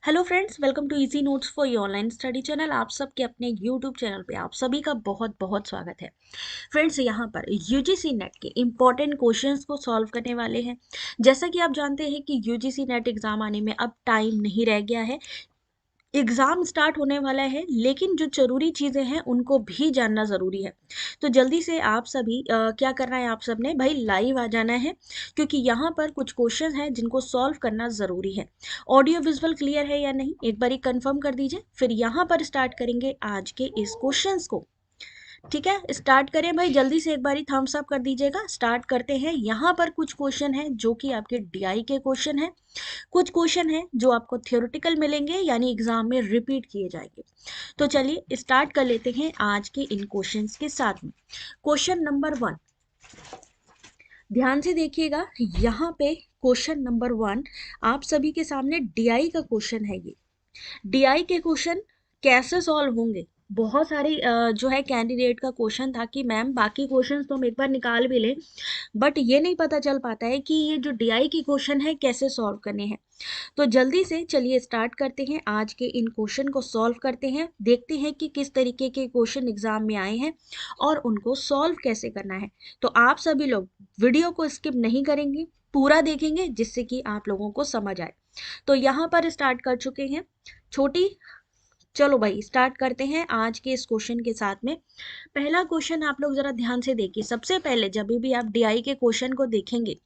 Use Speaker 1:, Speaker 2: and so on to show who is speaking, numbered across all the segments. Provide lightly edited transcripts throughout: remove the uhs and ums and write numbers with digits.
Speaker 1: Hello friends, welcome to easy notes for your online study channel. आप सबके अपने YouTube channel पे आप सभी का बहुत बहुत स्वागत है। फ्रेंड्स, यहाँ पर यूजीसी नेट के इम्पॉर्टेंट क्वेश्चंस को सॉल्व करने वाले हैं। जैसा कि आप जानते हैं कि यूजीसी नेट एग्जाम आने में अब टाइम नहीं रह गया है, एग्ज़ाम स्टार्ट होने वाला है, लेकिन जो ज़रूरी चीज़ें हैं उनको भी जानना ज़रूरी है। तो जल्दी से आप सभी क्या करना है, आप सब ने भाई लाइव आ जाना है, क्योंकि यहाँ पर कुछ क्वेश्चन हैं जिनको सॉल्व करना ज़रूरी है। ऑडियो विजुअल क्लियर है या नहीं, एक बारी कंफर्म कर दीजिए, फिर यहाँ पर स्टार्ट करेंगे आज के इस क्वेश्चंस को। ठीक है, स्टार्ट करें भाई, जल्दी से एक बारी थम्स अप कर दीजिएगा। स्टार्ट करते हैं। यहाँ पर कुछ क्वेश्चन हैं जो कि आपके डीआई के क्वेश्चन हैं, कुछ क्वेश्चन हैं जो आपको थ्योरेटिकल मिलेंगे, यानी एग्जाम में रिपीट किए जाएंगे। तो चलिए स्टार्ट कर लेते हैं आज के इन क्वेश्चंस के साथ में। क्वेश्चन नंबर 1, ध्यान से देखिएगा। यहाँ पे क्वेश्चन नंबर 1 आप सभी के सामने डीआई का क्वेश्चन है। ये डीआई के क्वेश्चन कैसे सॉल्व होंगे, बहुत सारे जो है कैंडिडेट का क्वेश्चन था कि मैम बाकी क्वेश्चन तो हम एक बार निकाल भी लें, बट ये नहीं पता चल पाता है कि ये जो डीआई की क्वेश्चन है कैसे सॉल्व करने हैं। तो जल्दी से चलिए स्टार्ट करते हैं, आज के इन क्वेश्चन को सॉल्व करते हैं, देखते हैं कि किस तरीके के क्वेश्चन एग्जाम में आए हैं और उनको सॉल्व कैसे करना है। तो आप सभी लोग वीडियो को स्किप नहीं करेंगे, पूरा देखेंगे, जिससे कि आप लोगों को समझ आए। तो यहाँ पर स्टार्ट कर चुके हैं छोटी। चलो भाई स्टार्ट करते हैं आज के इस क्वेश्चन के साथ में। पहला क्वेश्चन आप लोग जरा ध्यान से देखिए। सबसे पहले जब भी आप डीआई के क्वेश्चन को देखेंगे,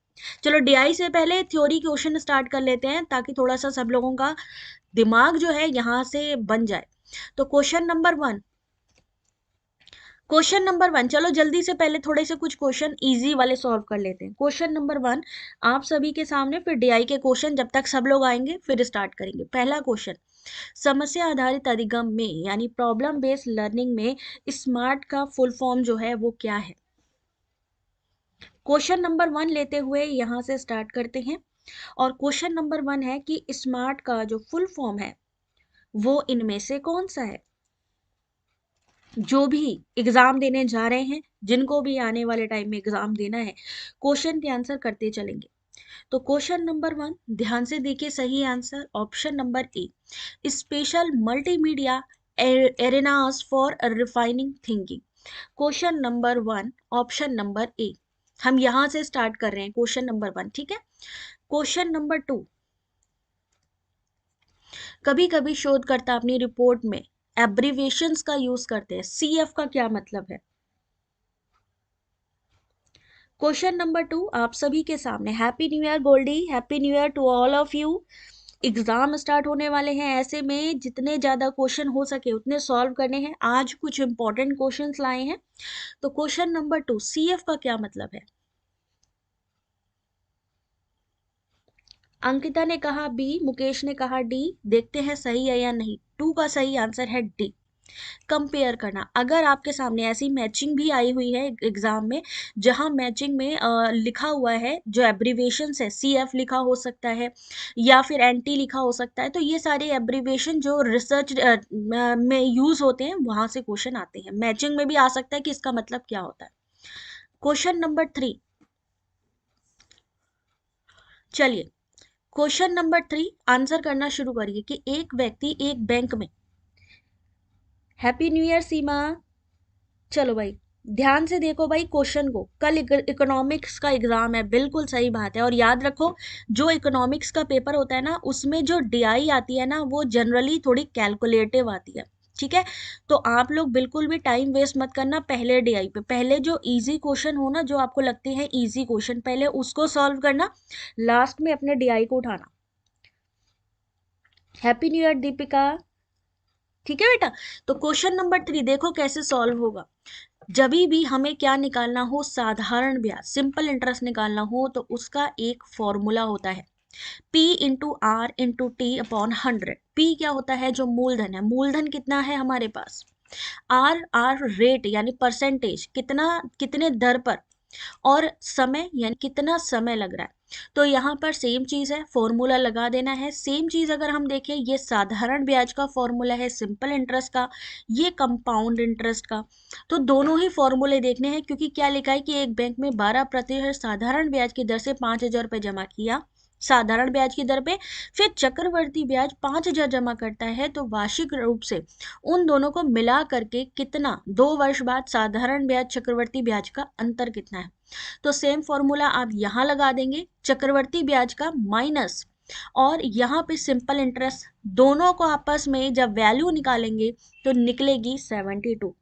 Speaker 1: चलो डीआई से पहले थ्योरी क्वेश्चन स्टार्ट कर लेते हैं, ताकि थोड़ा सा सब लोगों का दिमाग जो है यहाँ से बन जाए। तो क्वेश्चन नंबर 1, चलो जल्दी से पहले थोड़े से कुछ क्वेश्चन इजी वाले सॉल्व कर लेते हैं। क्वेश्चन नंबर 1 आप सभी के सामने, फिर डीआई के क्वेश्चन जब तक सब लोग आएंगे फिर स्टार्ट करेंगे। पहला क्वेश्चन, समस्या आधारित अधिगम में यानी प्रॉब्लम बेस्ड लर्निंग में स्मार्ट का फुल फॉर्म जो है वो क्या है। क्वेश्चन नंबर 1 लेते हुए यहां से स्टार्ट करते हैं, और क्वेश्चन नंबर 1 है कि स्मार्ट का जो फुल फॉर्म है वो इनमें से कौन सा है। जो भी एग्जाम देने जा रहे हैं, जिनको भी आने वाले टाइम में एग्जाम देना है, क्वेश्चन के आंसर करते चलेंगे। तो क्वेश्चन नंबर 1 ध्यान से देखिए, सही answer option number A, special multimedia arenas for refining thinking. Question number 1 option number ए, हम यहां से स्टार्ट कर रहे हैं क्वेश्चन नंबर 1। ठीक है, क्वेश्चन नंबर 2, कभी कभी शोधकर्ता अपनी रिपोर्ट में एब्रिविएशंस का यूज करते हैं, सीएफ का क्या मतलब है। क्वेश्चन नंबर 2 आप सभी के सामने। Happy new year Goldy, happy new year to all of you. Exam start होने वाले हैं, ऐसे में जितने ज्यादा क्वेश्चन हो सके उतने सॉल्व करने हैं। आज कुछ इंपॉर्टेंट क्वेश्चंस लाए हैं। तो क्वेश्चन नंबर 2, सीएफ का क्या मतलब है। अंकिता ने कहा बी, मुकेश ने कहा डी, देखते हैं सही है या नहीं। 2 का सही आंसर है डी, कंपेयर करना। अगर आपके सामने ऐसी मैचिंग भी आई हुई है एग्जाम में, जहां मैचिंग में लिखा हुआ है जो एब्रीवेशन है, सीएफ लिखा हो सकता है या फिर एनटी लिखा हो सकता है, तो ये सारे एब्रीवेशन जो रिसर्च में यूज होते हैं वहां से क्वेश्चन आते हैं। मैचिंग में भी आ सकता है कि इसका मतलब क्या होता है। क्वेश्चन नंबर 3, चलिए क्वेश्चन नंबर 3 आंसर करना शुरू करिए कि एक व्यक्ति एक बैंक में, हैप्पी न्यू ईयर सीमा। चलो भाई ध्यान से देखो भाई क्वेश्चन को, कल इकोनॉमिक्स का एग्जाम है, बिल्कुल सही बात है। और याद रखो, जो इकोनॉमिक्स का पेपर होता है ना, उसमें जो डीआई आती है ना, वो जनरली थोड़ी कैलकुलेटिव आती है। ठीक है, तो आप लोग बिल्कुल भी टाइम वेस्ट मत करना। पहले डीआई पे, पहले जो इजी क्वेश्चन हो ना, जो आपको लगते हैं इजी क्वेश्चन, पहले उसको सॉल्व करना, लास्ट में अपने डीआई को उठाना। Happy new year Deepika. ठीक है बेटा, तो क्वेश्चन नंबर 3 देखो कैसे सॉल्व होगा। जब भी हमें क्या निकालना हो, साधारण ब्याज, सिंपल इंटरेस्ट निकालना हो, तो उसका एक फॉर्मूला होता है, P into R into T upon 100। P क्या होता है, जो मूलधन है, मूलधन कितना है हमारे पास, आर रेट यानी परसेंटेज, कितना कितने दर पर, और समय यानी कितना समय लग रहा है। तो यहाँ पर सेम चीज है, फॉर्मूला लगा देना है। सेम चीज अगर हम देखें, ये साधारण ब्याज का फॉर्मूला है, सिंपल इंटरेस्ट का, ये कंपाउंड इंटरेस्ट का। तो दोनों ही फॉर्मूले देखने हैं, क्योंकि क्या लिखा है कि एक बैंक में 12% साधारण ब्याज की दर से 5,000 रुपये जमा किया साधारण ब्याज की दर पे, फिर चक्रवर्ती ब्याज 5,000 जमा करता है तो वार्षिक रूप से उन दोनों को मिला करके कितना 2 वर्ष बाद साधारण ब्याज चक्रवर्ती ब्याज का अंतर कितना है। तो सेम फॉर्मूला आप यहाँ लगा देंगे, चक्रवर्ती ब्याज का माइनस और यहाँ पे सिंपल इंटरेस्ट, दोनों को आपस में जब वैल्यू निकालेंगे तो निकलेगी 72।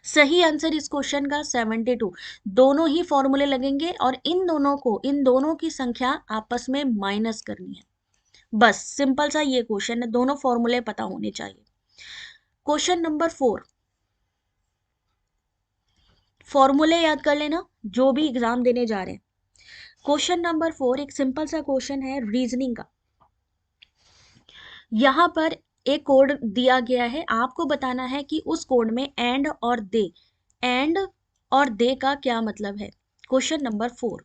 Speaker 1: सही आंसर इस क्वेश्चन का 72। दोनों ही फॉर्मूले लगेंगे और इन दोनों की संख्या आपस में माइनस करनी है। बस सिंपल सा ये क्वेश्चन है, दोनों फॉर्मूले पता होने चाहिए। क्वेश्चन नंबर 4, फॉर्मूले याद कर लेना जो भी एग्जाम देने जा रहे हैं। क्वेश्चन नंबर 4 एक सिंपल सा क्वेश्चन है रीजनिंग का। यहां पर एक कोड दिया गया है, आपको बताना है कि उस कोड में एंड और दे का क्या मतलब है। क्वेश्चन नंबर 4,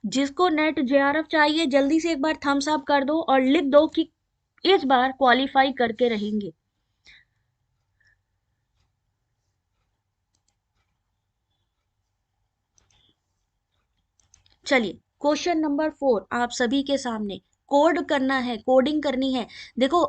Speaker 1: जिसको नेट जेआरएफ चाहिए जल्दी से एक बार थम्स अप कर दो और लिख दो कि इस बार क्वालिफाई करके रहेंगे। चलिए क्वेश्चन नंबर 4 आप सभी के सामने, कोड करना है, कोडिंग करनी है। देखो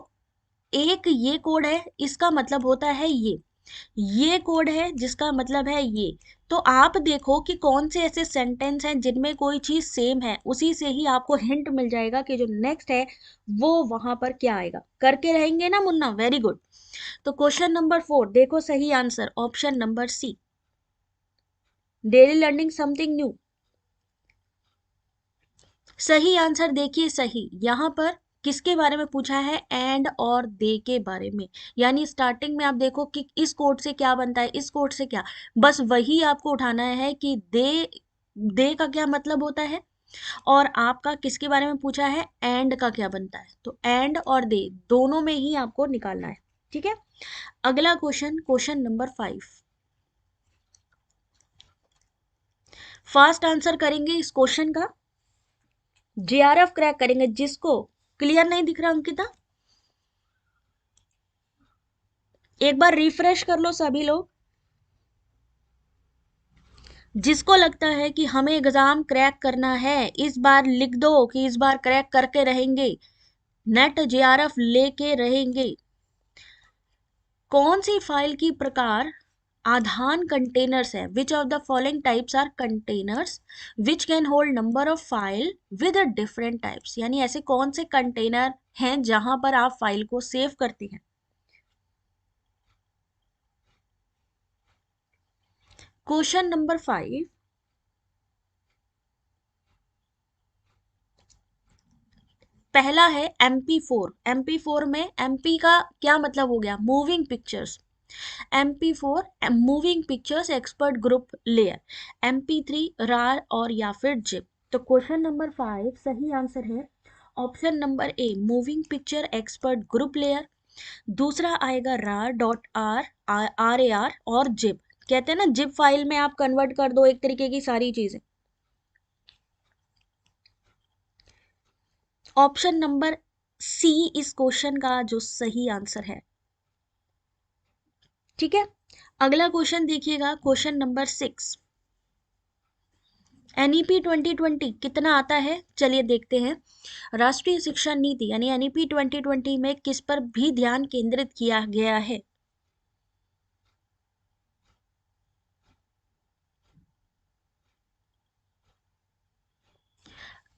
Speaker 1: एक ये कोड है, इसका मतलब होता है ये कोड है जिसका मतलब है ये। तो आप देखो कि कौन से ऐसे सेंटेंस हैं जिनमें कोई चीज सेम है, उसी से ही आपको हिंट मिल जाएगा कि जो नेक्स्ट है वो वहां पर क्या आएगा। करके रहेंगे ना मुन्ना, वेरी गुड। तो क्वेश्चन नंबर 4 देखो, सही answer option number C, daily learning something new. सही आंसर देखिए, सही यहां पर किसके बारे में पूछा है, एंड और दे के बारे में। यानी स्टार्टिंग में आप देखो कि इस कोड से क्या बनता है, इस कोड से क्या, बस वही आपको उठाना है कि दे का क्या मतलब होता है और आपका किसके बारे में पूछा है, एंड का क्या बनता है। तो एंड और दे दोनों में ही आपको निकालना है। ठीक है, अगला question, question number 5, fast answer करेंगे इस क्वेश्चन का, जेआरएफ क्रैक करेंगे। जिसको क्लियर नहीं दिख रहा अंकिता, एक बार रिफ्रेश कर लो सभी लोग। जिसको लगता है कि हमें एग्जाम क्रैक करना है इस बार लिख दो कि इस बार क्रैक करके रहेंगे, नेट जेआरएफ लेके रहेंगे। कौन सी फाइल की प्रकार आधान कंटेनर्स है, which of the following types are containers which can hold number of file with different types. यानी ऐसे कौन से कंटेनर हैं जहां पर आप फाइल को सेव करते हैं। क्वेश्चन नंबर 5, पहला है MP4। MP4 में MP का क्या मतलब हो गया, moving pictures. MP4 moving pictures expert group layer. MP3 रार और या फिर जिप। तो क्वेश्चन नंबर 5 सही आंसर है ऑप्शन नंबर ए, moving picture expert group layer. दूसरा आएगा रार डॉट RAR और जिप। कहते हैं ना जिप फाइल में आप कन्वर्ट कर दो एक तरीके की सारी चीजें। ऑप्शन नंबर सी इस क्वेश्चन का जो सही आंसर है। ठीक है, अगला क्वेश्चन देखिएगा, क्वेश्चन नंबर 6, NEP 2020 कितना आता है, चलिए देखते हैं। राष्ट्रीय शिक्षा नीति यानी NEP 2020 में किस पर भी ध्यान केंद्रित किया गया है।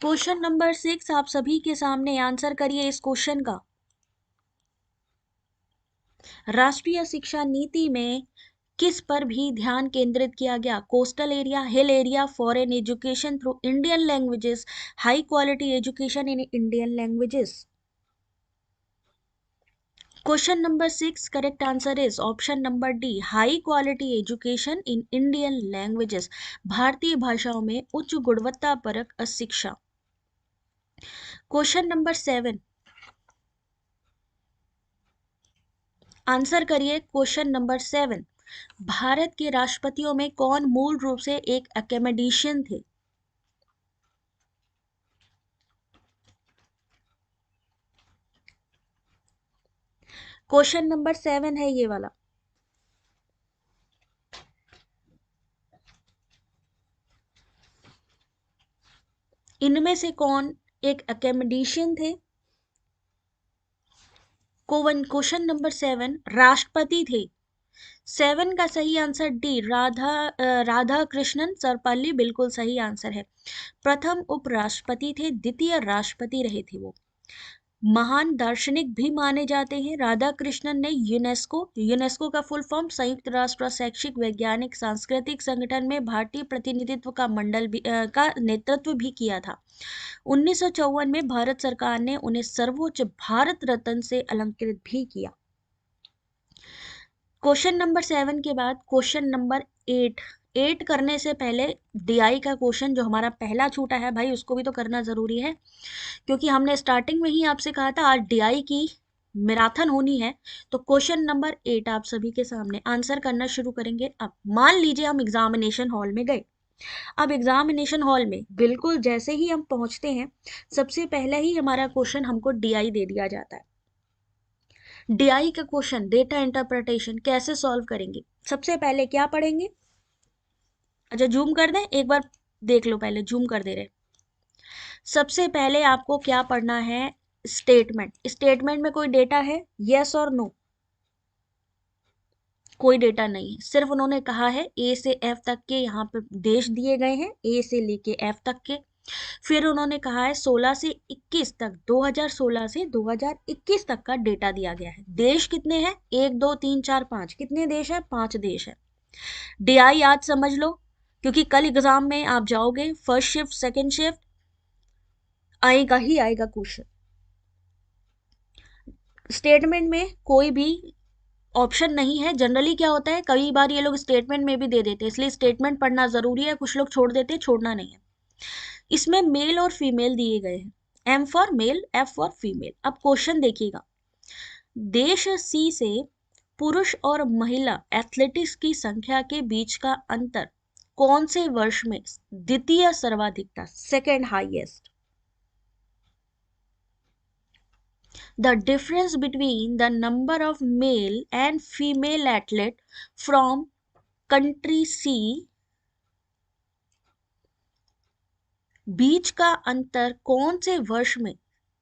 Speaker 1: क्वेश्चन नंबर 6 आप सभी के सामने, आंसर करिए इस क्वेश्चन का। राष्ट्रीय शिक्षा नीति में किस पर भी ध्यान केंद्रित किया गया, coastal area, hill area, foreign education through Indian languages, high quality education in Indian languages. Question number 6 correct answer is option number D, high quality education in Indian languages, भारतीय भाषाओं में उच्च गुणवत्ता परक शिक्षा। क्वेश्चन नंबर 7, आंसर करिए question number 7, Bharat के राष्ट्रपतियों में कौन मूल रूप से एक एकेडमिशियन थे। क्वेश्चन नंबर 7 है ये वाला। इनमें से कौन एक अकेडमिशियन थे? क्वेश्चन नंबर 7 राष्ट्रपति थे। 7 का सही आंसर डी, राधा कृष्णन सर्वपल्ली बिल्कुल सही आंसर है। प्रथम उपराष्ट्रपति थे, द्वितीय राष्ट्रपति रहे थे वो। महान दार्शनिक भी माने जाते हैं। राधा कृष्णन ने यूनेस्को का फुल फॉर्म संयुक्त राष्ट्र शैक्षिक वैज्ञानिक सांस्कृतिक संगठन में भारतीय प्रतिनिधित्व का मंडल का नेतृत्व भी किया था। 1954 में भारत सरकार ने उन्हें सर्वोच्च भारत रत्न से अलंकृत भी किया। क्वेश्चन नंबर 7 के बाद क्वेश्चन नंबर 8 करने से पहले डीआई का क्वेश्चन जो हमारा पहला छूटा है भाई, उसको भी तो करना जरूरी है, क्योंकि हमने स्टार्टिंग में ही आपसे कहा था आज डीआई की मैराथन होनी है। तो क्वेश्चन नंबर 8 आप सभी के सामने आंसर करना शुरू करेंगे। अब मान लीजिए हम एग्जामिनेशन हॉल में गए। अब एग्जामिनेशन हॉल में बिल्कुल जैसे ही हम पहुंचते हैं, सबसे पहले ही हमारा क्वेश्चन हमको डीआई दे दिया जाता है। डीआई का क्वेश्चन डेटा इंटरप्रिटेशन कैसे सॉल्व करेंगे, सबसे पहले क्या पढ़ेंगे? अच्छा जूम कर दें, एक बार देख लो, पहले जूम कर दे रहे। सबसे पहले आपको क्या पढ़ना है? स्टेटमेंट। स्टेटमेंट में कोई डेटा है? यस और नो? कोई डेटा नहीं है, सिर्फ उन्होंने कहा है ए से एफ तक के यहाँ पे देश दिए गए हैं, ए से लेके एफ तक के। फिर उन्होंने कहा है 16 से 21 तक, 2016 से 2021 तक का डेटा दिया गया है। देश कितने हैं? 1 2 3 4 5। कितने देश है? 5 देश है। डीआई आज समझ लो, क्योंकि कल एग्जाम में आप जाओगे, फर्स्ट शिफ्ट सेकंड शिफ्ट आएगा ही आएगा क्वेश्चन। स्टेटमेंट में कोई भी ऑप्शन नहीं है। जनरली क्या होता है, कई बार ये लोग स्टेटमेंट में भी दे देते हैं, इसलिए स्टेटमेंट पढ़ना जरूरी है। कुछ लोग छोड़ देते हैं, छोड़ना नहीं है। इसमें मेल और फीमेल दिए गए हैं, M for male, F for female. अब क्वेश्चन देखिएगा, देश सी से पुरुष और महिला एथलेटिक्स की संख्या के बीच का अंतर कौन से वर्ष में द्वितीय सर्वाधिक था, second highest? The difference between the number of male and female athlete from country C, बीच का अंतर कौन से वर्ष में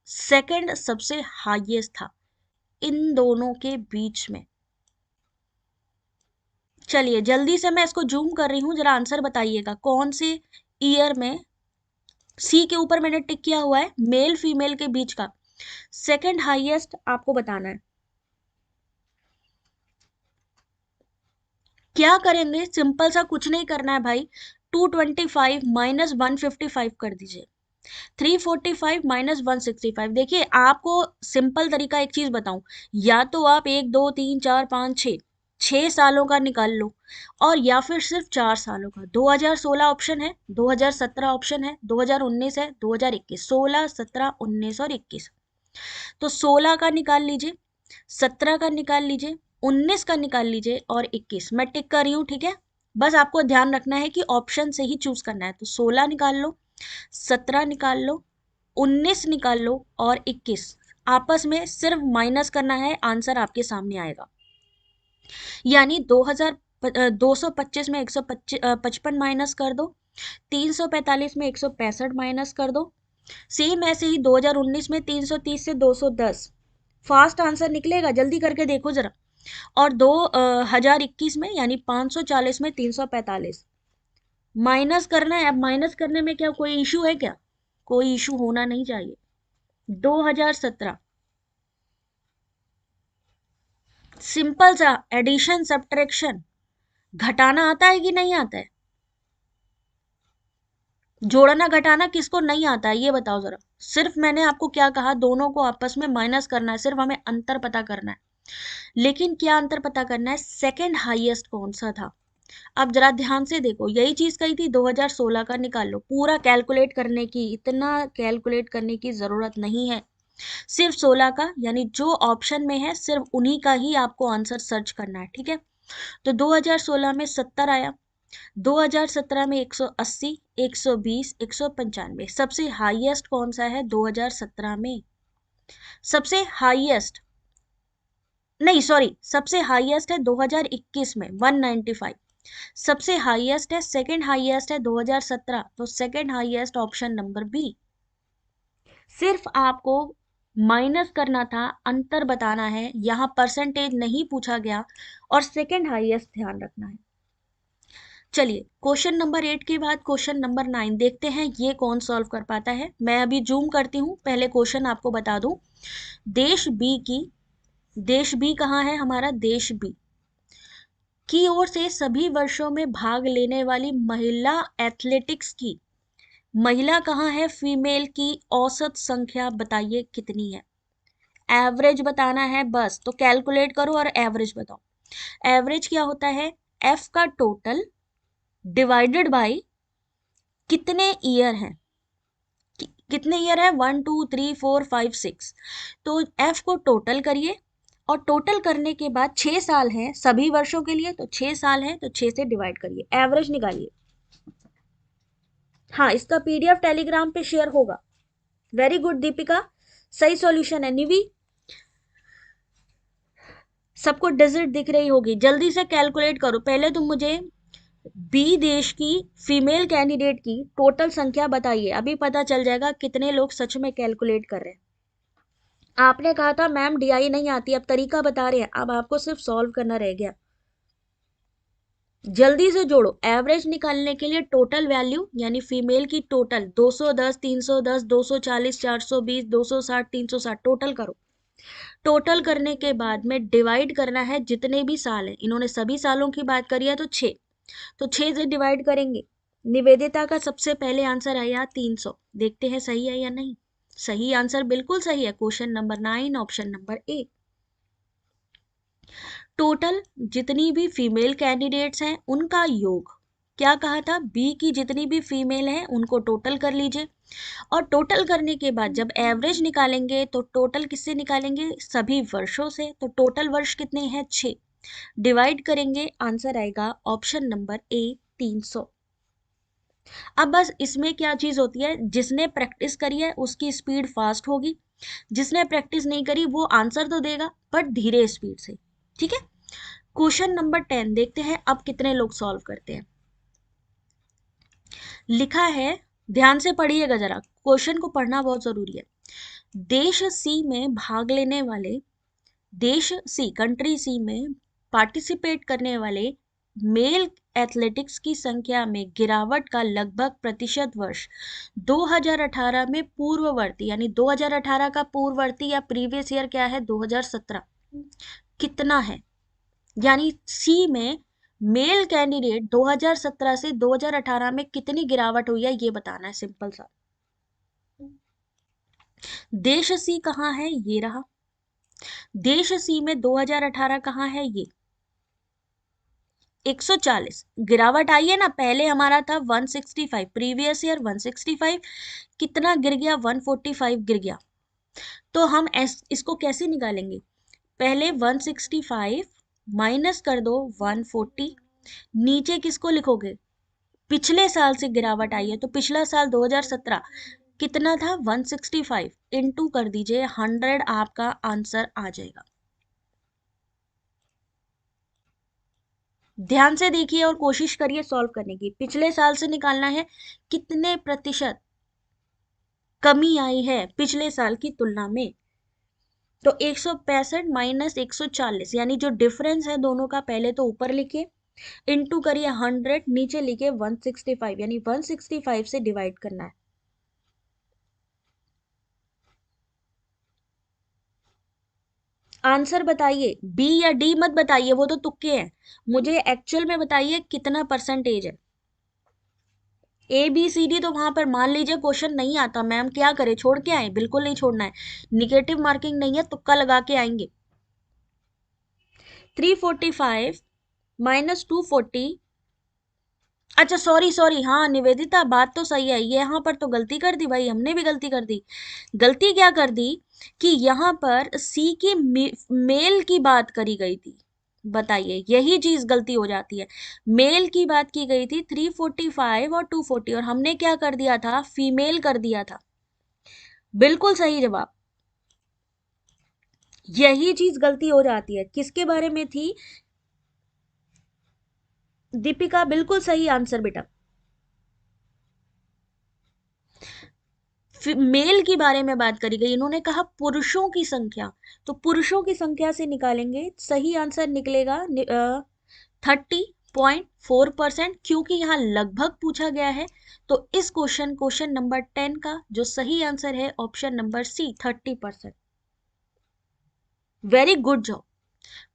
Speaker 1: सेकंड सबसे हाईएस्ट था इन दोनों के बीच में? चलिए जल्दी से मैं इसको जूम कर रही हूं, जरा आंसर बताइएगा कौन से ईयर में। सी के ऊपर मैंने टिक किया हुआ है, मेल फीमेल के बीच का सेकंड हाईएस्ट आपको बताना है। क्या करेंगे? सिंपल सा कुछ नहीं करना है भाई, 225 माइनस 155 कर दीजिए, 345 माइनस 165। देखिए आपको सिंपल तरीका एक चीज बताऊं, या तो आप 1 2 3 4 5 6 6 सालों का निकाल लो, और या फिर सिर्फ 4 सालों का। 2016 ऑप्शन है, 2017 ऑप्शन है, 2019 है, 2021, 16 17 19 और 21। तो 16 का निकाल लीजिए, 17 का निकाल लीजिए, 19 का निकाल लीजिए और 21। मैं टिक कर रही हूँ, ठीक है? बस आपको ध्यान रखना है कि ऑप्शन से ही चूज करना है। तो 16 निकाल लो, 17 निकाल लो, 19 निकाल लो और 21। आपस में सिर्फ माइनस करना है, आंसर आपके सामने आएगा। यानी 225 में 155 माइनस कर दो, 345 में 165 माइनस कर दो। सेम ऐसे ही 2019 में 330 से 210। फास्ट आंसर निकलेगा, जल्दी करके देखो जरा। और 2021 में यानी 540 में 345 माइनस करना है। अब माइनस करने में क्या कोई इशू है क्या? कोई इशू होना नहीं चाहिए। 2017 सिंपल सा एडिशन सब्ट्रैक्शन, घटाना आता है कि नहीं आता है? जोड़ना घटाना किसको नहीं आता है ये बताओ जरा। सिर्फ मैंने आपको क्या कहा, दोनों को आपस में माइनस करना है, सिर्फ हमें अंतर पता करना है। लेकिन क्या अंतर पता करना है? सेकंड हाईएस्ट कौन सा था। अब जरा ध्यान से देखो, यही चीज कही थी 2016 का निकाल लो। पूरा कैलकुलेट करने की, इतना कैलकुलेट करने की जरूरत नहीं है, सिर्फ 16 का, यानी जो ऑप्शन में है सिर्फ उन्हीं का ही आपको आंसर सर्च करना है, ठीक है? तो 2016 में 70 आया, 2017 में 180, 120, 195। सबसे हाईएस्ट कौन सा है 2017 में? सबसे हाईएस्ट नहीं, सॉरी, सबसे हाईएस्ट है 2021 में 195। सबसे हाईएस्ट है, सेकंड हाईएस्ट है 2017, तो second highest option number B. सिर्फ आपको माइनस करना था, अंतर बताना है, यहाँ परसेंटेज नहीं पूछा गया और सेकंड हाईएस्ट ध्यान रखना है। चलिए क्वेश्चन नंबर 8 के बाद क्वेश्चन नंबर 9 देखते हैं ये कौन सॉल्व कर पाता है। मैं अभी जूम करती हूँ, पहले क्वेश्चन आपको बता दूं। देश बी की, देश बी कहाँ है हमारा, देश बी की ओर से सभी वर्षों में भाग लेने वाली महिला एथलेटिक्स की, महिला कहाँ है, फीमेल की औसत संख्या बताइए कितनी है। एवरेज बताना है बस, तो कैलकुलेट करो और एवरेज बताओ। एवरेज क्या होता है, एफ का टोटल डिवाइडेड बाय कितने ईयर हैं, कितने ईयर है, 1 2 3 4 5 6, तो एफ को टोटल करिए और टोटल करने के बाद 6 साल हैं सभी वर्षों के लिए, तो 6 साल हैं तो 6 से डिवाइड करिए, एवरेज निकालिए। हाँ, इसका पीडीएफ टेलीग्राम पे शेयर होगा। वेरी गुड दीपिका, सही सॉल्यूशन है। निवी, सबको डिजिट दिख रही होगी, जल्दी से कैलकुलेट करो। पहले तुम मुझे बी देश की फीमेल कैंडिडेट की टोटल संख्या बताइए, अभी पता चल जाएगा कितने लोग सच में कैलकुलेट कर रहे हैं। आपने कहा था मैम डीआई नहीं आती, अब तरीका बता रहे हैं, अब आपको सिर्फ सॉल्व करना रह गया। जल्दी से जोड़ो, एवरेज निकालने के लिए टोटल वैल्यू यानी फीमेल की टोटल 210 310 240 420 260 360 टोटल करो। टोटल करने के बाद में डिवाइड करना है जितने भी साल हैं, इन्होंने सभी सालों की बात करी है तो 6, तो 6 से डिवाइड करेंगे। निवेदिता का सबसे पहले आंसर आया 300, देखते हैं सही है या नहीं। सही आंसर बिल्कुल सही है, क्वेश्चन नंबर 9 ऑप्शन नंबर ए। टोटल जितनी भी फीमेल कैंडिडेट्स हैं उनका योग, क्या कहा था, बी की जितनी भी फीमेल हैं उनको टोटल कर लीजिए और टोटल करने के बाद जब एवरेज निकालेंगे तो टोटल किससे निकालेंगे, सभी वर्षों से, तो टोटल वर्ष कितने हैं 6, डिवाइड करेंगे, आंसर आएगा ऑप्शन नंबर ए 300। अब बस इसमें क्या चीज होती है, जिसने प्रैक्टिस करी है उसकी स्पीड फास्ट होगी, जिसने प्रैक्टिस नहीं करी वो आंसर तो देगा बट धीरे स्पीड से। ठीक है, क्वेश्चन नंबर 10 देखते हैं अब कितने लोग सॉल्व करते हैं। लिखा है, ध्यान से पढ़िएगा जरा, क्वेश्चन को पढ़ना बहुत जरूरी है। देश सी में भाग लेने वाले, देश सी कंट्री सी में पार्टिसिपेट करने वाले मेल एथलेटिक्स की संख्या में गिरावट का लगभग प्रतिशत वर्ष 2018 में पूर्ववर्ती, यानी 2018 का पूर्ववर्ती या प्रीवियस ईयर क्या है 2017, कितना है। यानी सी में मेल कैंडिडेट 2017 से 2018 में कितनी गिरावट हुई है ये बताना है, सिंपल सा। देश सी कहाँ है, ये रहा, देश सी में 2018 कहाँ है, ये 140 गिरावट आई है ना, पहले हमारा था 165, प्रीवियस ईयर 165, कितना गिर गया 145 गिर गया। तो हम इसको कैसे निकालेंगे, पहले 165 माइनस कर दो 140, नीचे किसको लिखोगे, पिछले साल से गिरावट आई है तो पिछला साल 2017 कितना था 165, इनटू कर दीजिए 100, आपका आंसर आ जाएगा। ध्यान से देखिए और कोशिश करिए सॉल्व करने की, पिछले साल से निकालना है कितने प्रतिशत कमी आई है पिछले साल की तुलना में। तो 165 माइनस 140 यानी जो डिफरेंस है दोनों का, पहले तो ऊपर लिखिए, इनटू करिए 100, नीचे लिखिए 165, यानी 165 से डिवाइड करना है। आंसर बताइए, बी या डी मत बताइए, वो तो तुक्के हैं, मुझे एक्चुअल में बताइए कितना परसेंटेज है। ए बी सी डी तो वहां पर मान लीजिए क्वेश्चन नहीं आता, मैम क्या करे, छोड़ के आए, बिल्कुल नहीं छोड़ना है, निगेटिव मार्किंग नहीं है, तुक्का लगा के आएंगे। 345 माइनस 240, अच्छा सॉरी सॉरी, हाँ निवेदिता बात तो सही है, ये यहाँ पर तो गलती कर दी भाई, हमने भी गलती कर दी। गलती क्या कर दी कि यहाँ पर सी की मेल की बात करी गई थी, बताइए यही चीज गलती हो जाती है। मेल की बात की गई थी 345 और 240 और हमने क्या कर दिया था, फीमेल कर दिया था। बिल्कुल सही जवाब, यही चीज गलती हो जाती है, किसके बारे में थी, दीपिका बिल्कुल सही आंसर बेटा। मेल के बारे में बात करी गई, इन्होंने कहा पुरुषों की संख्या, तो पुरुषों की संख्या से निकालेंगे, सही आंसर निकलेगा 30.4%, क्योंकि यहाँ लगभग पूछा गया है। तो इस क्वेश्चन नंबर 10 का जो सही आंसर है option number C 30%। Very good job.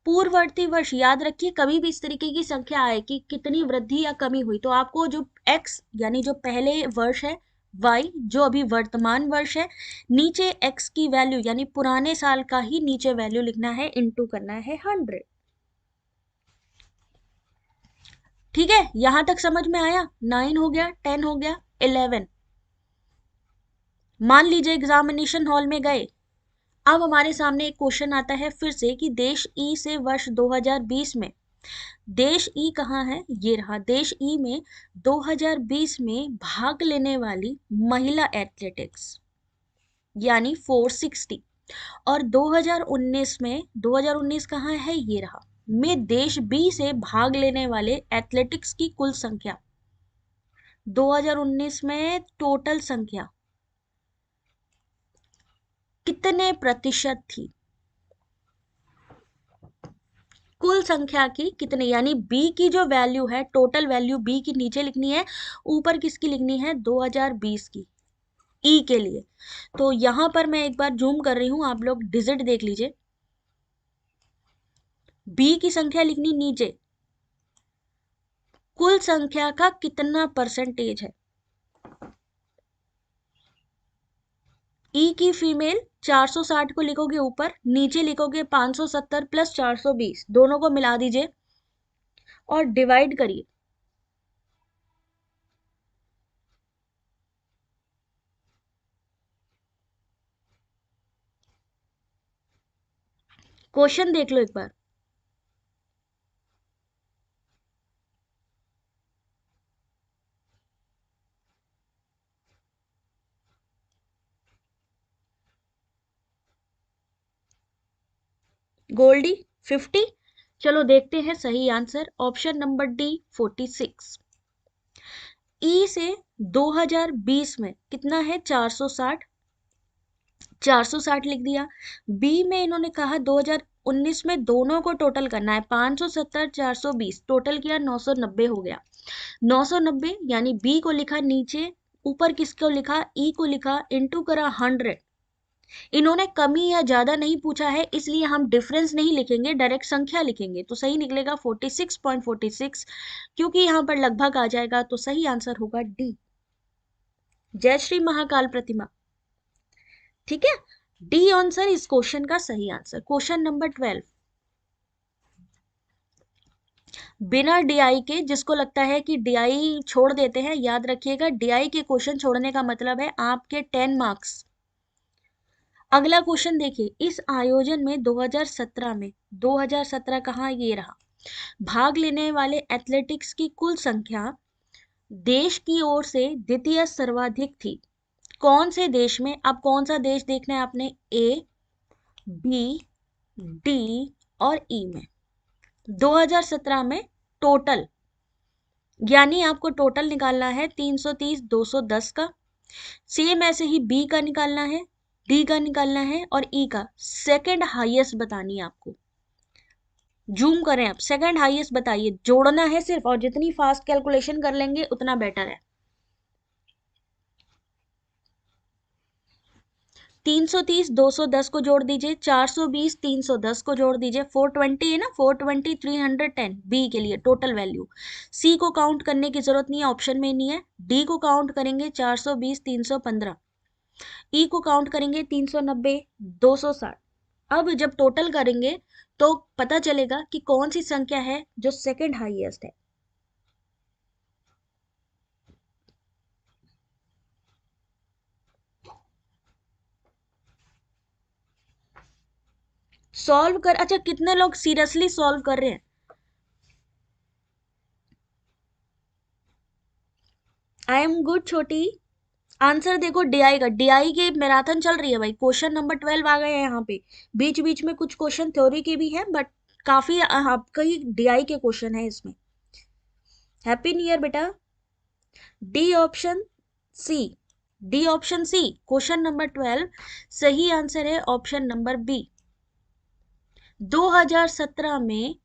Speaker 1: पूर्ववर्ती वर्ष याद रखिए, कभी भी इस तरीके की संख्या आए कि कितनी वृद्धि या कमी हुई, तो आपको जो x यानी जो पहले वर्ष है, y जो अभी वर्तमान वर्ष है, नीचे x की वैल्यू यानी पुराने साल का ही नीचे वैल्यू लिखना है, इनटू करना है 100। ठीक है, यहां तक समझ में आया? 9 हो गया, 10 हो गया, 11। मान लीजिए एग्जामिनेशन हॉल में गए, अब हमारे सामने एक क्वेश्चन आता है फिर से कि देश ई से वर्ष 2020 में, देश ई कहाँ है, ये रहा, देश ई में 2020 में भाग लेने वाली महिला एथलेटिक्स यानी 460, और 2019 में, 2019 कहाँ है, ये रहा, में देश बी से भाग लेने वाले एथलेटिक्स की कुल संख्या, 2019 में टोटल संख्या कितने प्रतिशत थी, कुल संख्या की कितने, यानी बी की जो वैल्यू है, टोटल वैल्यू बी की नीचे लिखनी है, ऊपर किसकी लिखनी है, 2020 की, ई के लिए। तो यहां पर मैं एक बार जूम कर रही हूं, आप लोग डिजिट देख लीजिए, बी की संख्या लिखनी नीचे, कुल संख्या का कितना परसेंटेज है, ई की फीमेल 460 को लिखोगे ऊपर, नीचे लिखोगे 570 प्लस 420, दोनों को मिला दीजिए और डिवाइड करिए। क्वेश्चन देख लो एक बार। गोल्डी 50। चलो देखते हैं सही आंसर, ऑप्शन नंबर डी 46। ई से 2020 में कितना है, 460, 460 लिख दिया। बी में इन्होंने कहा 2019 में दोनों को टोटल करना है, 570 420 टोटल किया 990 हो गया, 990 यानी बी को लिखा नीचे, ऊपर किसको लिखा, ई को लिखा, इनटू करा 100। इन्होंने कमी या ज्यादा नहीं पूछा है, इसलिए हम डिफरेंस नहीं लिखेंगे, डायरेक्ट संख्या लिखेंगे, तो सही निकलेगा 46.46, क्योंकि यहां पर लगभग आ जाएगा, तो सही आंसर होगा डी, जय श्री महाकाल प्रतिमा। ठीक है, डी आंसर इस क्वेश्चन का सही आंसर। क्वेश्चन नंबर 12, बिना डीआई के, जिसको लगता है कि डीआई छोड़ देते हैं, याद रखिएगा डीआई के क्वेश्चन छोड़ने का मतलब है आपके 10 मार्क्स। अगला क्वेश्चन देखिए, इस आयोजन में 2017 में, 2017 कहाँ, ये रहा, भाग लेने वाले एथलेटिक्स की कुल संख्या देश की ओर से द्वितीय सर्वाधिक थी, कौन से देश में, अब कौन सा देश देखना है आपने, ए, बी, डी और ई में। 2017 में टोटल, यानी आपको टोटल निकालना है 330 210 का, सेम ऐसे ही बी का निकालना है, डी का निकालना है और ई का सेकंड हाईएस्ट बतानी है आपको। जूम करें आप, सेकंड हाईएस्ट बताइए, जोड़ना है सिर्फ, और जितनी फास्ट कैलकुलेशन कर लेंगे उतना बेटर है। 330 210 को जोड़ दीजिए, 420 310 को जोड़ दीजिए, 420 है ना, 420 310 बी के लिए टोटल वैल्यू। सी को काउंट करने की जरूरत नहीं है, ऑप्शन में नहीं है। डी को काउंट करेंगे 420 315, ई को काउंट करेंगे 390 260। अब जब टोटल करेंगे तो पता चलेगा कि कौन सी संख्या है जो सेकंड हाईएस्ट है। सॉल्व कर, अच्छा कितने लोग सीरियसली सॉल्व कर रहे हैं? आई एम गुड छोटी। आंसर देखो डीआई का, डीआई की मैराथन चल रही है भाई, क्वेश्चन नंबर 12 आ गए हैं यहाँ पे, बीच बीच में कुछ क्वेश्चन थ्योरी के भी हैं, बट काफी आपका ही डीआई के क्वेश्चन है इसमें। हैप्पी न्यू ईयर बेटा। D option C, D option C question number 12 सही आंसर है ऑप्शन नंबर बी। 2017 में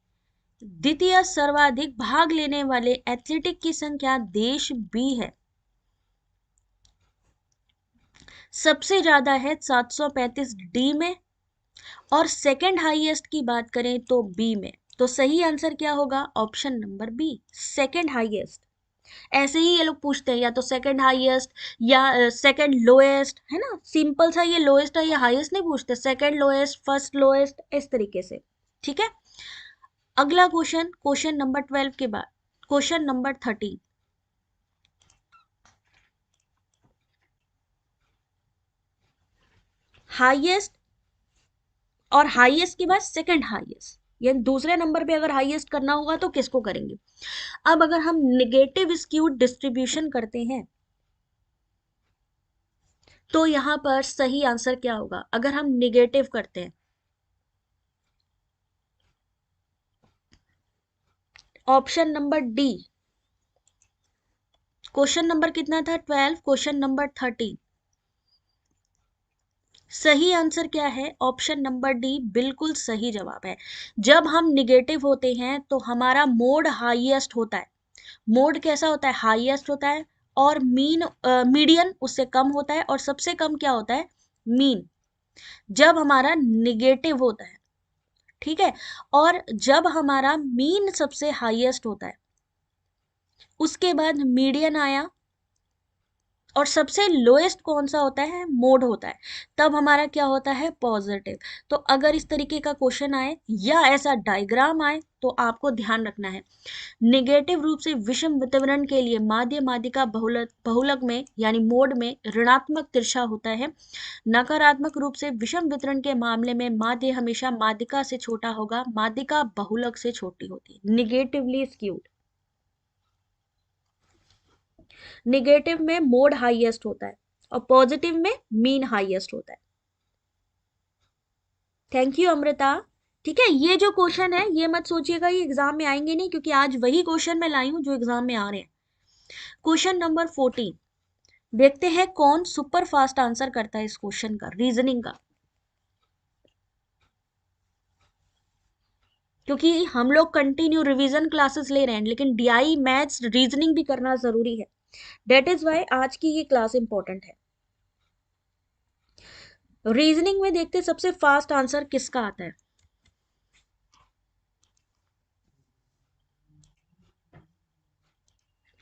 Speaker 1: द्वितीय सर्वाधिक भाग लेने वाले एथलेटिक की संख्या देश बी है। सबसे ज्यादा है 735 डी में, और सेकंड हाईएस्ट की बात करें तो बी में। तो सही आंसर क्या होगा? Option number B, second highest. ऐसे ही ये लोग पूछते हैं या तो सेकंड हाईएस्ट या सेकंड लोएस्ट, है ना, सिंपल सा ये लोएस्ट है या हाईएस्ट नहीं पूछते, सेकंड लोएस्ट, फर्स्ट लोएस्ट, इस तरीके से। ठीक है, अगला क्वेश्चन, क्वेश्चन नंबर 12 के बाद क्वेश्चन नंबर 13। हाईएस्ट और हाईएस्ट के बाद सेकंड हाईएस्ट, यानी दूसरे नंबर पे अगर हाईएस्ट करना होगा तो किसको करेंगे? अब अगर हम नेगेटिव स्क्यूड डिस्ट्रीब्यूशन करते हैं तो यहां पर सही आंसर क्या होगा? अगर हम नेगेटिव करते हैं, option number D. Question number कितना था? 12, क्वेश्चन नंबर 13। सही आंसर क्या है? ऑप्शन नंबर डी बिल्कुल सही जवाब है। जब हम निगेटिव होते हैं तो हमारा मोड हाईएस्ट होता है। मोड कैसा होता है? हाईएस्ट होता है, और मीडियन उससे कम होता है, और सबसे कम क्या होता है? मीन, जब हमारा निगेटिव होता है। ठीक है, और जब हमारा मीन सबसे हाईएस्ट होता है, उसके बाद मीडियन आया, और सबसे लोएस्ट कौन सा होता है? मोड होता है, तब हमारा क्या होता है? पॉजिटिव। तो अगर इस तरीके का क्वेश्चन आए या ऐसा डायग्राम आए तो आपको ध्यान रखना है, नेगेटिव रूप से विषम वितरण के लिए माध्य माध्यिका बहुलक बहुलक में यानी मोड में ऋणात्मक तिरछा होता है। नकारात्मक रूप से विषम वितरण के मामले में माध्य हमेशा माध्यिका से छोटा होगा, माध्यिका बहुलक से छोटी होती है। निगेटिवली स्क्यूड, निगेटिव में मोड हाईएस्ट होता है और पॉजिटिव में मीन हाईएस्ट होता है। Thank you Amrita. ठीक है, ये जो क्वेश्चन है ये मत सोचिएगा ये एग्जाम में आएंगे नहीं, क्योंकि आज वही क्वेश्चन मैं लाई हूं जो एग्जाम में आ रहे हैं। क्वेश्चन नंबर 14 देखते हैं कौन सुपर फास्ट आंसर करता है इस क्वेश्चन का, रीजनिंग का। क्योंकि हम लोग कंटिन्यू रिवीजन क्लासेस ले रहे हैं, लेकिन डीआई मैथ्स रीजनिंग भी करना जरूरी है। डेट इज वाई आज की ये क्लास इंपॉर्टेंट है। रीजनिंग में देखते सबसे फास्ट आंसर किसका आता है।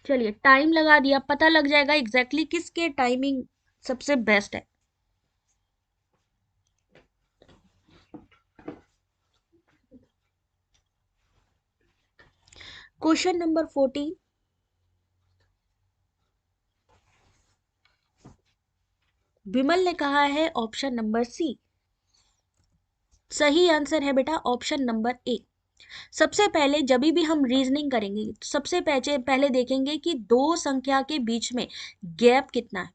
Speaker 1: चलिए टाइम लगा दिया, पता लग जाएगा एग्जैक्टली किसके टाइमिंग सबसे बेस्ट है। क्वेश्चन नंबर 14, विमल ने कहा है ऑप्शन नंबर सी। सही आंसर है बेटा ऑप्शन नंबर ए। सबसे पहले जब भी हम रीजनिंग करेंगे तो सबसे पहले देखेंगे कि दो संख्या के बीच में गैप कितना है,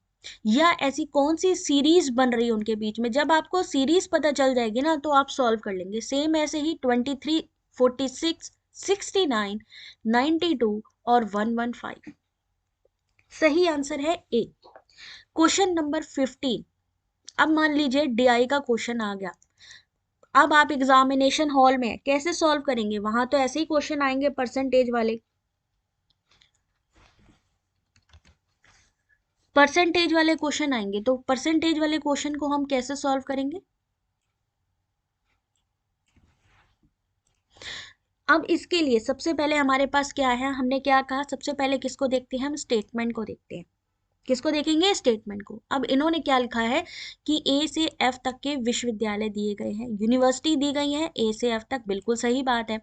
Speaker 1: या ऐसी कौन सी सीरीज बन रही है उनके बीच में। जब आपको सीरीज पता चल जाएगी ना तो आप सॉल्व कर लेंगे। सेम ऐसे ही 23, 46, 69, 92 और 115। सही आंसर है ए। Question number 15। अब मान लीजिए डीआई का क्वेश्चन आ गया। अब आप एग्जामिनेशन हॉल में कैसे सॉल्व करेंगे? वहां तो ऐसे ही क्वेश्चन आएंगे परसेंटेज वाले। परसेंटेज वाले क्वेश्चन आएंगे, तो परसेंटेज वाले क्वेश्चन को हम कैसे सॉल्व करेंगे? अब इसके लिए सबसे पहले हमारे पास क्या है, हमने क्या कहा, सबसे पहले किसको देखते हैं? हम स्टेटमेंट को देखते हैं। किसको देखेंगे? स्टेटमेंट को। अब इन्होंने क्या लिखा है कि ए से एफ तक के विश्वविद्यालय दिए गए हैं, यूनिवर्सिटी दी गई है ए से एफ तक, बिल्कुल सही बात है।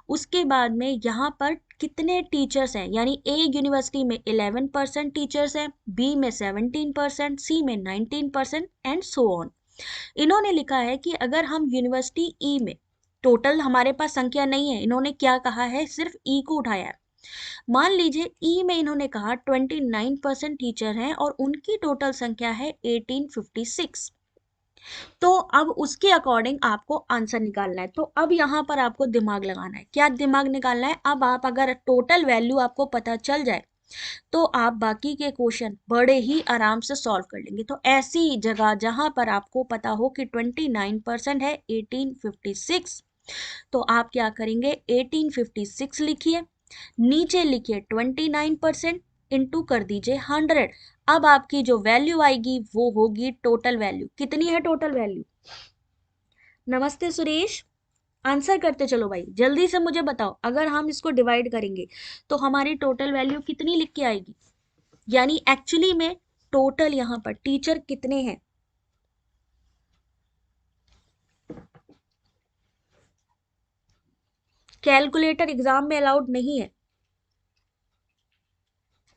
Speaker 1: उसके बाद में यहाँ पर कितने टीचर्स हैं, यानी ए यूनिवर्सिटी में 11% टीचर्स हैं, बी में 17%, सी में 19% एंड सो ऑन। इन्होंने लिखा है कि अगर हम यूनिवर्सिटी ई में, टोटल हमारे पास संख्या नहीं है, इन्होंने क्या कहा है, सिर्फ ई को उठाया है। मान लीजिए ई में इन्होंने कहा 29% टीचर हैं और उनकी टोटल संख्या है 1856। तो अब उसके अकॉर्डिंग आपको आंसर निकालना है। तो अब यहाँ पर आपको दिमाग लगाना है। क्या दिमाग निकालना है? अब आप अगर टोटल वैल्यू आपको पता चल जाए तो आप बाकी के क्वेश्चन बड़े ही आराम से सॉल्व कर लेंगे। तो ऐसी जगह जहां पर आपको पता हो कि 29% है 1856, तो आप क्या करेंगे, 1856 लिखिए, नीचे लिखिए 29% इंटू कर दीजिए 100। अब आपकी जो वैल्यू आएगी वो होगी टोटल वैल्यू। कितनी है टोटल वैल्यू? नमस्ते सुरेश, आंसर करते चलो भाई, जल्दी से मुझे बताओ। अगर हम इसको डिवाइड करेंगे तो हमारी टोटल वैल्यू कितनी लिख के आएगी? यानी एक्चुअली में टोटल यहाँ पर टीचर कितने हैं? कैलकुलेटर एग्जाम में अलाउड नहीं है।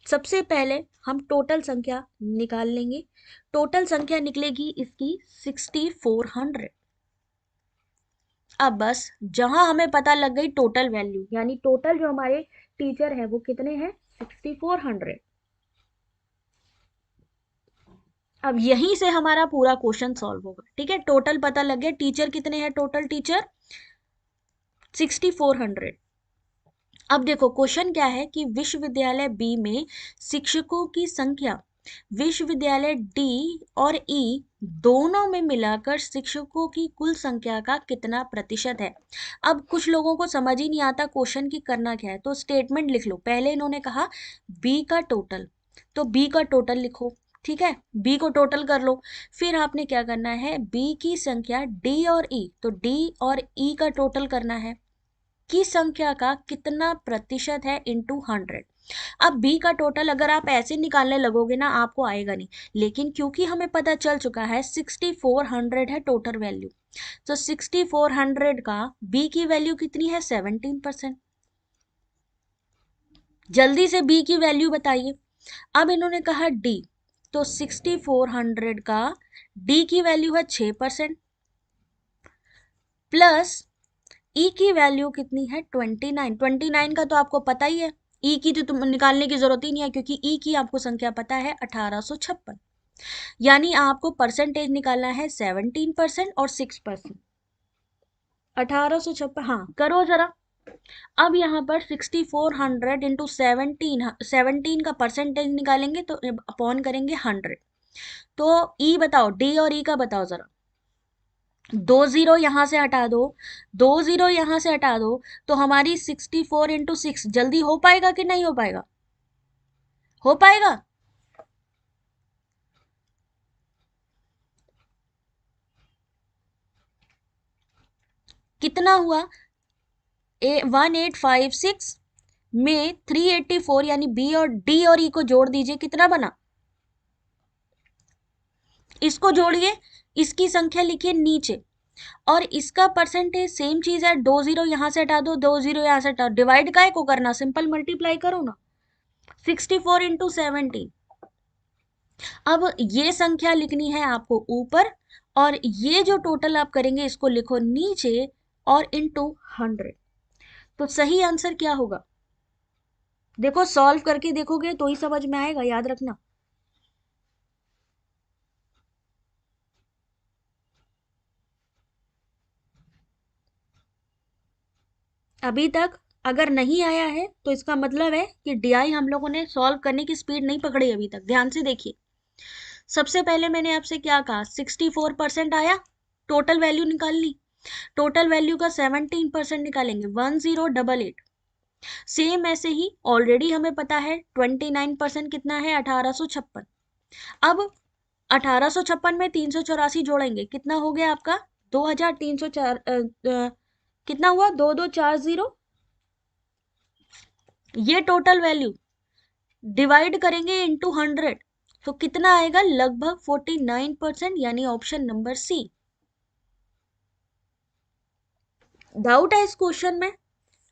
Speaker 1: सबसे पहले हम टोटल संख्या निकाल लेंगे। टोटल संख्या निकलेगी इसकी 6400। अब बस जहां हमें पता लग गई टोटल वैल्यू, यानी टोटल जो हमारे टीचर है वो कितने हैं, 6400। अब यहीं से हमारा पूरा क्वेश्चन सॉल्व होगा। ठीक है, टोटल पता लग गया, टीचर कितने हैं, टोटल टीचर 6400। अब देखो क्वेश्चन क्या है कि विश्वविद्यालय बी में शिक्षकों की संख्या विश्वविद्यालय डी और ई दोनों में मिलाकर शिक्षकों की कुल संख्या का कितना प्रतिशत है। अब कुछ लोगों को समझ ही नहीं आता क्वेश्चन की करना क्या है, तो स्टेटमेंट लिख लो। पहले इन्होंने कहा बी का टोटल, तो बी का टोटल लिखो। ठीक है, बी को टोटल कर लो। फिर आपने क्या करना है, बी की संख्या डी और ई, तो डी और ई का टोटल करना है की संख्या का कितना प्रतिशत है इंटू 100। अब बी का टोटल अगर आप ऐसे निकालने लगोगे ना आपको आएगा नहीं, लेकिन क्योंकि हमें पता चल चुका है 6400 है टोटल वैल्यू, तो 6400 का बी की वैल्यू कितनी है, 17%। जल्दी से बी की वैल्यू बताइए। अब इन्होंने कहा डी, तो 6400 का डी की वैल्यू है 6%, प्लस ई की वैल्यू कितनी है 29। 29 का तो आपको पता ही है, ई की तो तुम निकालने की जरूरत ही नहीं है, क्योंकि ई की आपको संख्या पता है 1856। यानी आपको परसेंटेज निकालना है 17% और 6%। 1856, हाँ करो जरा। अब यहाँ पर 6400 इंटू 17, 17 का परसेंटेज निकालेंगे तो अपॉन करेंगे 100। तो ई बताओ, डी और ई का बताओ जरा। दो जीरो यहां से हटा दो, दो जीरो यहां से हटा दो, तो हमारी 64 इंटू 6 जल्दी हो पाएगा कि नहीं हो पाएगा? हो पाएगा। कितना हुआ, 1856 में 384, यानी बी और डी और ई को जोड़ दीजिए, कितना बना, इसको जोड़िए, इसकी संख्या लिखिए नीचे, और इसका परसेंटेज सेम चीज है, दो जीरो यहां से हटा दो, दो जीरो यहां से हटाओ, डिवाइड काय को करना, सिंपल मल्टीप्लाई करो ना, 64 इंटू 17। अब ये संख्या लिखनी है आपको ऊपर, और ये जो टोटल आप करेंगे इसको लिखो नीचे और इंटू 100। तो सही आंसर क्या होगा? देखो सॉल्व करके देखोगे तो ही समझ में आएगा, याद रखना। अभी तक अगर नहीं आया है तो इसका मतलब है कि डीआई हम लोगों ने सॉल्व करने की स्पीड नहीं पकड़ी अभी तक। ध्यान से देखिए, सबसे पहले मैंने आपसे क्या कहा, 64% आया, टोटल वैल्यू निकाल ली। टोटल वैल्यू का 17% निकालेंगे, 1088। सेम ऐसे ही ऑलरेडी हमें पता है 29% कितना है, 1856। अब 1856 में 384 जोड़ेंगे, कितना हो गया आपका, 2304। कितना हुआ, 2240। ये टोटल वैल्यू डिवाइड करेंगे इंटू 100, तो कितना आएगा, लगभग 49%, यानी ऑप्शन नंबर सी। डाउट है इस क्वेश्चन में?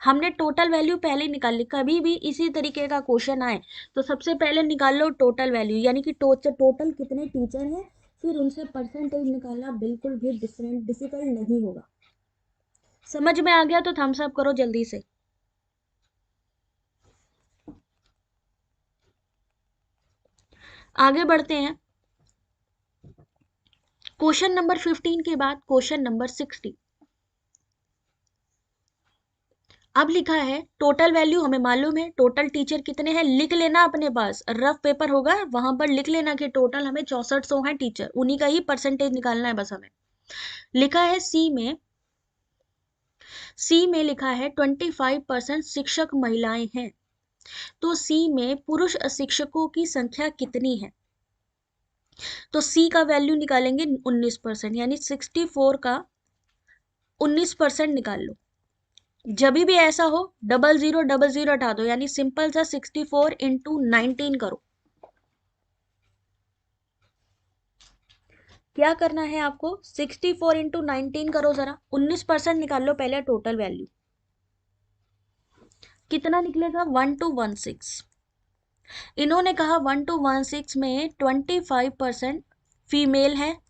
Speaker 1: हमने टोटल वैल्यू पहले निकाल ली। कभी भी इसी तरीके का क्वेश्चन आए तो सबसे पहले निकाल लो टोटल वैल्यू, यानी कि टोटल कितने टीचर हैं, फिर उनसे परसेंटेज निकालना बिल्कुल भी डिफिकल्ट नहीं होगा। समझ में आ गया तो थम्स अप करो जल्दी से। आगे बढ़ते हैं। क्वेश्चन नंबर 15 के बाद क्वेश्चन नंबर 60। अब लिखा है टोटल वैल्यू हमें मालूम है, टोटल टीचर कितने हैं लिख लेना, अपने पास रफ पेपर होगा वहां पर लिख लेना कि टोटल हमें 6400 हैं टीचर, उन्हीं का ही परसेंटेज निकालना है बस हमें। लिखा है सी में लिखा है 25% शिक्षक महिलाएं हैं, तो सी में पुरुष शिक्षकों की संख्या कितनी है? तो सी का वैल्यू निकालेंगे 19%, यानी 64 का 19% निकाल लो। जब भी ऐसा हो डबल जीरो हटा दो, यानी सिंपल सा 64 इंटू 19 करो। क्या करना है आपको? 64 इंटू 19 करो, जरा 19% निकाल लो पहले टोटल वैल्यू। कितना निकलेगा? 1216। इन्होंने कहा 1216 में 25% फीमेल है।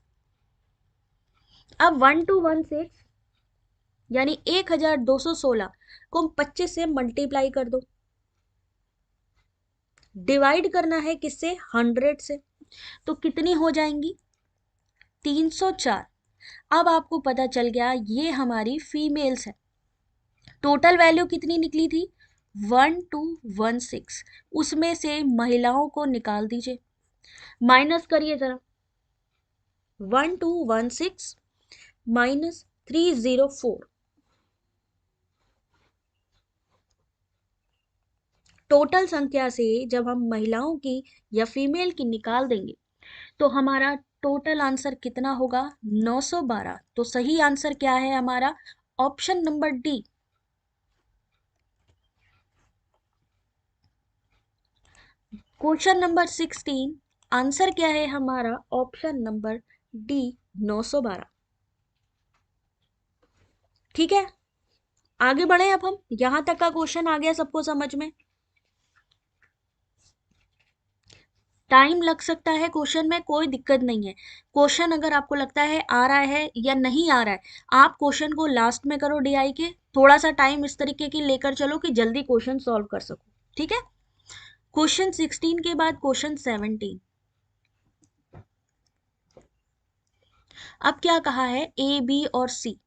Speaker 1: अब 1216 यानी 1216 को 25 से मल्टीप्लाई कर दो। डिवाइड करना है किससे? 100 से। तो कितनी हो जाएंगी? 304। अब आपको पता चल गया ये हमारी फीमेल्स है। टोटल वैल्यू कितनी निकली थी? 1216। उसमें से महिलाओं को निकाल दीजिए, माइनस करिए जरा। 1216 माइनस 304। टोटल संख्या से जब हम महिलाओं की या फीमेल की निकाल देंगे तो हमारा टोटल आंसर कितना होगा? 912। तो सही आंसर क्या है हमारा? Option number D. Question number 16 answer क्या है हमारा? Option number D 912। ठीक है, आगे बढ़े। अब हम यहां तक का क्वेश्चन आ गया सबको समझ में। टाइम लग सकता है क्वेश्चन में, कोई दिक्कत नहीं है। क्वेश्चन अगर आपको लगता है आ रहा है या नहीं आ रहा है, आप क्वेश्चन को लास्ट में करो डीआई के। थोड़ा सा टाइम इस तरीके की लेकर चलो कि जल्दी क्वेश्चन सॉल्व कर सको। ठीक है, क्वेश्चन 16 के बाद क्वेश्चन 17। अब क्या कहा है? ए बी और सी,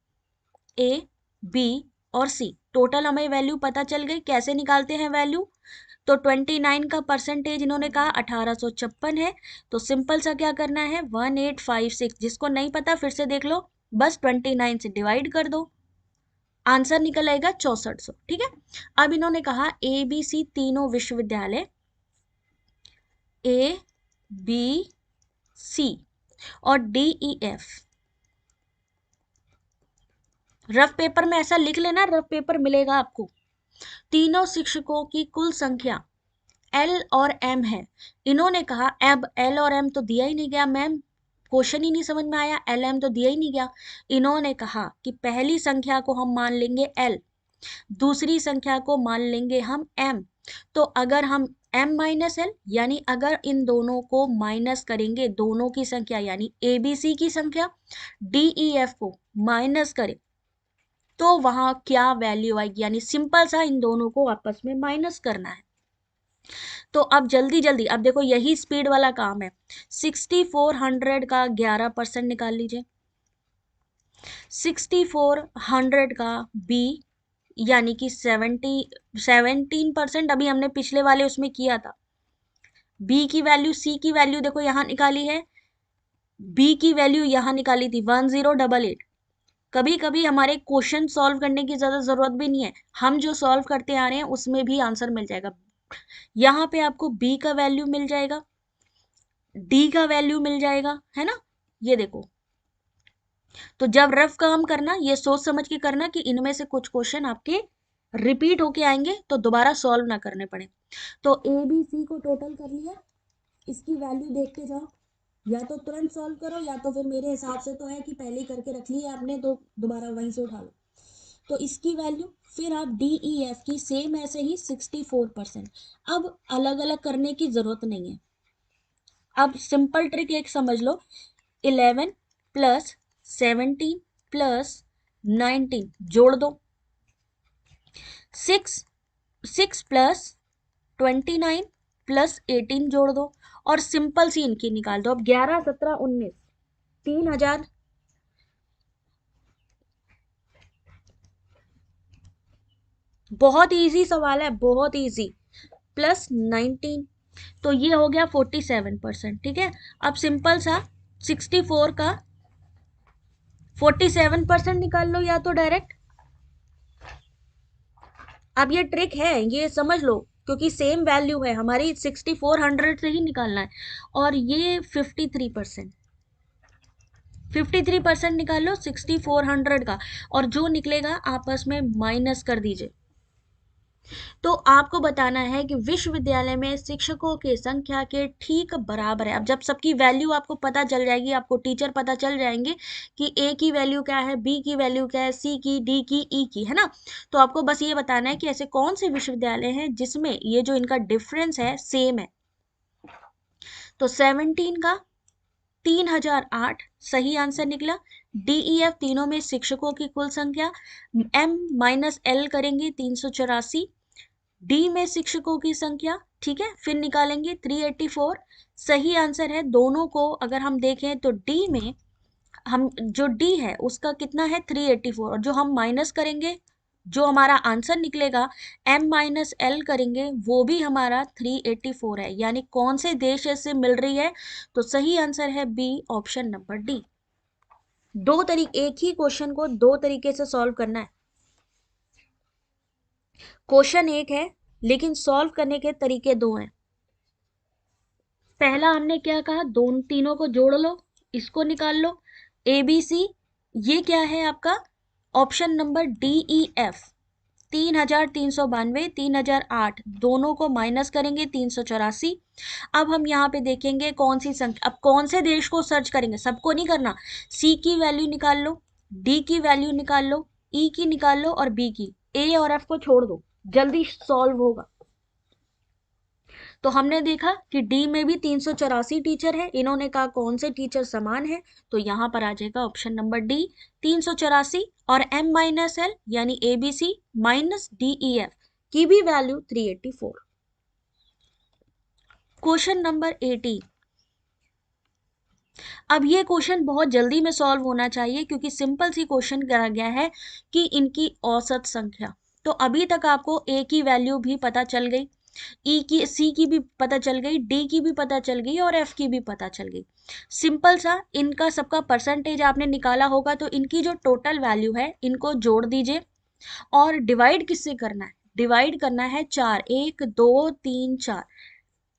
Speaker 1: ए बी और सी टोटल हमें वैल्यू पता चल गई। कैसे निकालते हैं वैल्यू? तो 29 का परसेंटेज इन्होंने कहा 1856 है, तो सिंपल सा क्या करना है? 1856। जिसको नहीं पता फिर से देख लो, बस 29 से डिवाइड कर दो, आंसर निकल आएगा 6400। ठीक है, अब इन्होंने कहा ए बी सी तीनों विश्वविद्यालय, ए बी सी और D E F. Rough paper में ऐसा लिख लेना, रफ पेपर मिलेगा आपको। तीनों शिक्षकों की कुल संख्या एल और एम है। इन्होंने कहा अब एल और एम तो दिया ही नहीं गया मैम, क्वेश्चन ही नहीं समझ में आया, एल एम तो दिया ही नहीं गया। इन्होंने कहा कि पहली संख्या को हम मान लेंगे एल, दूसरी संख्या को मान लेंगे हम एम। तो अगर हम m माइनस एल, यानी अगर इन दोनों को माइनस करेंगे, दोनों की संख्या यानी ए बी सी की संख्या, डी ई एफ को माइनस करें तो वहां क्या वैल्यू आएगी? यानी सिंपल सा इन दोनों को आपस में माइनस करना है। तो अब जल्दी जल्दी, अब देखो यही स्पीड वाला काम है। 6400 का 11% निकाल लीजिए, 6400 का बी यानी कि 17% अभी हमने पिछले वाले उसमें किया था। बी की वैल्यू, सी की वैल्यू देखो यहां निकाली है, बी की वैल्यू यहां निकाली थी 1088। कभी कभी हमारे क्वेश्चन सॉल्व करने की ज्यादा जरूरत भी नहीं है, हम जो सॉल्व करते आ रहे हैं उसमें भी आंसर मिल जाएगा। यहाँ पे आपको बी का वैल्यू मिल जाएगा, डी का वैल्यू मिल जाएगा, है ना? ये देखो, तो जब रफ काम करना ये सोच समझ के करना कि इनमें से कुछ क्वेश्चन आपके रिपीट होके आएंगे तो दोबारा सॉल्व ना करने पड़े। तो ए बी सी को टोटल कर लिया, इसकी वैल्यू देखते जाओ, या तो तुरंत सॉल्व करो या तो फिर मेरे हिसाब से तो है कि पहले ही करके रख ली है आपने, तो दोबारा वहीं से उठा लो। तो इसकी वैल्यू फिर आप डी ई एफ की सेम ऐसे ही 64%। अब अलग अलग करने की जरूरत नहीं है। अब सिंपल ट्रिक एक समझ लो, 11 प्लस 17 प्लस 19 जोड़ दो, 6 प्लस 29 प्लस 18 जोड़ दो और सिंपल सी इनकी निकाल दो। अब 11 17 19 3000, बहुत इजी सवाल है, बहुत इजी, प्लस 19, तो ये हो गया 47%। ठीक है, अब सिंपल सा 64 का 47% निकाल लो, या तो डायरेक्ट, अब ये ट्रिक है, ये समझ लो, क्योंकि सेम वैल्यू है हमारी, 6400 से ही निकालना है। और ये 53%, 53% निकाल लो 6400 का, और जो निकलेगा आपस में माइनस कर दीजिए। तो आपको बताना है कि विश्वविद्यालय में शिक्षकों की संख्या के ठीक बराबर है। अब जब सबकी वैल्यू आपको पता चल जाएगी, आपको टीचर पता चल जाएंगे कि ए की वैल्यू क्या है, बी की वैल्यू क्या है, सी की, डी की, ई की, है ना। तो आपको बस ये बताना है कि ऐसे कौन से विश्वविद्यालय हैं जिसमें ये जो इनका डिफरेंस है सेम है। तो 17 का 3008 सही आंसर निकला। डी ई एफ तीनों में शिक्षकों की कुल संख्या, एम माइनस एल करेंगे 384, डी में शिक्षकों की संख्या, ठीक है, फिर निकालेंगे 384, सही आंसर है। दोनों को अगर हम देखें तो डी में हम जो डी है उसका कितना है 384, और जो हम माइनस करेंगे, जो हमारा आंसर निकलेगा m माइनस एल करेंगे, वो भी हमारा 384 है। यानी कौन से देश से मिल रही है, तो सही आंसर है बी, ऑप्शन नंबर डी। दो तरीके, एक ही क्वेश्चन को दो तरीके से सॉल्व करना है। क्वेश्चन एक है लेकिन सॉल्व करने के तरीके दो हैं। पहला हमने क्या कहा, दोनों तीनों को जोड़ लो, इसको निकाल लो, ए बी सी, ये क्या है आपका option number D E F, 3392, 3008, दोनों को माइनस करेंगे 384। अब हम यहाँ पे देखेंगे कौन सी संख्या, अब कौन से देश को सर्च करेंगे, सबको नहीं करना, सी की वैल्यू निकाल लो, डी की वैल्यू निकाल लो, ई की निकाल लो, और बी की, ए और एफ को छोड़ दो, जल्दी सॉल्व होगा। तो हमने देखा कि डी में भी 384 टीचर है, इन्होंने कहा कौन से टीचर समान है, तो यहां पर आ जाएगा ऑप्शन नंबर डी 384, और m माइनस एल यानी A B C minus D E F की भी वैल्यू 384। क्वेश्चन नंबर 18, अब ये क्वेश्चन बहुत जल्दी में सॉल्व होना चाहिए क्योंकि सिंपल सी क्वेश्चन करा गया है कि इनकी औसत संख्या। तो अभी तक आपको ए की वैल्यू भी पता चल गई, ई की, सी की भी पता चल गई, डी की भी पता चल गई, और एफ की भी पता चल गई। सिंपल सा इनका सबका परसेंटेज आपने निकाला होगा, तो इनकी जो टोटल वैल्यू है इनको जोड़ दीजिए, और डिवाइड किससे करना है, डिवाइड करना है 4, 1 2 3 4,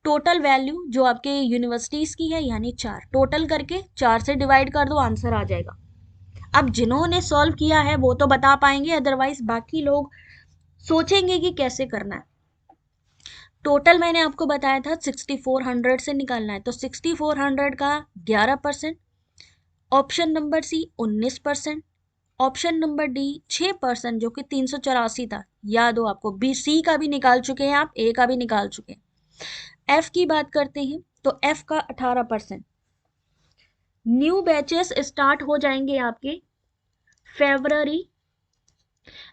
Speaker 1: टोटल वैल्यू जो आपके यूनिवर्सिटीज की है यानी 4, टोटल करके 4 से डिवाइड कर दो, आंसर आ जाएगा। अब जिन्होंने सॉल्व किया है वो तो बता पाएंगे, अदरवाइज बाकी लोग सोचेंगे कि कैसे करना है। टोटल मैंने आपको बताया था 6400 से निकालना है, तो 6400 का 11%, option number C 19%, option number D 6% जो कि 384 था, याद हो आपको, बी सी का भी निकाल चुके हैं आप, ए का भी निकाल चुके हैं। एफ की बात करते हैं तो एफ का 18%। न्यू बैचेस स्टार्ट हो जाएंगे आपके फेब्रवरी,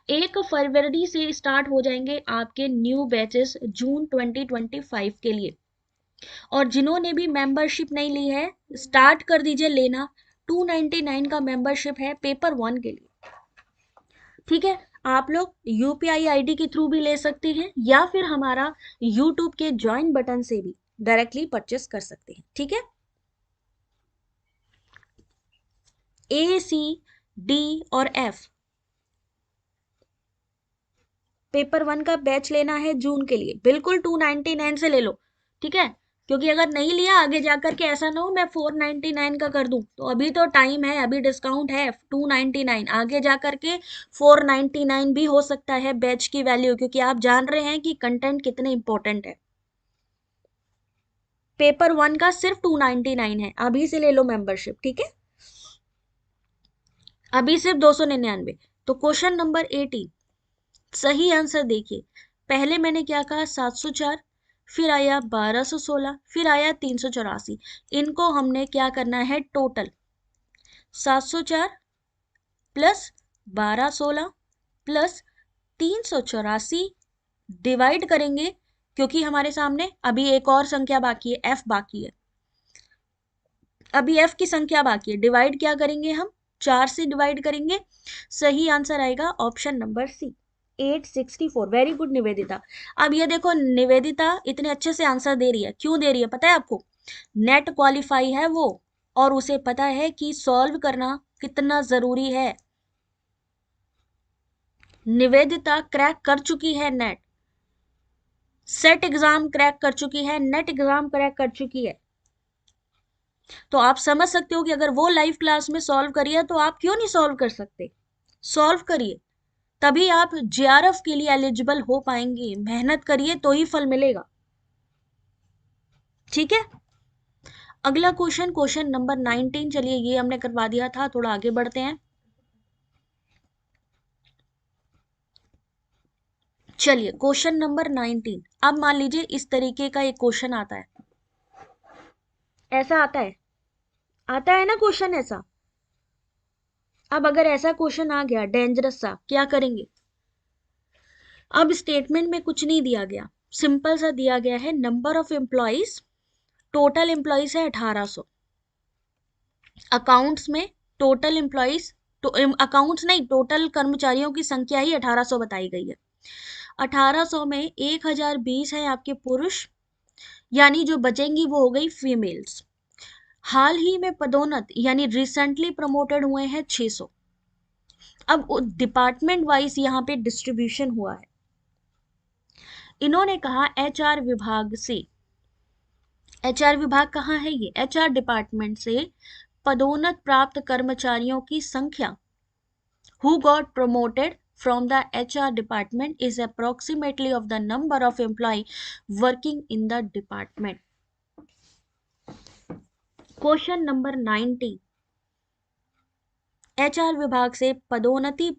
Speaker 1: 1 फरवरी से स्टार्ट हो जाएंगे आपके न्यू बैचेस जून 2025 के लिए। और जिन्होंने भी मेंबरशिप नहीं ली है, स्टार्ट कर दीजिए लेना, 299 का मेंबरशिप है पेपर 1 के लिए। ठीक है, आप लोग यूपीआई आईडी के थ्रू भी ले सकते हैं, या फिर हमारा यूट्यूब के ज्वाइन बटन से भी डायरेक्टली परचेस कर सकते हैं। ठीक है, ए सी डी और एफ, पेपर 1 का बैच लेना है जून के लिए, बिल्कुल 299 से ले लो। ठीक है, क्योंकि अगर नहीं लिया आगे जाकर के ऐसा ना हो मैं 499 का कर दूं, तो अभी तो टाइम है, अभी डिस्काउंट है 299, आगे जाकर के 499 भी हो सकता है बैच की वैल्यू, क्योंकि आप जान रहे हैं कि कंटेंट कितने इंपॉर्टेंट है। पेपर 1 का सिर्फ 299 है, अभी से ले लो मेंबरशिप। ठीक है, अभी सिर्फ 299। तो क्वेश्चन नंबर 18, सही आंसर देखिए, पहले मैंने क्या कहा 704, फिर आया 1216, फिर आया 384, इनको हमने क्या करना है टोटल, 704 प्लस 1216 प्लस 384 डिवाइड करेंगे, क्योंकि हमारे सामने अभी एक और संख्या बाकी है, एफ बाकी है, अभी f की संख्या बाकी है, डिवाइड क्या करेंगे हम, 4 से डिवाइड करेंगे। सही आंसर आएगा option number C, 864। Very good Nivedita. अब ये देखो निवेदिता इतने अच्छे से आंसर दे रही है, क्यों दे रही है पता है आपको? नेट क्वालिफाई है वो, और उसे पता है कि सॉल्व करना कितना जरूरी है। निवेदिता क्रैक कर चुकी है नेट, सेट एग्जाम क्रैक कर चुकी है, नेट एग्जाम क्रैक कर चुकी है। तो आप समझ सकते हो कि अगर वो लाइव क्लास में सॉल्व करिए तो आप क्यों नहीं सॉल्व कर सकते। सॉल्व करिए, तभी आप जेआरएफ के लिए एलिजिबल हो पाएंगे। मेहनत करिए तो ही फल मिलेगा। ठीक है, अगला क्वेश्चन, क्वेश्चन नंबर 19। चलिए ये हमने करवा दिया था, थोड़ा आगे बढ़ते हैं। चलिए क्वेश्चन नंबर 19। अब मान लीजिए इस तरीके का एक क्वेश्चन आता है, ऐसा आता है ना क्वेश्चन ऐसा। अब अगर ऐसा क्वेश्चन आ गया डेंजरस सा, क्या करेंगे? अब स्टेटमेंट में कुछ नहीं दिया गया, सिंपल सा दिया गया है number of employees, total employees है 1800। अकाउंट्स में टोटल एम्प्लॉइज, तो अकाउंट्स नहीं, टोटल कर्मचारियों की संख्या ही 1800 बताई गई है। 1800 में 1020 है आपके पुरुष, यानी जो बचेंगी वो हो गई फीमेल्स। हाल ही में पदोन्नत यानी रिसेंटली प्रमोटेड हुए हैं 600। अब डिपार्टमेंट वाइज यहाँ पे डिस्ट्रीब्यूशन हुआ है। इन्होंने कहा एचआर विभाग से, एचआर विभाग कहाँ है ये, एचआर डिपार्टमेंट से पदोन्नत प्राप्त कर्मचारियों की संख्या who got promoted from the HR department is approximately of the number of employee working in the department. Question number 90। HR विभाग से पदोन्नति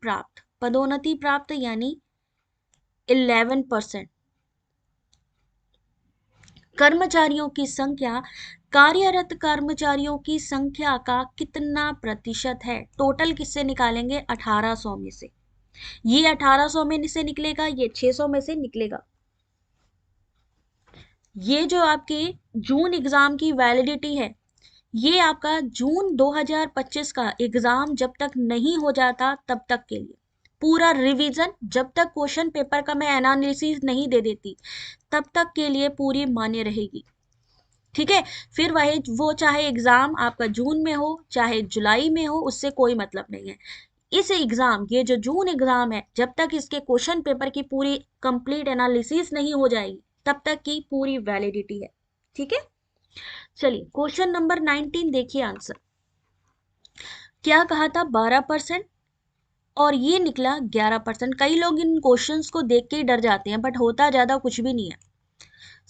Speaker 1: प्राप्त यानी 11% कर्मचारियों की संख्या कार्यरत कर्मचारियों की संख्या का कितना प्रतिशत है? टोटल किससे निकालेंगे? 1800 में से। ये 1800 में से निकलेगा, ये 600 में से निकलेगा। ये जो आपके जून एग्जाम की वैलिडिटी है, ये आपका जून 2025 का एग्जाम जब तक नहीं हो जाता तब तक के लिए, पूरा रिवीजन जब तक क्वेश्चन पेपर का मैं एनालिसिस नहीं दे देती तब तक के लिए पूरी मान्य रहेगी। ठीक है, फिर वही वो चाहे एग्जाम आपका जून में हो चाहे जुलाई में हो, उससे कोई मतलब नहीं है। इस एग्जाम, ये जो जून एग्जाम है, जब तक इसके क्वेश्चन पेपर की पूरी कंप्लीट एनालिसिस नहीं हो जाएगी तब तक की पूरी वैलिडिटी है। ठीक है, चलिए क्वेश्चन नंबर 19 देखिए आंसर। क्या कहा था? 12% और ये निकला 11%। कई लोग इन क्वेश्चंस को देख के ही डर जाते हैं, बट होता ज्यादा कुछ भी नहीं है,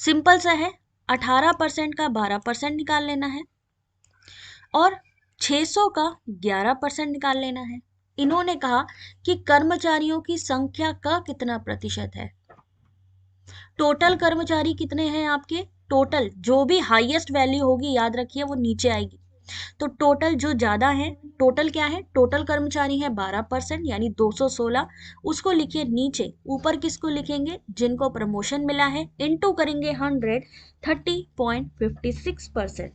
Speaker 1: सिंपल सा है। 18% का 12% निकाल लेना है और 600 का 11% निकाल लेना है। इन्होंने कहा कि कर्मचारियों की संख्या का कितना प्रतिशत है। टोटल कर्मचारी कितने हैं आपके? टोटल जो भी हाईएस्ट वैल्यू होगी याद रखिए वो नीचे आएगी। तो टोटल जो ज्यादा है, टोटल क्या है? टोटल कर्मचारी है 12% यानी 216। उसको लिखिए नीचे, ऊपर किसको लिखेंगे? जिनको प्रमोशन मिला है, इनटू करेंगे 100, 30.56%।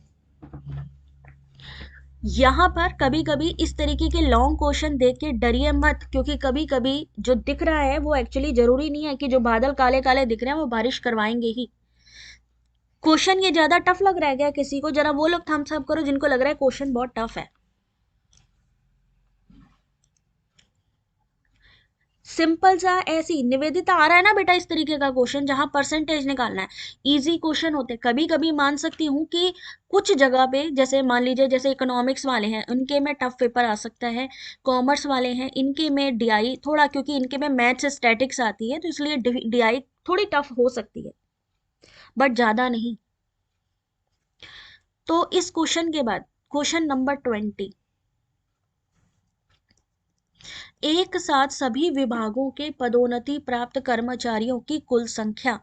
Speaker 1: यहाँ पर कभी कभी इस तरीके के लॉन्ग क्वेश्चन देख के डरिए मत, क्योंकि कभी कभी जो दिख रहा है वो एक्चुअली जरूरी नहीं है कि जो बादल काले काले दिख रहे हैं वो बारिश करवाएंगे ही। क्वेश्चन ये ज्यादा टफ लग रहा है क्या किसी को? जरा वो लोग थम्स अप करो जिनको लग रहा है क्वेश्चन बहुत टफ है। सिंपल सा ऐसी निवेदिता आ रहा है ना बेटा, इस तरीके का क्वेश्चन जहां परसेंटेज निकालना है। इजी क्वेश्चन होते हैं। कभी कभी मान सकती हूँ कि कुछ जगह पे, जैसे मान लीजिए जैसे इकोनॉमिक्स वाले हैं उनके में टफ पेपर आ सकता है, कॉमर्स वाले हैं इनके में डीआई थोड़ा, क्योंकि इनके में मैथ्स स्टैटिक्स आती है तो इसलिए डीआई थोड़ी टफ हो सकती है, बट ज्यादा नहीं। तो इस क्वेश्चन के बाद क्वेश्चन नंबर 20। एक साथ सभी विभागों के पदोन्नति प्राप्त कर्मचारियों की कुल संख्या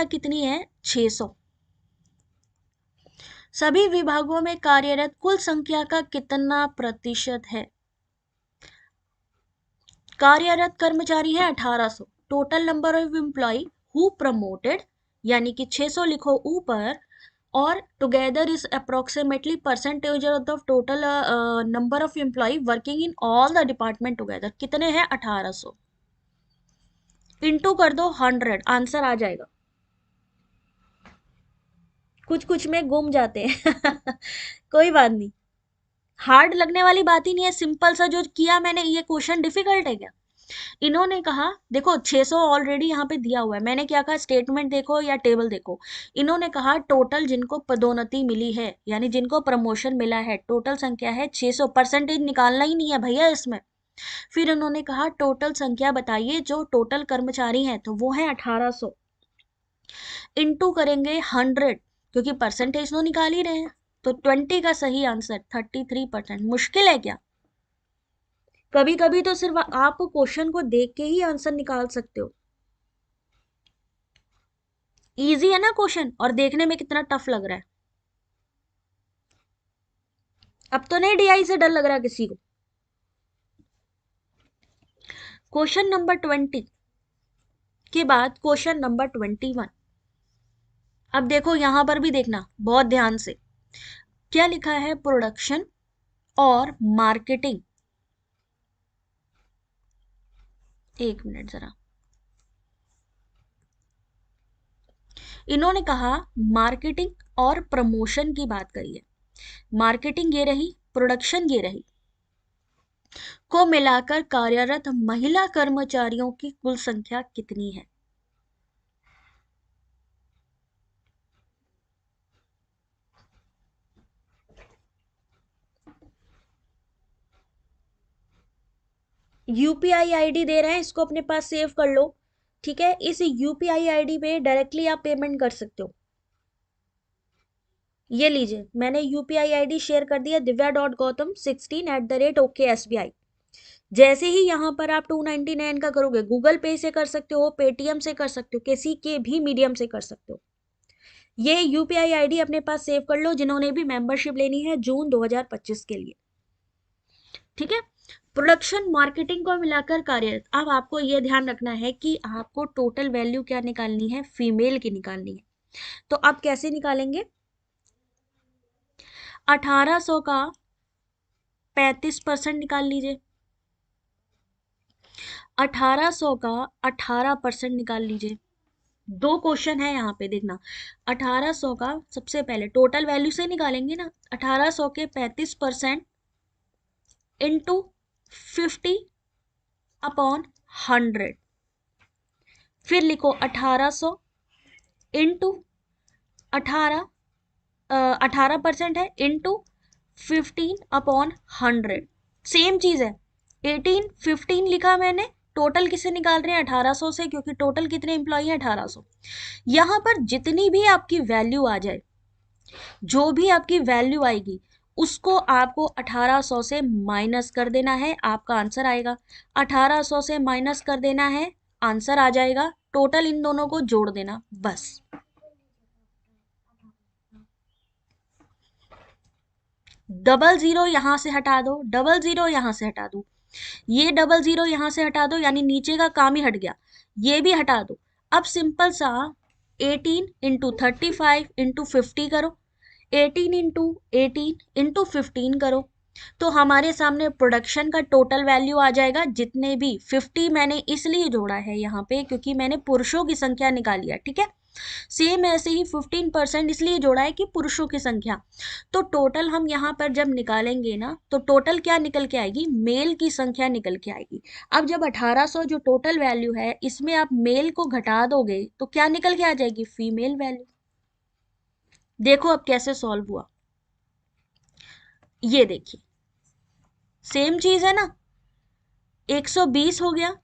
Speaker 1: कितनी है? 600। सभी विभागों में कार्यरत कुल संख्या का कितना प्रतिशत है? कार्यरत कर्मचारी है 1800, total number of employ who promoted यानी कि 600 लिखो ऊपर, और together is approximately percentage of the total number of employ working in all the department together. कितने हैं? 1800। इंटू कर दो 100, आंसर आ जाएगा। कुछ कुछ में गुम जाते हैं कोई बात नहीं, हार्ड लगने वाली बात ही नहीं है, सिंपल सा जो किया मैंने, ये क्वेश्चन डिफिकल्ट है क्या? इन्होंने कहा देखो 600 ऑलरेडी यहाँ पे दिया हुआ है, मैंने क्या कहा, स्टेटमेंट देखो या टेबल देखो। इन्होंने कहा टोटल जिनको पदोन्नति मिली है, यानी जिनको प्रमोशन मिला है, टोटल संख्या है 600, परसेंटेज निकालना ही नहीं है भैया इसमें। फिर उन्होंने कहा टोटल संख्या बताइए जो टोटल कर्मचारी हैं, तो वो है 1800। इंटू करेंगे 100, क्योंकि परसेंटेज तो निकाल ही रहे हैं, तो 20 का सही आंसर 33%। मुश्किल है क्या? कभी कभी तो सिर्फ आप क्वेश्चन को देख के ही आंसर निकाल सकते हो। इजी है ना क्वेश्चन, और देखने में कितना टफ लग रहा है। अब तो नहीं डीआई से डर लग रहा किसी को। क्वेश्चन नंबर 20 के बाद क्वेश्चन नंबर 21। अब देखो यहां पर भी देखना बहुत ध्यान से, क्या लिखा है, प्रोडक्शन और मार्केटिंग। एक मिनट जरा, इन्होंने कहा मार्केटिंग और प्रमोशन की बात करी है। मार्केटिंग ये रही, प्रोडक्शन ये रही, को मिलाकर कार्यरत महिला कर्मचारियों की कुल संख्या कितनी है? यूपीआई आईडी दे रहे हैं, इसको अपने पास सेव कर लो। ठीक है, इस यूपीआई आईडी पे डायरेक्टली आप पेमेंट कर सकते हो। ये लीजिए, मैंने यूपीआई आईडी शेयर कर दिया, divya.gautam16@OKSBI। जैसे ही यहाँ पर आप 299 का करोगे, गूगल पे से कर सकते हो, पेटीएम से कर सकते हो, किसी के भी मीडियम से कर सकते हो। ये यूपीआई आईडी अपने पास सेव कर लो, जिन्होंने भी मेंबरशिप लेनी है जून 2025 के लिए। ठीक है, प्रोडक्शन मार्केटिंग को मिलाकर कार्यरत। अब आपको यह ध्यान रखना है कि आपको टोटल वैल्यू क्या निकालनी है, फीमेल की निकालनी है। तो आप कैसे निकालेंगे? 1800 का 35% निकाल लीजिए, 1800 का 18% निकाल लीजिए। दो क्वेश्चन है यहाँ पे, देखना। 1800 का सबसे पहले टोटल वैल्यू से निकालेंगे ना, 1800 के 35% इंटू 50/100। फिर लिखो 1800 इंटू 18, 18% है, इंटू 15/100। सेम चीज है, 1815 लिखा मैंने। टोटल किससे निकाल रहे हैं? 1800 से, क्योंकि टोटल कितने एम्प्लॉय हैं? 1800। यहां पर जितनी भी आपकी वैल्यू आ जाए, जो भी आपकी वैल्यू आएगी, उसको आपको 1800 से माइनस कर देना है, आपका आंसर आएगा। 1800 से माइनस कर देना है, आंसर आ जाएगा। टोटल इन दोनों को जोड़ देना, बस। डबल जीरो यहां से हटा दो, डबल जीरो यहां से हटा दो, ये डबल जीरो यहां से हटा दो, यानी नीचे का काम ही हट गया, ये भी हटा दो। अब सिंपल सा 18 इंटू 35 इंटू 50 करो, 18 इंटू 18 इंटू 15 करो, तो हमारे सामने प्रोडक्शन का टोटल वैल्यू आ जाएगा। जितने भी 50 मैंने इसलिए जोड़ा है यहाँ पे, क्योंकि मैंने पुरुषों की संख्या निकाली है। ठीक है, सेम ऐसे ही 15% इसलिए जोड़ा है कि पुरुषों की संख्या। तो टोटल हम यहाँ पर जब निकालेंगे ना, तो टोटल क्या निकल के आएगी? मेल की संख्या निकल के आएगी। अब जब 1800 जो टोटल वैल्यू है, इसमें आप मेल को घटा दोगे तो क्या निकल के आ जाएगी? Female value. देखो अब कैसे सॉल्व हुआ, ये देखिए, सेम चीज है ना। 120 हो गया,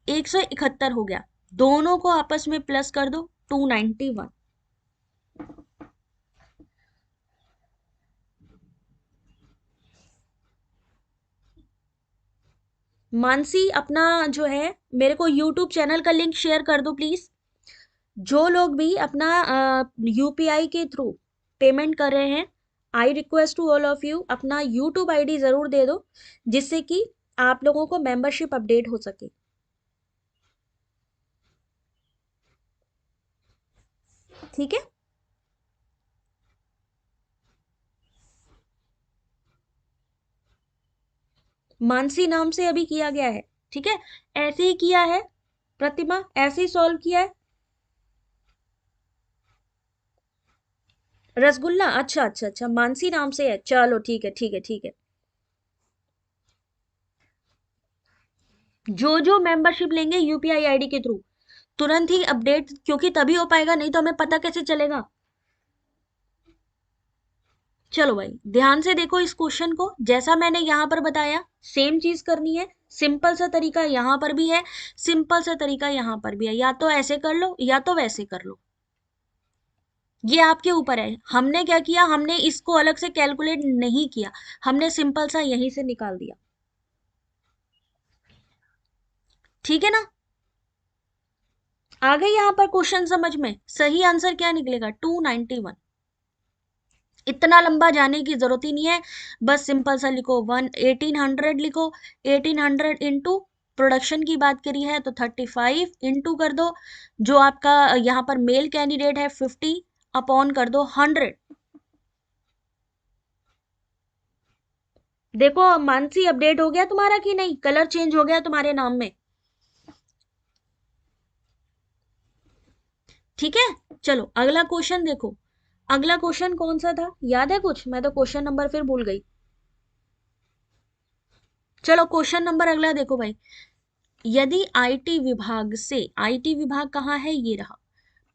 Speaker 1: 171 हो गया, दोनों को आपस में प्लस कर दो, 291। मानसी अपना जो है, मेरे को यूट्यूब चैनल का लिंक शेयर कर दो प्लीज। जो लोग भी अपना यूपीआई के थ्रू पेमेंट कर रहे हैं, I request to all of you, अपना यूट्यूब आईडी जरूर दे दो, जिससे कि आप लोगों को मेंबरशिप अपडेट हो सके। ठीक है, मानसी नाम से अभी किया गया है, ठीक है, ऐसे ही किया है प्रतिमा, ऐसे ही सॉल्व किया है। रसगुल्ला, अच्छा अच्छा अच्छा, मानसी नाम से है, चलो ठीक है ठीक है ठीक है। जो जो मेंबरशिप लेंगे यूपीआई आईडी के थ्रू तुरंत ही अपडेट, क्योंकि तभी हो पाएगा, नहीं तो हमें पता कैसे चलेगा। चलो भाई ध्यान से देखो इस क्वेश्चन को, जैसा मैंने यहां पर बताया सेम चीज करनी है। सिंपल सा तरीका यहां पर भी है, सिंपल सा तरीका यहां पर भी है, या तो ऐसे कर लो या तो वैसे कर लो, ये आपके ऊपर है। हमने क्या किया, हमने इसको अलग से कैलकुलेट नहीं किया, हमने सिंपल सा यहीं से निकाल दिया, ठीक है ना। आ गई यहां पर क्वेश्चन समझ में, सही आंसर क्या निकलेगा, 291। इतना लंबा जाने की जरूरत ही नहीं है, बस सिंपल सा लिखो 1800 लिखो, 1800 इंटू प्रोडक्शन की बात करी है तो 35 इंटू कर दो, जो आपका यहाँ पर मेल कैंडिडेट है 50 अपॉन कर दो 100। देखो मानसी अपडेट हो गया तुम्हारा कि नहीं, कलर चेंज हो गया तुम्हारे नाम में, ठीक है। चलो अगला क्वेश्चन देखो, अगला क्वेश्चन कौन सा था, याद है कुछ, मैं तो क्वेश्चन नंबर फिर भूल गई। चलो क्वेश्चन नंबर अगला देखो भाई, यदि आईटी विभाग से, आईटी विभाग कहाँ है, ये रहा,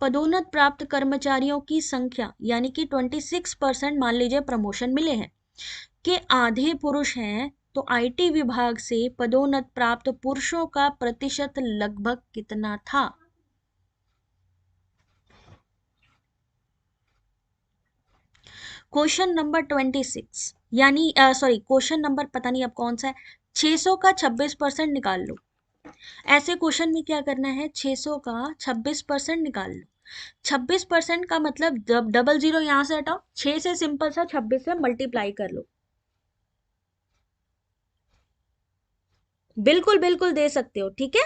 Speaker 1: पदोन्नत प्राप्त कर्मचारियों की संख्या यानी कि 26% मान लीजिए प्रमोशन मिले हैं, के आधे पुरुष हैं, तो आईटी विभाग से पदोन्नत प्राप्त पुरुषों का प्रतिशत लगभग कितना था। क्वेश्चन नंबर 26, यानी सॉरी क्वेश्चन नंबर पता नहीं अब कौन सा है, 600 का 26% निकाल लो। ऐसे क्वेश्चन में क्या करना है, 600 का 26% निकाल लो। 26% का मतलब जब डबल जीरो यहां से हटाओ, 6 से सिंपल सा 26 से मल्टीप्लाई कर लो। बिल्कुल बिल्कुल दे सकते हो, ठीक है।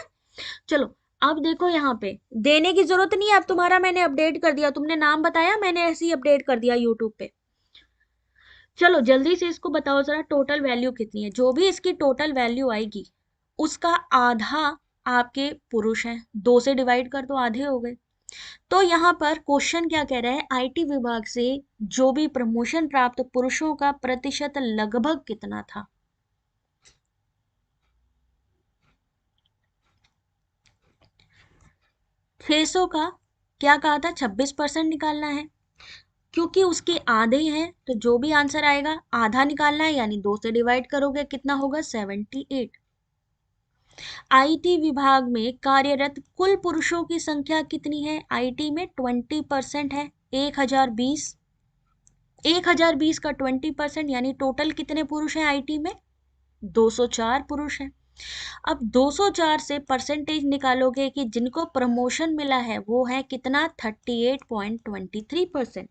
Speaker 1: चलो अब देखो यहाँ पे देने की जरूरत नहीं है, अब तुम्हारा मैंने अपडेट कर दिया, तुमने नाम बताया मैंने ऐसे ही अपडेट कर दिया यूट्यूब पे। चलो जल्दी से इसको बताओ जरा, टोटल वैल्यू कितनी है, जो भी इसकी टोटल वैल्यू आएगी उसका आधा आपके पुरुष हैं, 2 से डिवाइड कर दो, आधे हो गए। तो यहाँ पर क्वेश्चन क्या कह रहा है, आईटी विभाग से जो भी प्रमोशन प्राप्त पुरुषों का प्रतिशत लगभग कितना था। 600 का क्या कहा था, 26% निकालना है, क्योंकि उसके आधे हैं तो जो भी आंसर आएगा आधा निकालना है, यानी 2 से डिवाइड करोगे कितना होगा 78। आईटी विभाग में कार्यरत कुल पुरुषों की संख्या कितनी है, आईटी में 20% है, 1020, 1020 का 20% यानी टोटल कितने पुरुष हैं आईटी में, 204 पुरुष हैं। अब 204 से परसेंटेज निकालोगे कि जिनको प्रमोशन मिला है वो है कितना, 38.23%।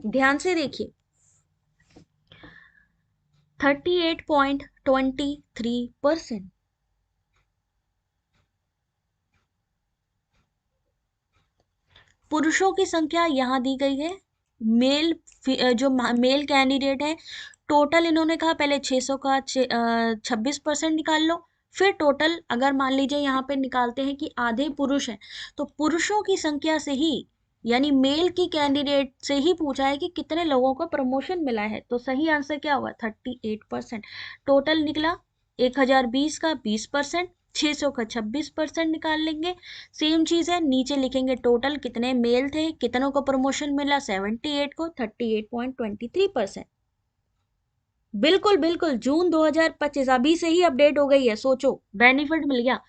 Speaker 1: ध्यान से देखिए, 38.23%। पुरुषों की संख्या यहाँ दी गई है, मेल जो मेल कैंडिडेट है, टोटल इन्होंने कहा पहले 600 का 26% निकाल लो, फिर टोटल अगर मान लीजिए यहाँ पे निकालते हैं कि आधे पुरुष हैं, तो पुरुषों की संख्या से ही, यानी मेल की कैंडिडेट से ही पूछा है कि कितने लोगों को प्रमोशन मिला है, तो सही आंसर क्या हुआ, 38%। टोटल निकला 1020 का 20%, 600 का 26% निकाल लेंगे। सेम चीज है, नीचे लिखेंगे टोटल कितने मेल थे, कितनों को प्रमोशन मिला, 78 को 38.23%। बिल्कुल बिल्कुल, जून 2025 अभी से ही अपडेट हो गई है, सोचो बेनिफिट मिल गया।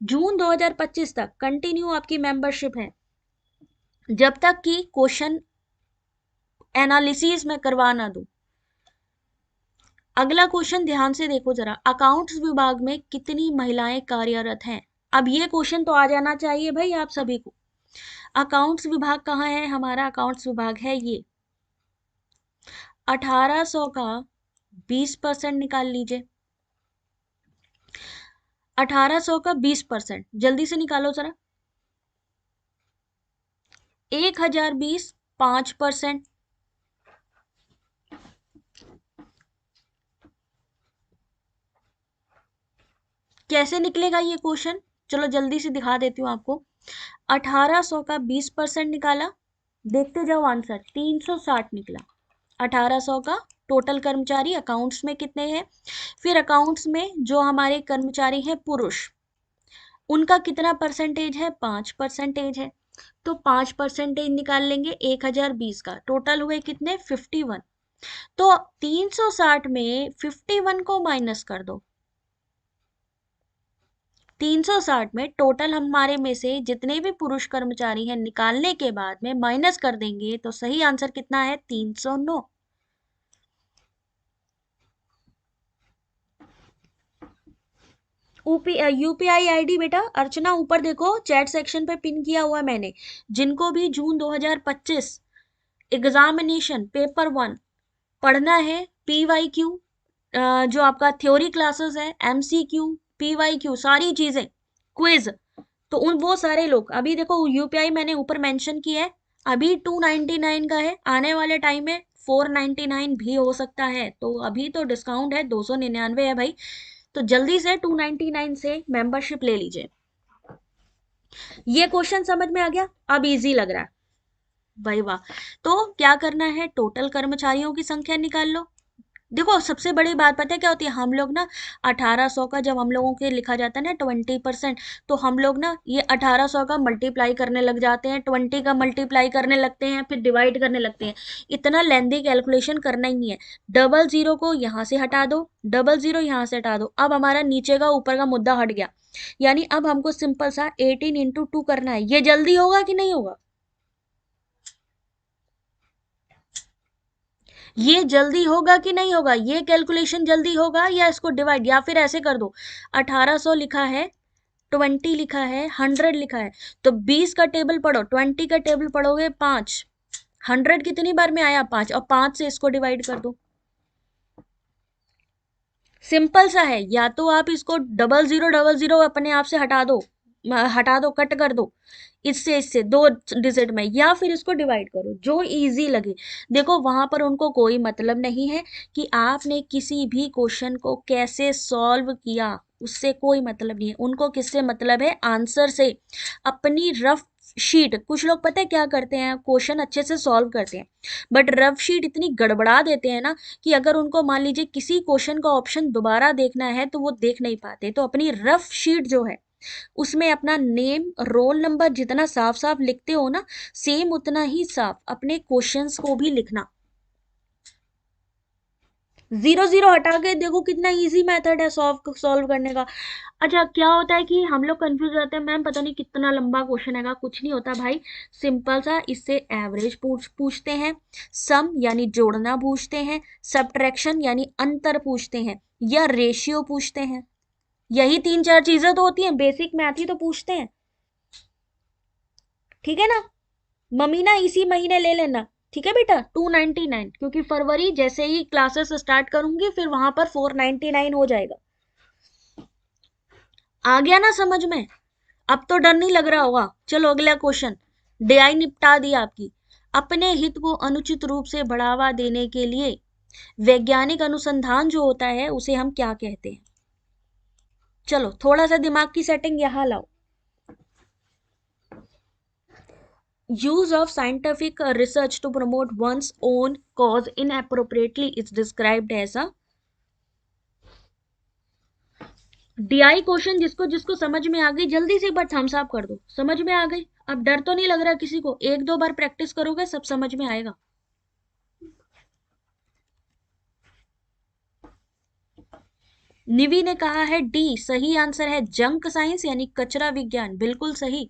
Speaker 1: जून 2025 तक कंटिन्यू आपकी मेंबरशिप है, जब तक कि क्वेश्चन एनालिसिस में करवा ना दूं। अगला क्वेश्चन ध्यान से देखो जरा, अकाउंट्स विभाग में कितनी महिलाएं कार्यरत हैं। अब ये क्वेश्चन तो आ जाना चाहिए भाई आप सभी को। अकाउंट्स विभाग कहाँ है, हमारा अकाउंट्स विभाग है ये, 1800 का 20% निकाल लीजिए, 1800 का 20%, जल्दी से निकालो जरा, 1020 5%, कैसे निकलेगा ये क्वेश्चन, चलो जल्दी से दिखा देती हूँ आपको। 1800 का 20% निकाला, देखते जाओ आंसर 360 निकला। 1800 का टोटल कर्मचारी अकाउंट्स में कितने हैं, फिर अकाउंट्स में जो हमारे कर्मचारी हैं पुरुष, उनका कितना परसेंटेज है, 5% है। तो 5% निकाल लेंगे 1020 का, टोटल हुए कितने 51। तो 360 में 51 को माइनस कर दो। 360 में टोटल हमारे में से जितने भी पुरुष कर्मचारी हैं निकालने के बाद में माइनस कर देंगे तो सही आंसर कितना है 309। यूपीआई आईडी बेटा अर्चना ऊपर देखो चैट सेक्शन पे पिन किया हुआ मैंने। जिनको भी जून 2025 एग्जामिनेशन पेपर 1 पढ़ना है, पीवाईक्यू जो आपका थ्योरी क्लासेस है, एमसीक्यू, पीवाईक्यू सारी चीजें, क्विज, तो उन वो सारे लोग अभी देखो यूपीआई मैंने ऊपर मेंशन किया है, अभी 299 का है, आने वाले टाइम में 499 भी हो सकता है। तो अभी तो डिस्काउंट है 299 है भाई, तो जल्दी से 299 से मेंबरशिप ले लीजिए। ये क्वेश्चन समझ में आ गया, अब इजी लग रहा है भाई वाह। तो क्या करना है, टोटल कर्मचारियों की संख्या निकाल लो। देखो सबसे बड़ी बात पता है क्या होती है, हम लोग ना 1800 का जब हम लोगों के लिखा जाता है ना 20%, तो हम लोग ना ये 1800 का मल्टीप्लाई करने लग जाते हैं, 20 का मल्टीप्लाई करने लगते हैं, फिर डिवाइड करने लगते हैं। इतना लेंदी कैलकुलेशन करना ही नहीं है। डबल जीरो को यहाँ से हटा दो, डबल जीरो यहाँ से हटा दो, अब हमारा नीचे का ऊपर का मुद्दा हट गया। यानी अब हमको सिंपल सा 18 इंटू 2 करना है। ये जल्दी होगा कि नहीं होगा, ये जल्दी होगा कि नहीं होगा, ये कैलकुलेशन जल्दी होगा, या इसको डिवाइड, या फिर ऐसे कर दो 1800 लिखा है, 20 लिखा है, 100 लिखा है, तो 20 का टेबल पढ़ो, 20 का टेबल पढ़ोगे 5, 100 कितनी बार में आया 5, और 5 से इसको डिवाइड कर दो। सिंपल सा है, या तो आप इसको डबल जीरो अपने आप से हटा दो, कट कर दो इससे 2 डिजिट में, या फिर इसको डिवाइड करो, जो इजी लगे। देखो वहां पर उनको कोई मतलब नहीं है कि आपने किसी भी क्वेश्चन को कैसे सॉल्व किया, उससे कोई मतलब नहीं है उनको, किससे मतलब है, आंसर से। अपनी रफ शीट, कुछ लोग पता है क्या करते हैं, क्वेश्चन अच्छे से सॉल्व करते हैं बट रफ शीट इतनी गड़बड़ा देते हैं ना कि अगर उनको मान लीजिए किसी क्वेश्चन का ऑप्शन दोबारा देखना है तो वो देख नहीं पाते। तो अपनी रफ शीट जो है उसमें अपना नेम रोल नंबर जितना साफ साफ लिखते हो ना, सेम उतना ही साफ अपने क्वेश्चंस को भी लिखना। जीरो जीरो हटा के देखो कितना इजी मेथड है सॉल्व करने का। अच्छा क्या होता है कि हम लोग कंफ्यूज हो जाते हैं, मैम पता नहीं कितना लंबा क्वेश्चन है, कुछ नहीं होता भाई, सिंपल सा इससे एवरेज पूछते हैं, सम यानी जोड़ना पूछते हैं, सब्ट्रैक्शन यानी अंतर पूछते हैं, या रेशियो पूछते हैं। यही 3-4 चीजें तो होती हैं, बेसिक मैथ ही तो पूछते हैं, ठीक है ना। मम्मी ना इसी महीने ले लेना, ठीक है बेटा 299, क्योंकि फरवरी जैसे ही क्लासेस स्टार्ट करूंगी फिर वहां पर 499 हो जाएगा। आ गया ना समझ में, अब तो डर नहीं लग रहा होगा। चलो अगला क्वेश्चन, डीआई निपटा दी आपकी। अपने हित को अनुचित रूप से बढ़ावा देने के लिए वैज्ञानिक अनुसंधान जो होता है उसे हम क्या कहते हैं। चलो थोड़ा सा दिमाग की सेटिंग यहां लाओ। Use of scientific research to promote one's own cause inappropriately is described as a DI question. जिसको जिसको समझ में आ गई जल्दी से एक बार थम्स अप कर दो, समझ में आ गई। अब डर तो नहीं लग रहा किसी को, 1-2 बार प्रैक्टिस करोगे सब समझ में आएगा। निवी ने कहा है डी सही आंसर है, जंक साइंस यानी कचरा विज्ञान, बिल्कुल सही।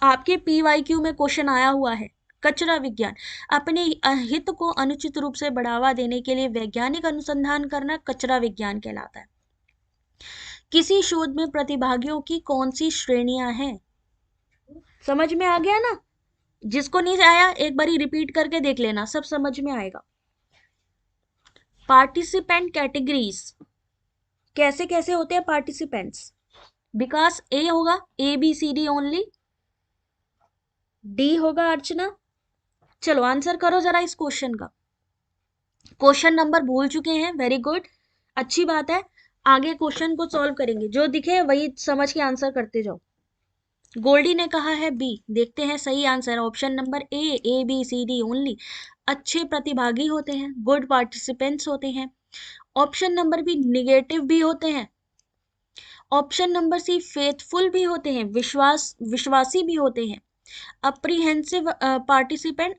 Speaker 1: आपके पीवाईक्यू में क्वेश्चन आया हुआ है, कचरा विज्ञान। अपने हित को अनुचित रूप से बढ़ावा देने के लिए वैज्ञानिक अनुसंधान करना कचरा विज्ञान कहलाता है। किसी शोध में प्रतिभागियों की कौन सी श्रेणियां हैं, समझ में आ गया ना। जिसको नहीं आया एक बारी रिपीट करके देख लेना, सब समझ में आएगा। पार्टिसिपेंट कैटेगरीज कैसे कैसे होते हैं पार्टिसिपेंट्स, विकास ए होगा, ABCD ओनली, डी होगा अर्चना। चलो आंसर करो जरा इस क्वेश्चन का, क्वेश्चन नंबर भूल चुके हैं, वेरी गुड, अच्छी बात है। आगे क्वेश्चन को सॉल्व करेंगे, जो दिखे वही समझ के आंसर करते जाओ। गोल्डी ने कहा है बी, देखते हैं सही answer. Option number A B C D only. अच्छे प्रतिभागी होते हैं, गुड पार्टिसिपेंट्स होते हैं। ऑप्शन नंबर बी निगेटिव भी होते हैं। ऑप्शन नंबर सी फेथफुल भी होते हैं, विश्वासी भी होते हैं। अप्रीहेंसिव पार्टिसिपेंट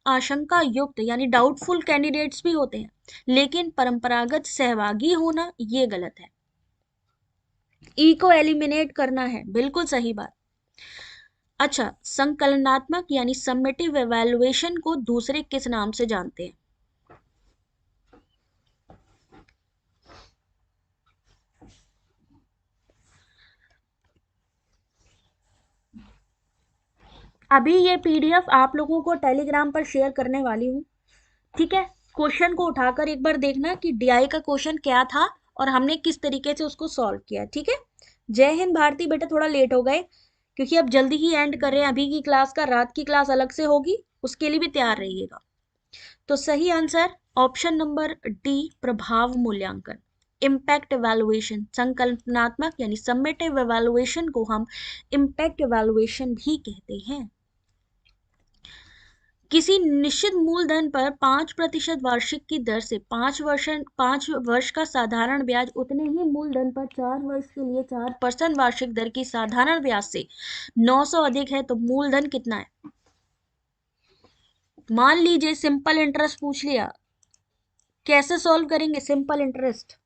Speaker 1: आशंका युक्त यानी डाउटफुल कैंडिडेट्स भी होते हैं। लेकिन परंपरागत सहभागी होना ये गलत है। ई को एलिमिनेट करना है, बिल्कुल सही बात। अच्छा, संकलनात्मक यानी समेटिव एवेल्युएशन को दूसरे किस नाम से जानते हैं? अभी ये पीडीएफ आप लोगों को टेलीग्राम पर शेयर करने वाली हूँ, ठीक है? क्वेश्चन को उठाकर एक बार देखना कि डीआई का क्वेश्चन क्या था और हमने किस तरीके से उसको सॉल्व किया, ठीक है? जय हिंद भारती बेटा, थोड़ा लेट हो गए क्योंकि अब जल्दी ही एंड कर रहे हैं। अभी की क्लास का रात की क्लास अलग से होगी, उसके लिए भी तैयार रहिएगा। तो सही आंसर ऑप्शन नंबर डी, प्रभाव मूल्यांकन, इम्पैक्ट एवेलुएशन। संकल्पनात्मक यानी समेटिव एवेलुएशन को हम इम्पैक्ट एवेलुएशन भी कहते हैं। किसी निश्चित मूलधन पर 5% वार्षिक की दर से 5 वर्ष का साधारण ब्याज उतने ही मूलधन पर 4 वर्ष के लिए 4% वार्षिक दर की साधारण ब्याज से 900 अधिक है तो मूलधन कितना है? मान लीजिए सिंपल इंटरेस्ट पूछ लिया, कैसे सॉल्व करेंगे सिंपल इंटरेस्ट?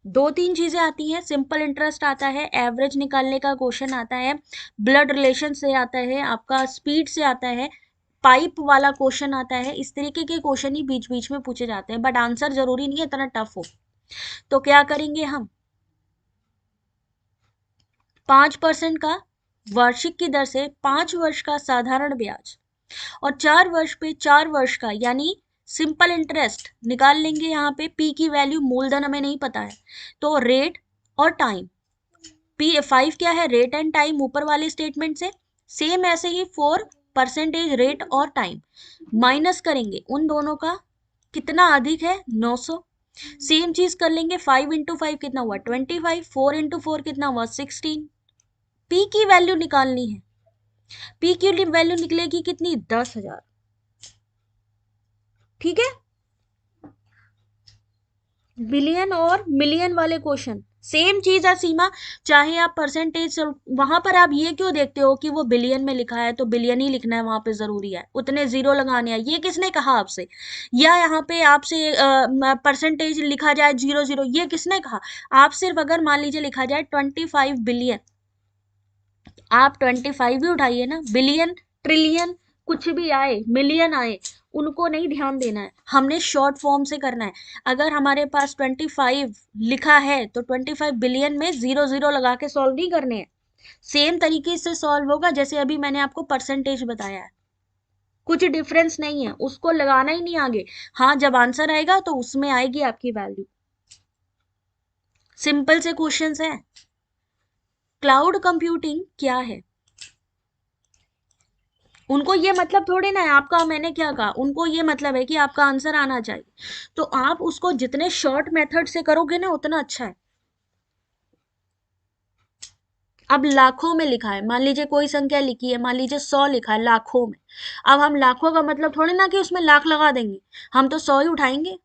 Speaker 1: दो तीन चीजें आती हैं। सिंपल इंटरेस्ट आता है, एवरेज निकालने का क्वेश्चन आता है, ब्लड रिलेशन से आता है, आपका स्पीड से आता है, पाइप वाला क्वेश्चन आता है। इस तरीके के क्वेश्चन ही बीच बीच में पूछे जाते हैं, बट आंसर जरूरी नहीं है इतना टफ हो। तो क्या करेंगे हम, 5% का वार्षिक की दर से 5 वर्ष का साधारण ब्याज और 4 वर्ष पे 4 वर्ष का यानी सिंपल इंटरेस्ट निकाल लेंगे। यहाँ पे पी की वैल्यू, मूलधन हमें नहीं पता है, तो रेट और टाइम। P5 क्या है, रेट एंड टाइम ऊपर वाले स्टेटमेंट से। सेम ऐसे ही 4% रेट और टाइम माइनस करेंगे उन दोनों का, कितना अधिक है 900। सेम चीज कर लेंगे, 5 × 5 कितना हुआ 25, 4 × 4 कितना हुआ 16। पी की वैल्यू निकालनी है, पी की वैल्यू निकलेगी कितनी 10,000, ठीक है? बिलियन और मिलियन वाले क्वेश्चन सेम चीज है सीमा, चाहे आप परसेंटेज, वहां पर आप ये क्यों देखते हो कि वो बिलियन में लिखा है तो बिलियन ही लिखना है, वहां पे जरूरी है उतने जीरो लगाने हैं, ये किसने कहा आपसे? या यहाँ पे आपसे परसेंटेज लिखा जाए 0 0, ये किसने कहा? आप सिर्फ अगर मान लीजिए लिखा जाए 25 बिलियन, आप 25 ही उठाइए ना, बिलियन ट्रिलियन कुछ भी आए, मिलियन आए, उनको नहीं ध्यान देना है, हमने शॉर्ट फॉर्म से करना है। अगर हमारे पास 25 लिखा है तो 25 बिलियन में 0 0 लगा के सॉल्व नहीं करने हैं। सेम तरीके से सॉल्व होगा जैसे अभी मैंने आपको परसेंटेज बताया है, कुछ डिफरेंस नहीं है, उसको लगाना ही नहीं आगे। हाँ, जब आंसर आएगा तो उसमें आएगी आपकी वैल्यू। सिंपल से क्वेश्चंस है। क्लाउड कंप्यूटिंग क्या है? उनको ये मतलब थोड़ी ना है आपका मैंने क्या कहा, उनको ये मतलब है कि आपका आंसर आना चाहिए, तो आप उसको जितने शॉर्ट मेथड से करोगे ना उतना अच्छा है। अब लाखों में लिखा है, मान लीजिए कोई संख्या लिखी है, मान लीजिए 100 लिखा है लाखों में, अब हम लाखों का मतलब थोड़ी ना कि उसमें लाख लगा देंगे, हम तो 100 ही उठाएंगे,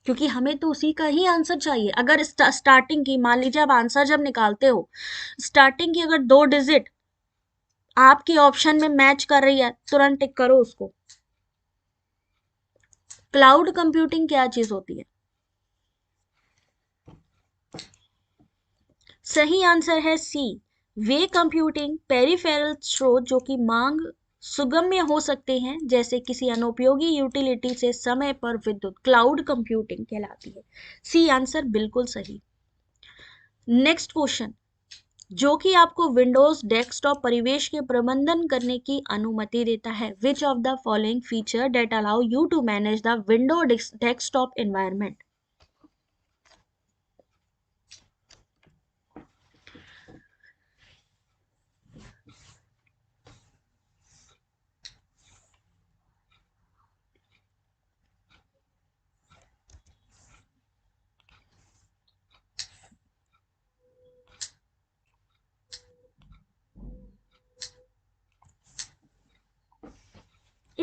Speaker 1: क्योंकि हमें तो उसी का ही आंसर चाहिए। अगर स्टार्टिंग की, मान लीजिए आप आंसर जब निकालते हो, स्टार्टिंग की अगर 2 डिजिट आपके ऑप्शन में मैच कर रही है, तुरंत टिक करो उसको। क्लाउड कंप्यूटिंग क्या चीज होती है? सही आंसर है सी, वे कंप्यूटिंग पेरिफेरल स्रोत जो कि मांग सुगम्य हो सकते हैं, जैसे किसी अनुपयोगी यूटिलिटी से समय पर विद्युत, क्लाउड कंप्यूटिंग कहलाती है। सी आंसर बिल्कुल सही। नेक्स्ट क्वेश्चन, जो कि आपको विंडोज डेस्कटॉप परिवेश के प्रबंधन करने की अनुमति देता है। Which of the following feature that allow you to manage the window desktop environment?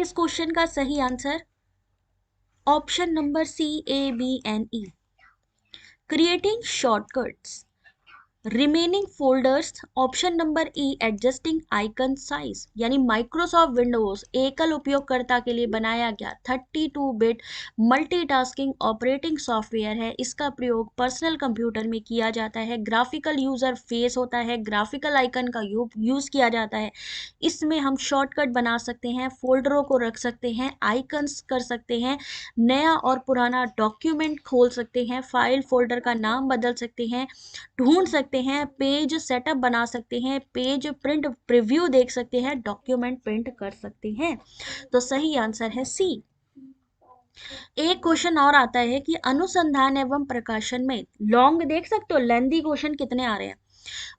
Speaker 1: इस क्वेश्चन का सही answer option number C, ABNE। Creating shortcuts, renaming folders, option number E, adjusting icon size. यानी माइक्रोसॉफ्ट विंडोज एकल उपयोगकर्ता के लिए बनाया गया 32 बिट मल्टीटास्किंग ऑपरेटिंग सॉफ्टवेयर है। इसका प्रयोग पर्सनल कंप्यूटर में किया जाता है। ग्राफिकल यूजर फेस होता है, ग्राफिकल आइकन का यूज किया जाता है। इसमें हम शॉर्टकट बना सकते हैं, फोल्डरों को रख सकते हैं, आइकन्स कर सकते हैं, नया और पुराना डॉक्यूमेंट खोल सकते हैं, फाइल फोल्डर का नाम बदल सकते हैं, ढूंढ सकते हैं, पेज सेटअप बना सकते हैं, पेज प्रिंट प्रीव्यू देख सकते हैं, डॉक्यूमेंट प्रिंट कर सकते हैं। तो सही आंसर है सी। एक क्वेश्चन और आता है कि अनुसंधान एवं प्रकाशन में, लॉन्ग देख सकते हो लेंदी क्वेश्चन कितने आ रहे हैं।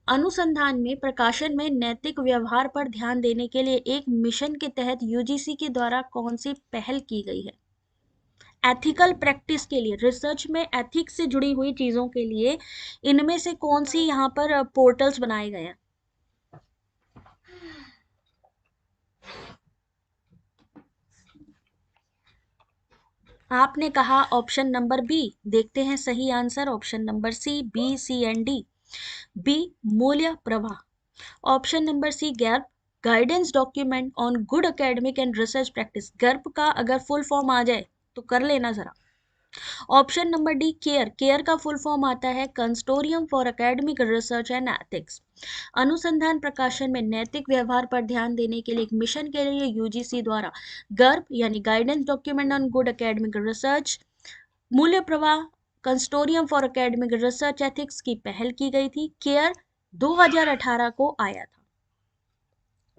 Speaker 1: अनुसंधान में प्रकाशन में नैतिक व्यवहार पर ध्यान देने के लिए एक मिशन के तहत यूजीसी के द्वारा कौन सी पहल की गई है। एथिकल प्रैक्टिस के लिए, रिसर्च में एथिक्स से जुड़ी हुई चीजों के लिए इनमें से कौन सी यहाँ पर पोर्टल्स बनाए गए हैं। आपने कहा ऑप्शन नंबर बी, देखते हैं सही answer option number C, BCND। B, मूल्य प्रवाह। Option number C, GAP guidance document on good academic and research practice. GARP का अगर फुल फॉर्म आ जाए तो कर लेना जरा। Option number D, care. Care का फुल फॉर्म आता है consortium for academic research and ethics. अनुसंधान प्रकाशन में नैतिक व्यवहार पर ध्यान देने के लिए एक मिशन के लिए यूजीसी द्वारा गर्प यानी guidance document on good academic research, मूल्य प्रवाह, consortium for academic research ethics की पहल की गई थी। केयर 2018 को आया था।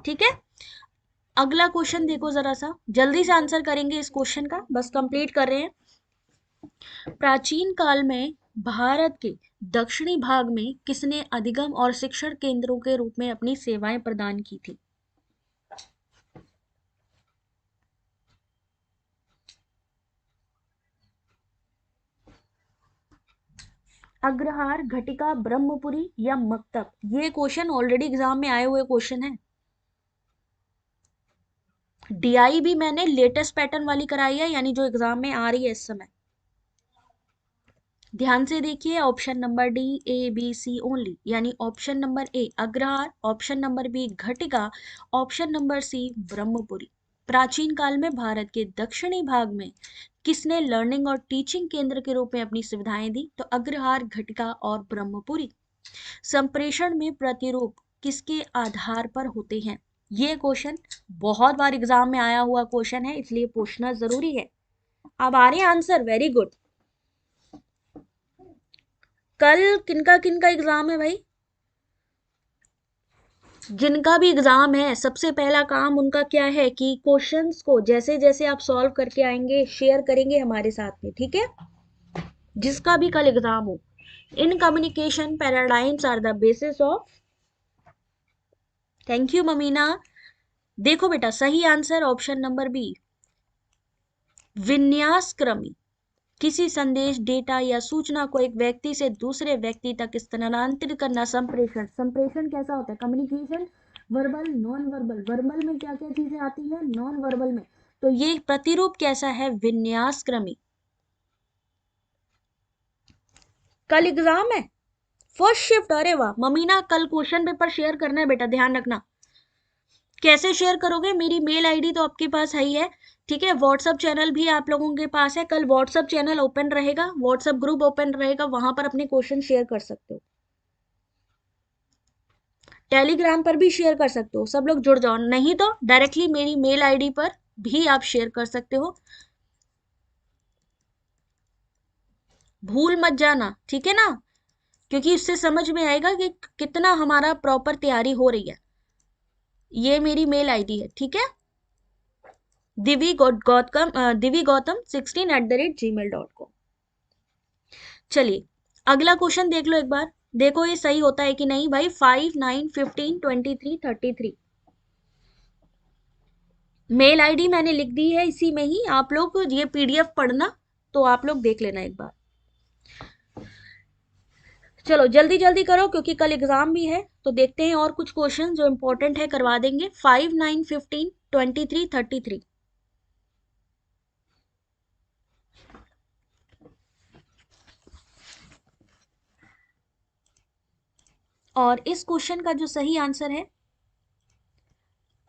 Speaker 1: ठीक है, अगला क्वेश्चन देखो जरा सा, जल्दी से आंसर करेंगे इस क्वेश्चन का, बस कंप्लीट कर रहे हैं। प्राचीन काल में भारत के दक्षिणी भाग में किसने अधिगम और शिक्षण केंद्रों के रूप में अपनी सेवाएं प्रदान की थी। अग्रहार, घटिका, ब्रह्मपुरी या मक्तब। ये क्वेश्चन ऑलरेडी एग्जाम में आए हुए क्वेश्चन है। डीआई भी मैंने लेटेस्ट पैटर्न वाली कराई है, यानी जो एग्जाम में आ रही है इस समय। ध्यान से देखिए, option number D, ABC only, यानी ऑप्शन नंबर ए अग्रहार, ऑप्शन नंबर बी घटिका, ऑप्शन नंबर सी ब्रह्मपुरी। प्राचीन काल में भारत के दक्षिणी भाग में किसने लर्निंग और टीचिंग केंद्र के रूप में अपनी सुविधाएं दी, तो अग्रहार, घटिका और ब्रह्मपुरी। संप्रेषण में प्रतिरूप किसके आधार पर होते हैं। ये क्वेश्चन बहुत बार एग्जाम में आया हुआ क्वेश्चन है, इसलिए पूछना जरूरी है। अब आ रहे हैं आंसर, वेरी गुड। कल किनका किनका एग्जाम है भाई, जिनका भी एग्जाम है सबसे पहला काम उनका क्या है कि क्वेश्चंस को जैसे जैसे आप सॉल्व करके आएंगे शेयर करेंगे हमारे साथ में, ठीक है। जिसका भी कल एग्जाम हो, in communication paradigms are the basis of. Thank you Mamina. देखो बेटा, सही आंसर ऑप्शन नंबर बी, विन्यास क्रमी। किसी संदेश, डेटा या सूचना को एक व्यक्ति से दूसरे व्यक्ति तक स्थानांतरित करना संप्रेषण। संप्रेषण कैसा होता है, communication, verbal, non verbal. Verbal में क्या क्या चीजें आती है, नॉन वर्बल में। तो ये प्रतिरूप कैसा है, विन्यास क्रमी। कल एग्जाम है फर्स्ट शिफ्ट, अरे वाह ममीना, कल क्वेश्चन पेपर शेयर करना है बेटा, ध्यान रखना। कैसे शेयर करोगे, मेरी मेल आईडी तो आपके पास है ही है, ठीक है। व्हाट्सअप चैनल भी आप लोगों के पास है, कल व्हाट्सअप चैनल ओपन रहेगा, व्हाट्सअप ग्रुप ओपन रहेगा, वहां पर अपने क्वेश्चन शेयर कर सकते हो। टेलीग्राम पर भी शेयर कर सकते हो, सब लोग जुड़ जाओ, नहीं तो डायरेक्टली मेरी मेल आईडी पर भी आप शेयर कर सकते हो। भूल मत जाना, ठीक है ना, क्योंकि इससे समझ में आएगा कि कितना हमारा प्रॉपर तैयारी हो रही है। ये मेरी मेल आईडी है, ठीक है, divi.gautam16@gmail.com। चलिए अगला क्वेश्चन देख लो एक बार, देखो ये सही होता है कि नहीं भाई। 5, 9, 15, 23, 33 मेल आईडी मैंने लिख दी है इसी में ही, आप लोग ये पीडीएफ पढ़ना तो आप लोग देख लेना एक बार। चलो जल्दी जल्दी करो क्योंकि कल एग्जाम भी है, तो देखते हैं और कुछ क्वेश्चन जो इंपॉर्टेंट है करवा देंगे। 5, 9, 15, 23, 33 और इस क्वेश्चन का जो सही आंसर है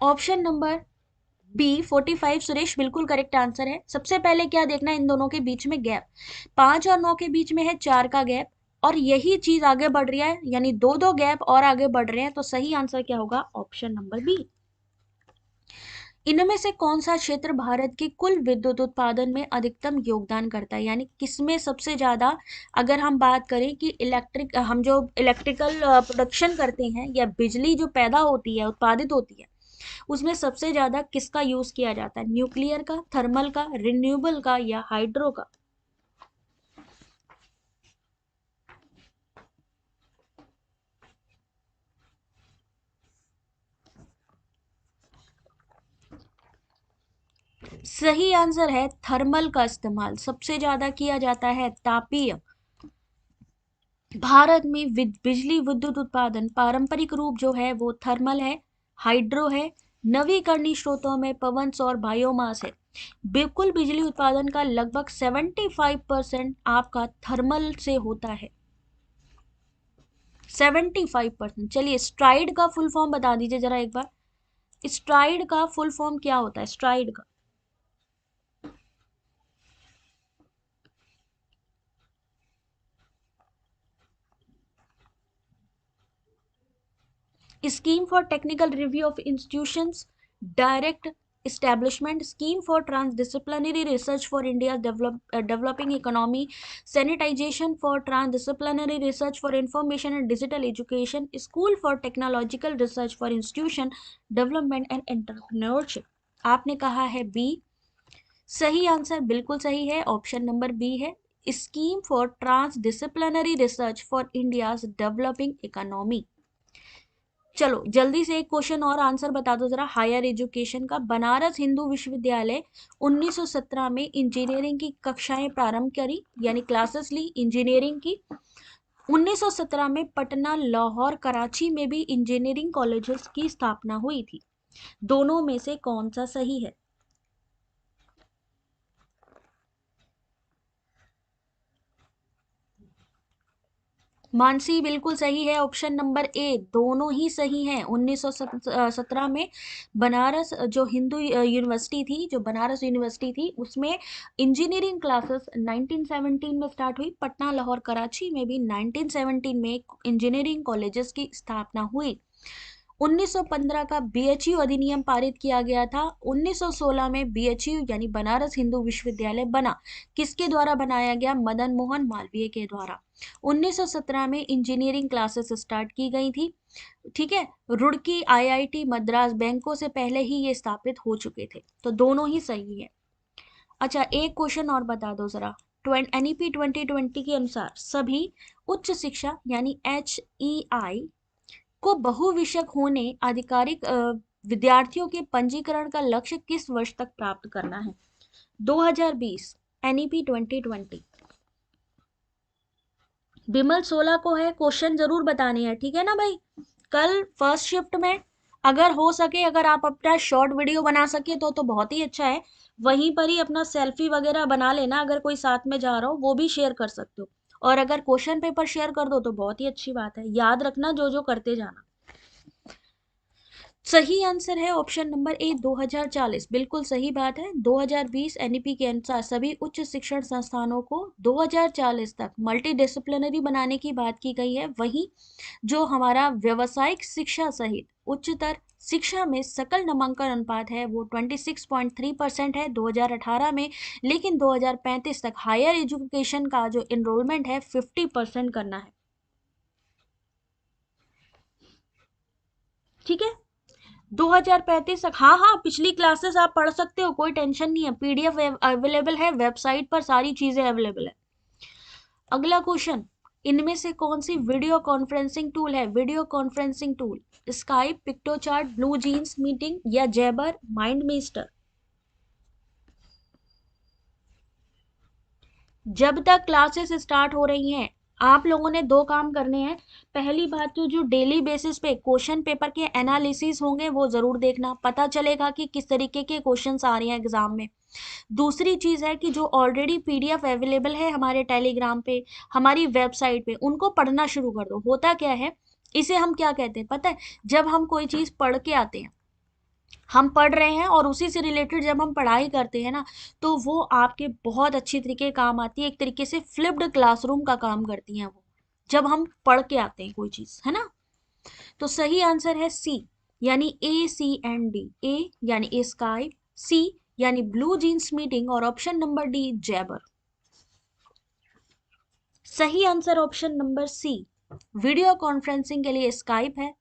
Speaker 1: ऑप्शन नंबर बी 45। सुरेश बिल्कुल करेक्ट आंसर है। सबसे पहले क्या देखना है, इन दोनों के बीच में गैप, 5 और 9 के बीच में है 4 का गैप, और यही चीज आगे बढ़ रही है, यानी दो दो गैप और आगे बढ़ रहे हैं, तो सही आंसर क्या होगा, ऑप्शन नंबर बी। इनमें से कौन सा क्षेत्र भारत के कुल विद्युत उत्पादन में अधिकतम योगदान करता है, यानी किसमें सबसे ज्यादा, अगर हम बात करें कि हम जो इलेक्ट्रिकल प्रोडक्शन करते हैं या बिजली जो पैदा होती है, उत्पादित होती है, उसमें सबसे ज्यादा किसका यूज किया जाता है, न्यूक्लियर का, थर्मल का, रिन्यूएबल का, या हाइड्रो का। सही आंसर है थर्मल का इस्तेमाल सबसे ज्यादा किया जाता है। तापीय भारत में बिजली विद्युत उत्पादन पारंपरिक रूप जो है वो थर्मल है, हाइड्रो है, नवीकरणीय स्रोतों में पवन, सौर, बायोमास है। बिल्कुल बिजली उत्पादन का लगभग 75% आपका थर्मल से होता है, 75%। चलिए स्ट्राइड का फुल फॉर्म बता दीजिए जरा एक बार, स्ट्राइड का फुल फॉर्म क्या होता है, स्ट्राइड का। Scheme for technical review of institutions, direct establishment, scheme for transdisciplinary research for India's developing economy, sanitization for transdisciplinary research for information and digital education, school for technological research for institution development and entrepreneurship। आपने कहा है B, सही answer बिल्कुल सही है, option number B है, scheme for transdisciplinary research for India's developing economy. चलो जल्दी से एक क्वेश्चन और आंसर बता दो जरा, हायर एजुकेशन का। बनारस हिंदू विश्वविद्यालय 1917 में इंजीनियरिंग की कक्षाएं प्रारंभ करी, यानी क्लासेस ली इंजीनियरिंग की। 1917 में पटना, लाहौर, कराची में भी इंजीनियरिंग कॉलेजेस की स्थापना हुई थी। दोनों में से कौन सा सही है? मानसी बिल्कुल सही है, ऑप्शन नंबर ए, दोनों ही सही हैं। 1917 में बनारस जो हिंदू यूनिवर्सिटी थी, जो बनारस यूनिवर्सिटी थी, उसमें इंजीनियरिंग क्लासेस 1917 में स्टार्ट हुई। पटना, लाहौर, कराची में भी 1917 में इंजीनियरिंग कॉलेजेस की स्थापना हुई। 1915 का बीएचयू अधिनियम पारित किया गया था। 1916 में बीएचयू यानी बनारस हिंदू विश्वविद्यालय बना, किसके द्वारा बनाया गया, मदन मोहन मालवीय के द्वारा। 1917 में इंजीनियरिंग क्लासेस स्टार्ट की गई थी, ठीक है। रुड़की, आईआईटी मद्रास बैंकों से पहले ही ये स्थापित हो चुके थे, तो दोनों ही सही है। अच्छा एक क्वेश्चन और बता दो जरा, एनईपी 2020 के अनुसार सभी उच्च शिक्षा यानी HEI को बहुविषयक होने आधिकारिक विद्यार्थियों के पंजीकरण का लक्ष्य किस वर्ष तक प्राप्त करना है? 2020, एनईपी 2020। बिमल 16 को है, क्वेश्चन जरूर बताने हैं, ठीक है ना भाई। कल फर्स्ट शिफ्ट में अगर हो सके, अगर आप अपना शॉर्ट वीडियो बना सके तो बहुत ही अच्छा है। वहीं पर ही अपना सेल्फी वगैरह बना लेना, अगर कोई साथ में जा रहा हो वो भी शेयर कर सकते हो। और अगर क्वेश्चन पेपर शेयर कर दो तो बहुत ही अच्छी बात है, याद रखना जो जो करते जाना। सही आंसर है ऑप्शन नंबर ए, 2040। बिल्कुल सही बात है। 2020 एनईपी के अनुसार सभी उच्च शिक्षण संस्थानों को 2040 तक मल्टी डिसिप्लिनरी बनाने की बात की गई है। वहीं जो हमारा व्यावसायिक शिक्षा सहित उच्चतर शिक्षा में सकल नामांकन अनुपात है वो 26.3% है 2018 में, लेकिन 2035 तक हायर एजुकेशन का जो एनरोलमेंट है 50% करना है, ठीक है। 2035 तक, हाँ हाँ, पिछली क्लासेस आप पढ़ सकते हो, कोई टेंशन नहीं है, पीडीएफ अवेलेबल है, वेबसाइट पर सारी चीजें अवेलेबल है। अगला क्वेश्चन, इनमें से कौन सी वीडियो कॉन्फ्रेंसिंग टूल है, video conferencing tool, Skype, Piktochart, blue jeans meeting, या जैबर, माइंड मिस्टर। जब तक क्लासेस स्टार्ट हो रही हैं आप लोगों ने दो काम करने हैं। पहली बात तो जो डेली बेसिस पे क्वेश्चन पेपर के एनालिसिस होंगे वो जरूर देखना, पता चलेगा कि किस तरीके के क्वेश्चंस आ रहे हैं एग्जाम में। दूसरी चीज है कि जो ऑलरेडी पीडीएफ अवेलेबल है हमारे टेलीग्राम पे, हमारी वेबसाइट पे, उनको पढ़ना शुरू कर दो। होता क्या है इसे हम क्या कहते हैं पता है? जब हम कोई चीज पढ़ के आते हैं, हम पढ़ रहे हैं और उसी से रिलेटेड जब हम पढ़ाई करते हैं ना, तो वो आपके बहुत अच्छी तरीके काम आती है, एक तरीके से फ्लिप्ड क्लासरूम का काम करती हैं वो, जब हम पढ़ के आते हैं कोई चीज, है ना। तो सही आंसर है सी, यानी ACND। ए यानी ए स्काई, सी यानी ब्लू जीन्स मीटिंग, और ऑप्शन नंबर डी जैबर। सही answer option number C, video conferencing के लिए स्काइप है।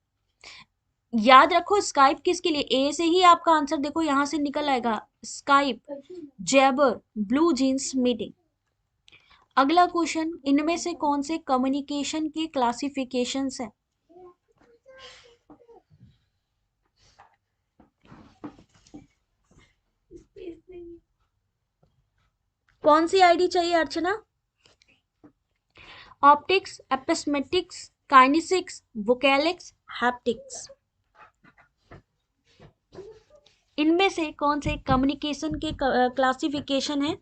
Speaker 1: याद रखो स्काइप किसके लिए, ए से ही आपका आंसर देखो यहां से निकल आएगा, Skype, Jabber, Blue jeans meeting. अगला क्वेश्चन, इनमें से कौन से कम्युनिकेशन के क्लासिफिकेशंस है? कौन सी आईडी चाहिए अर्चना? ऑप्टिक्स, एपिस्मेटिक्स, काइनेसिक्स, वोकैलिक्स, हैप्टिक्स। इनमें से कौन से कम्युनिकेशन के क्लासिफिकेशन है?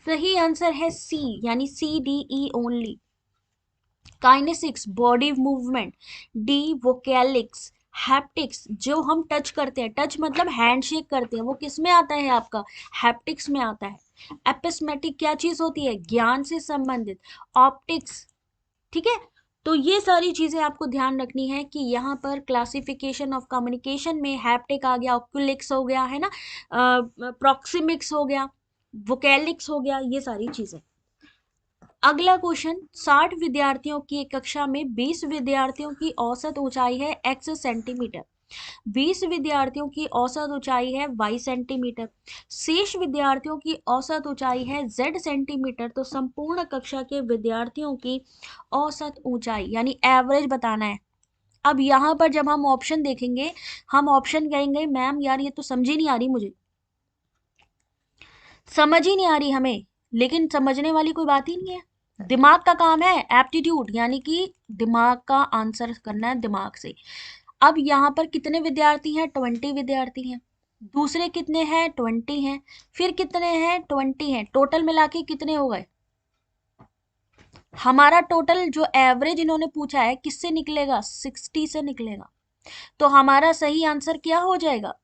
Speaker 1: सही आंसर है सी, यानी CDE only. Kinesics body movement, D vocalics, haptics जो हम टच करते हैं, टच मतलब हैंडशेक करते हैं, वो किस में आता है आपका, हैप्टिक्स में आता है। एपिस्मेटिक क्या चीज होती है, ज्ञान से संबंधित। ऑप्टिक्स, ठीक है। तो ये सारी चीजें आपको ध्यान रखनी है कि यहाँ पर क्लासिफिकेशन ऑफ कम्युनिकेशन में हैप्टिक आ गया, ऑक्यूलिक्स हो गया, है ना, प्रोक्सिमिक्स हो गया, वोकैलिक्स हो गया, ये सारी चीजें। अगला क्वेश्चन, 60 विद्यार्थियों की एक कक्षा में 20 विद्यार्थियों की औसत ऊंचाई है x सेंटीमीटर, 20 विद्यार्थियों की औसत ऊंचाई है y सेंटीमीटर, शेष विद्यार्थियों की औसत ऊंचाई है z सेंटीमीटर, तो संपूर्ण कक्षा के विद्यार्थियों की औसत ऊंचाई यानी एवरेज बताना है। अब यहाँ पर जब हम ऑप्शन देखेंगे, हम ऑप्शन कहेंगे मैम यार ये तो समझ ही नहीं आ रही मुझे, समझ ही नहीं आ रही हमें, लेकिन समझने वाली कोई बात ही नहीं है। दिमाग का काम है, एप्टीट्यूड, यानी कि दिमाग का आंसर करना है दिमाग से। अब यहाँ पर कितने विद्यार्थी हैं, 20 विद्यार्थी हैं, दूसरे कितने हैं, 20 हैं, फिर कितने हैं, 20 हैं, टोटल मिला के कितने हो गए? हमारा टोटल जो एवरेज इन्होंने पूछा है किससे निकलेगा, 60 से निकलेगा। तो हमारा सही आंसर क्या हो जाएगा,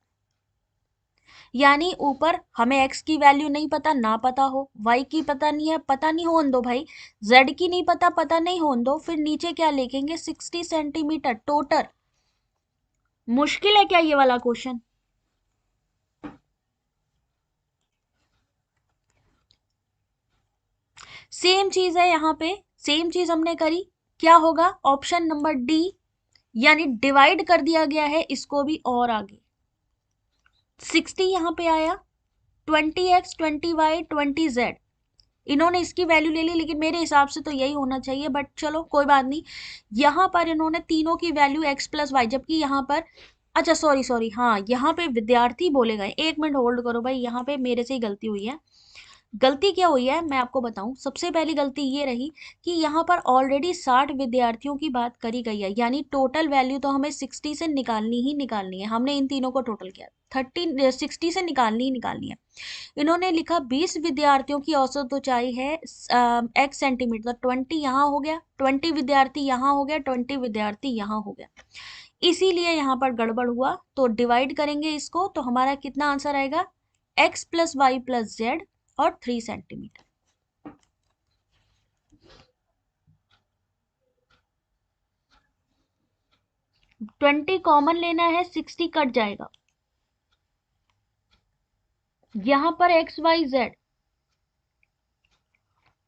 Speaker 1: यानी ऊपर हमें x की वैल्यू नहीं पता, ना पता हो, y की पता नहीं है, पता नहीं होन दो भाई, z की नहीं पता, पता नहीं होन दो, फिर नीचे क्या लिखेंगे, 60 सेंटीमीटर टोटल। मुश्किल है क्या ये वाला क्वेश्चन? सेम चीज है यहाँ पे, सेम चीज हमने करी, क्या होगा, ऑप्शन नंबर डी, यानी डिवाइड कर दिया गया है इसको भी और आगे। 60 यहाँ पे आया, 20x, 20y, 20z, इन्होंने इसकी वैल्यू ले ली, लेकिन मेरे हिसाब से तो यही होना चाहिए, बट चलो कोई बात नहीं। यहाँ पर इन्होंने तीनों की वैल्यू x प्लस वाई, जबकि यहाँ पर, अच्छा सॉरी सॉरी, हाँ यहाँ पे विद्यार्थी बोले गए, एक मिनट होल्ड करो भाई, यहाँ पे मेरे से ही गलती हुई है। गलती क्या हुई है मैं आपको बताऊं, सबसे पहली गलती ये रही कि यहाँ पर ऑलरेडी 60 विद्यार्थियों की बात करी गई है, यानी टोटल वैल्यू तो हमें 60 से निकालनी ही निकालनी है, हमने इन तीनों को टोटल किया, 60 से निकालनी ही निकालनी है। इन्होंने लिखा 20 विद्यार्थियों की औसत ऊंचाई है x सेंटीमीटर, 20 यहाँ हो गया, 20 विद्यार्थी यहाँ हो गया, 20 विद्यार्थी यहाँ हो गया, इसीलिए यहाँ पर गड़बड़ हुआ। तो डिवाइड करेंगे इसको तो हमारा कितना आंसर आएगा, x plus Y plus Z और 3 सेंटीमीटर। ट्वेंटी कॉमन लेना है, 60 कट जाएगा, यहां पर एक्स वाई जेड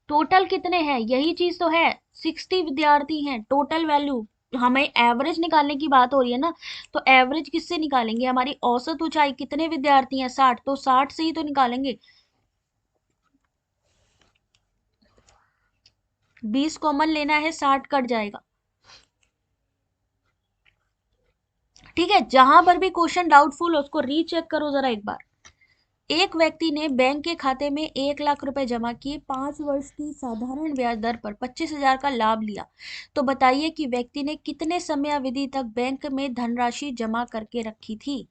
Speaker 1: टोटल कितने हैं, यही चीज तो है, 60 विद्यार्थी हैं, टोटल वैल्यू, हमें एवरेज निकालने की बात हो रही है ना, तो एवरेज किससे निकालेंगे, हमारी औसत ऊंचाई कितने विद्यार्थी हैं, 60, तो 60 से ही तो निकालेंगे, 20 कॉमन लेना है, 60 कट जाएगा। ठीक है, जहां पर भी क्वेश्चन डाउटफुल हो उसको रीचेक करो जरा एक बार। एक व्यक्ति ने बैंक के खाते में 1 लाख रुपए जमा किए, 5 वर्ष की साधारण ब्याज दर पर 25,000 का लाभ लिया, तो बताइए कि व्यक्ति ने कितने समयावधि तक बैंक में धनराशि जमा करके रखी थी?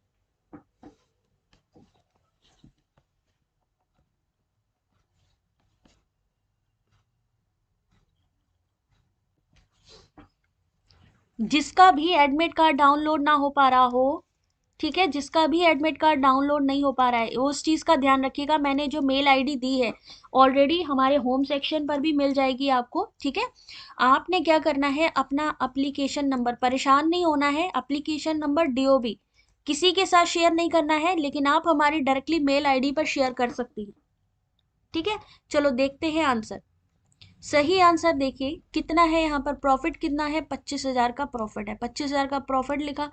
Speaker 1: जिसका भी एडमिट कार्ड डाउनलोड ना हो पा रहा हो, ठीक है, जिसका भी एडमिट कार्ड डाउनलोड नहीं हो पा रहा है उस चीज़ का ध्यान रखिएगा। मैंने जो मेल आईडी दी है ऑलरेडी हमारे होम सेक्शन पर भी मिल जाएगी आपको, ठीक है। आपने क्या करना है, अपना एप्लीकेशन नंबर, परेशान नहीं होना है, एप्लीकेशन नंबर डीओबी किसी के साथ शेयर नहीं करना है, लेकिन आप हमारी डायरेक्टली मेल आईडी पर शेयर कर सकती हैं, ठीक है। चलो देखते हैं आंसर। सही आंसर देखिए कितना है यहाँ पर, प्रॉफिट कितना है, 25,000 का प्रॉफिट है। 25,000 का प्रॉफिट लिखा,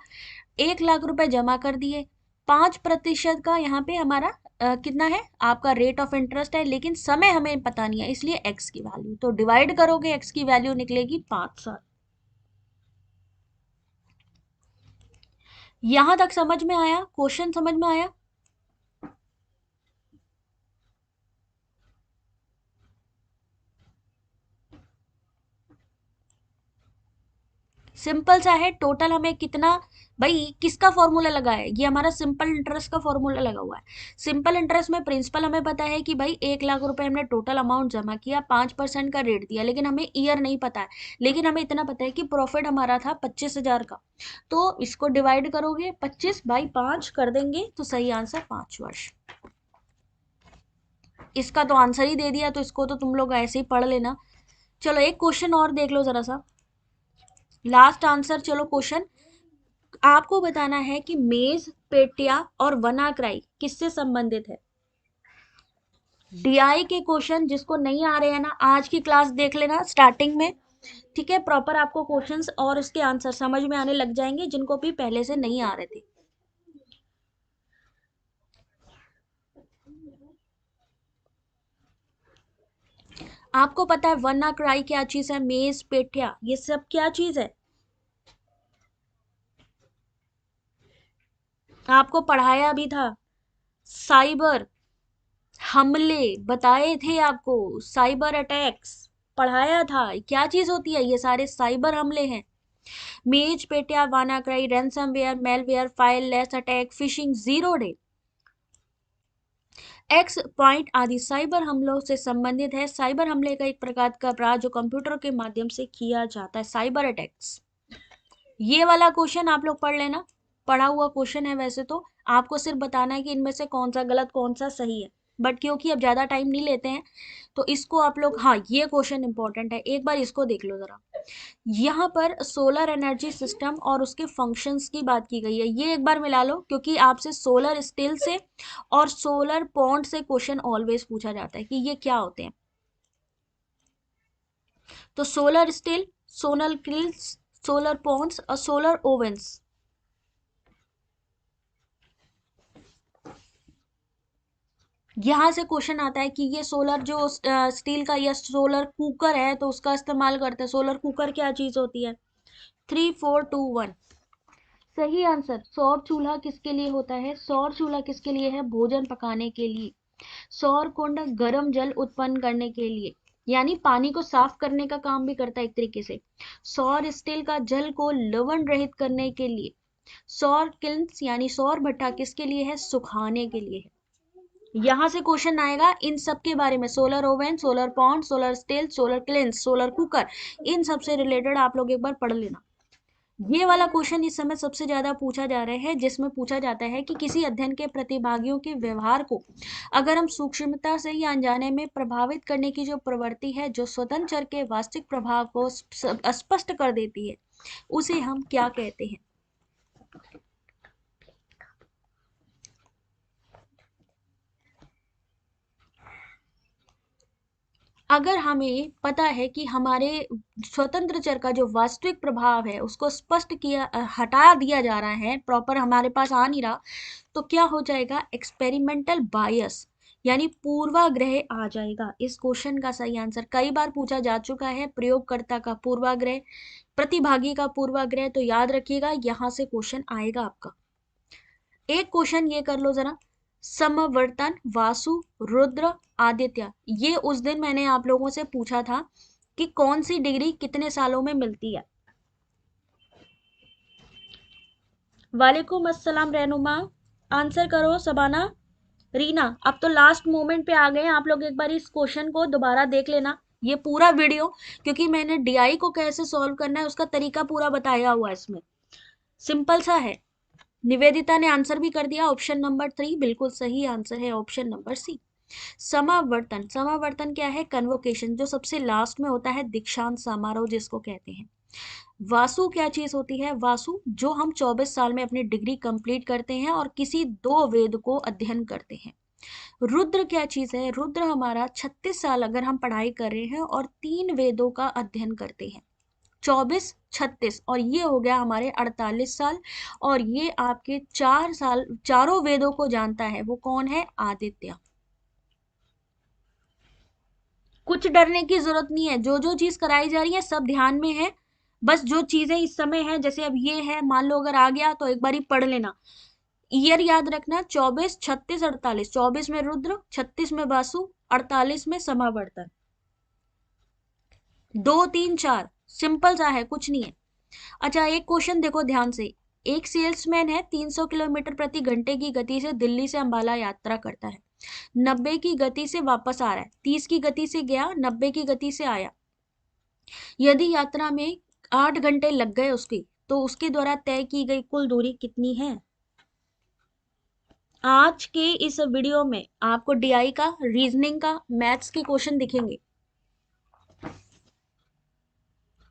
Speaker 1: 1 लाख रुपए जमा कर दिए, 5% का यहाँ पे हमारा कितना है आपका रेट ऑफ इंटरेस्ट है, लेकिन समय हमें पता नहीं है, इसलिए एक्स की वैल्यू तो डिवाइड करोगे, एक्स की वैल्यू निकलेगी 5 साल। यहां तक समझ में आया, क्वेश्चन समझ में आया। सिंपल सा है, टोटल हमें कितना, भाई किसका फॉर्मूला लगा है, ये हमारा सिंपल इंटरेस्ट का फॉर्मूला लगा हुआ है। सिंपल इंटरेस्ट में प्रिंसिपल हमें पता है कि भाई 1 लाख रुपए हमने टोटल अमाउंट जमा किया, 5% का रेट दिया, लेकिन हमें ईयर नहीं पता है। लेकिन हमें इतना पता है कि प्रॉफिट हमारा था 25,000 का, तो इसको डिवाइड करोगे 25/5 कर देंगे तो सही आंसर 5 वर्ष। इसका तो आंसर ही दे दिया, तो इसको तो तुम लोग ऐसे ही पढ़ लेना। चलो एक क्वेश्चन और देख लो जरा सा, लास्ट आंसर। चलो क्वेश्चन आपको बताना है कि मेज, पेटिया और वनाक्राई किससे संबंधित है। डीआई के क्वेश्चन जिसको नहीं आ रहे हैं ना, आज की क्लास देख लेना स्टार्टिंग में, ठीक है। प्रॉपर आपको क्वेश्चंस और उसके आंसर समझ में आने लग जाएंगे, जिनको भी पहले से नहीं आ रहे थे। आपको पता है वनाक्राई क्या चीज है, मेज, पेटिया, ये सब क्या चीज है, आपको पढ़ाया भी था। साइबर हमले बताए थे आपको, साइबर अटैक्स पढ़ाया था, क्या चीज होती है, ये सारे साइबर हमले हैं। Maze, Petya, WannaCry, ransomware, malware, fileless attack, phishing, zero day, X point आदि साइबर हमलों से संबंधित है। साइबर हमले का एक प्रकार का अपराध जो कंप्यूटर के माध्यम से किया जाता है, साइबर अटैक्स। ये वाला क्वेश्चन आप लोग पढ़ लेना, पढ़ा हुआ क्वेश्चन है वैसे तो, आपको सिर्फ बताना है कि इनमें से कौन सा गलत कौन सा सही है, बट क्योंकि अब ज्यादा टाइम नहीं लेते हैं तो इसको आप लोग, हाँ ये क्वेश्चन इंपॉर्टेंट है, एक बार इसको देख लो जरा। यहाँ पर सोलर एनर्जी सिस्टम और उसके फंक्शंस की बात की गई है, ये एक बार मिला लो, क्योंकि आपसे सोलर स्टिल से और सोलर पॉन्ड से क्वेश्चन ऑलवेज पूछा जाता है कि ये क्या होते हैं। तो solar still, solar grills, solar ponds और सोलर ओवेंस, यहाँ से क्वेश्चन आता है कि ये सोलर जो स्टील का या सोलर कुकर है तो उसका इस्तेमाल करते हैं। सोलर कुकर क्या चीज होती है, 3 4 2 1 सही आंसर। सौर चूल्हा किसके लिए होता है, सौर चूल्हा किसके लिए है, भोजन पकाने के लिए। सौर कुंड गर्म जल उत्पन्न करने के लिए, यानी पानी को साफ करने का काम भी करता है एक तरीके से। सौर स्टील का जल को लवण रहित करने के लिए। सौर किल्न्स यानी सौर भट्ठा किसके लिए है, सुखाने के लिए है। यहां से क्वेश्चन आएगा इन सब के बारे में, solar oven, solar pond, solar still, solar kilns, solar cooker, इन सब से रिलेटेड आप लोग एक बार पढ़ लेना। ये वाला क्वेश्चन इस समय सबसे ज्यादा पूछा जा रहा है, जिसमें पूछा जाता है कि किसी अध्ययन के प्रतिभागियों के व्यवहार को अगर हम सूक्ष्मता से या अनजाने में प्रभावित करने की जो प्रवृत्ति है, जो स्वतंत्र चर के वास्तविक प्रभाव को स्पष्ट कर देती है, उसे हम क्या कहते हैं। अगर हमें पता है कि हमारे स्वतंत्र चर का जो वास्तविक प्रभाव है उसको स्पष्ट किया, हटा दिया जा रहा है, प्रॉपर हमारे पास आ नहीं रहा, तो क्या हो जाएगा, एक्सपेरिमेंटल बायस, यानी पूर्वाग्रह आ जाएगा। इस क्वेश्चन का सही आंसर कई बार पूछा जा चुका है, प्रयोगकर्ता का पूर्वाग्रह, प्रतिभागी का पूर्वाग्रह, तो याद रखिएगा यहां से क्वेश्चन आएगा आपका। एक क्वेश्चन ये कर लो जरा, समवर्तन, वासु, रुद्र, आदित्य, ये उस दिन मैंने आप लोगों से पूछा था कि कौन सी डिग्री कितने सालों में मिलती है। वालेकुम अस्सलाम रहनुमा, आंसर करो सबाना, रीना। अब तो लास्ट मोमेंट पे आ गए हैं आप लोग, एक बार इस क्वेश्चन को दोबारा देख लेना। ये पूरा वीडियो, क्योंकि मैंने डीआई को कैसे सॉल्व करना है उसका तरीका पूरा बताया हुआ है इसमें, सिंपल सा है। निवेदिता ने आंसर भी कर दिया, ऑप्शन नंबर 3 बिल्कुल सही आंसर है, ऑप्शन नंबर सी। समावर्तन, समावर्तन क्या है? कन्वोकेशन, जो सबसे लास्ट में होता है, दीक्षांत समारोह जिसको कहते हैं। वासु क्या चीज होती है? वासु जो हम 24 साल में अपनी डिग्री कंप्लीट करते हैं और किसी दो वेद को अध्ययन करते हैं। रुद्र क्या चीज है? रुद्र हमारा 36 साल अगर हम पढ़ाई कर रहे हैं और 3 वेदों का अध्ययन करते हैं, 24 36 और ये हो गया हमारे 48 साल। और ये आपके 4 साल चारों वेदों को जानता है, वो कौन है? आदित्य। कुछ डरने की जरूरत नहीं है, जो जो चीज कराई जा रही है सब ध्यान में है। बस जो चीजें इस समय है, जैसे अब ये है, मान लो अगर आ गया तो एक बारी पढ़ लेना। ईयर याद रखना, 24 36 48, 24 में रुद्र, 36 में वासु, 48 में समावर्तन। 2 3 4, सिंपल सा है, कुछ नहीं है। अच्छा एक क्वेश्चन देखो ध्यान से। एक सेल्समैन है, 300 किलोमीटर प्रति घंटे की गति से दिल्ली से अंबाला यात्रा करता है, 90 की गति से वापस आ रहा है, 30 की गति से गया, 90 की गति से आया। यदि यात्रा में 8 घंटे लग गए उसकी, तो उसके द्वारा तय की गई कुल दूरी कितनी है? आज के इस वीडियो में आपको डीआई का, रीजनिंग का, मैथ्स के क्वेश्चन दिखेंगे।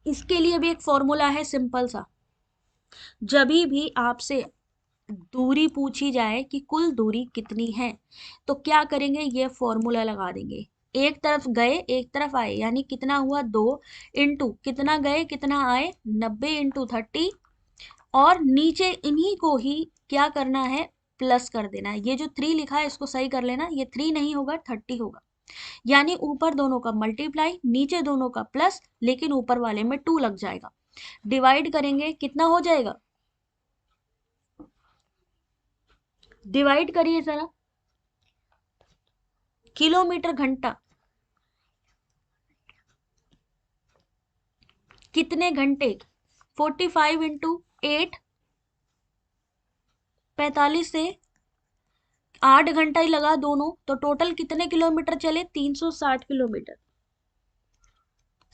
Speaker 1: इसके लिए भी एक फॉर्मूला है सिंपल सा। जब भी आपसे दूरी पूछी जाए कि कुल दूरी कितनी है, तो क्या करेंगे? ये फॉर्मूला लगा देंगे। एक तरफ गए एक तरफ आए, यानी कितना हुआ? 2 इंटू कितना गए कितना आए, 90 × 30। और नीचे इन्हीं को ही क्या करना है? प्लस कर देना है। ये जो 3 लिखा है इसको सही कर लेना, ये 3 नहीं होगा 30 होगा। यानी ऊपर दोनों का मल्टीप्लाई, नीचे दोनों का प्लस, लेकिन ऊपर वाले में 2 लग जाएगा। डिवाइड करेंगे, कितना हो जाएगा? डिवाइड करिए जरा। किलोमीटर घंटा, कितने घंटे? 45 × 8, 45 से 8 घंटा ही लगा दोनों, तो टोटल कितने किलोमीटर चले? 360 किलोमीटर।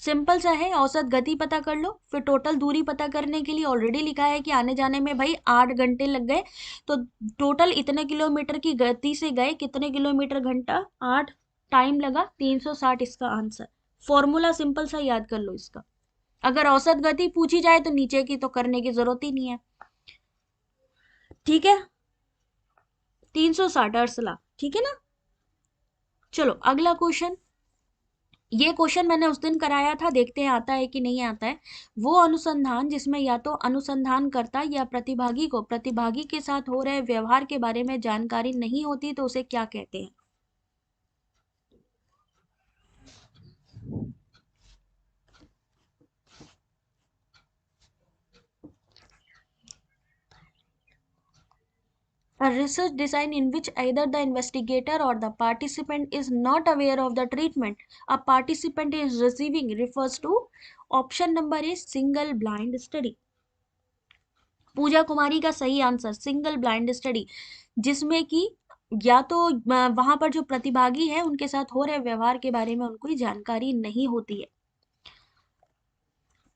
Speaker 1: सिंपल सा है, औसत गति पता कर लो, फिर टोटल दूरी पता करने के लिए ऑलरेडी लिखा है कि आने जाने में भाई 8 घंटे लग गए, तो टोटल इतने किलोमीटर की गति से गए, कितने किलोमीटर घंटा? 8, टाइम लगा 360, इसका आंसर। फॉर्मूला सिंपल सा याद कर लो इसका। अगर औसत गति पूछी जाए तो नीचे की तो करने की जरूरत ही नहीं है, ठीक है? 360 अरसला, ठीक है ना? चलो अगला क्वेश्चन। ये क्वेश्चन मैंने उस दिन कराया था, देखते हैं आता है कि नहीं आता है। वो अनुसंधान जिसमें या तो अनुसंधानकर्ता या प्रतिभागी को प्रतिभागी के साथ हो रहे व्यवहार के बारे में जानकारी नहीं होती, तो उसे क्या कहते हैं? A research design in which either the investigator or the participant is not aware of the treatment a participant is receiving refers to, option number is single blind study। पूजा कुमारी का सही आंसर सिंगल ब्लाइंड स्टडी, जिसमें कि या तो वहां पर जो प्रतिभागी है उनके साथ हो रहे व्यवहार के बारे में उनको जानकारी नहीं होती है।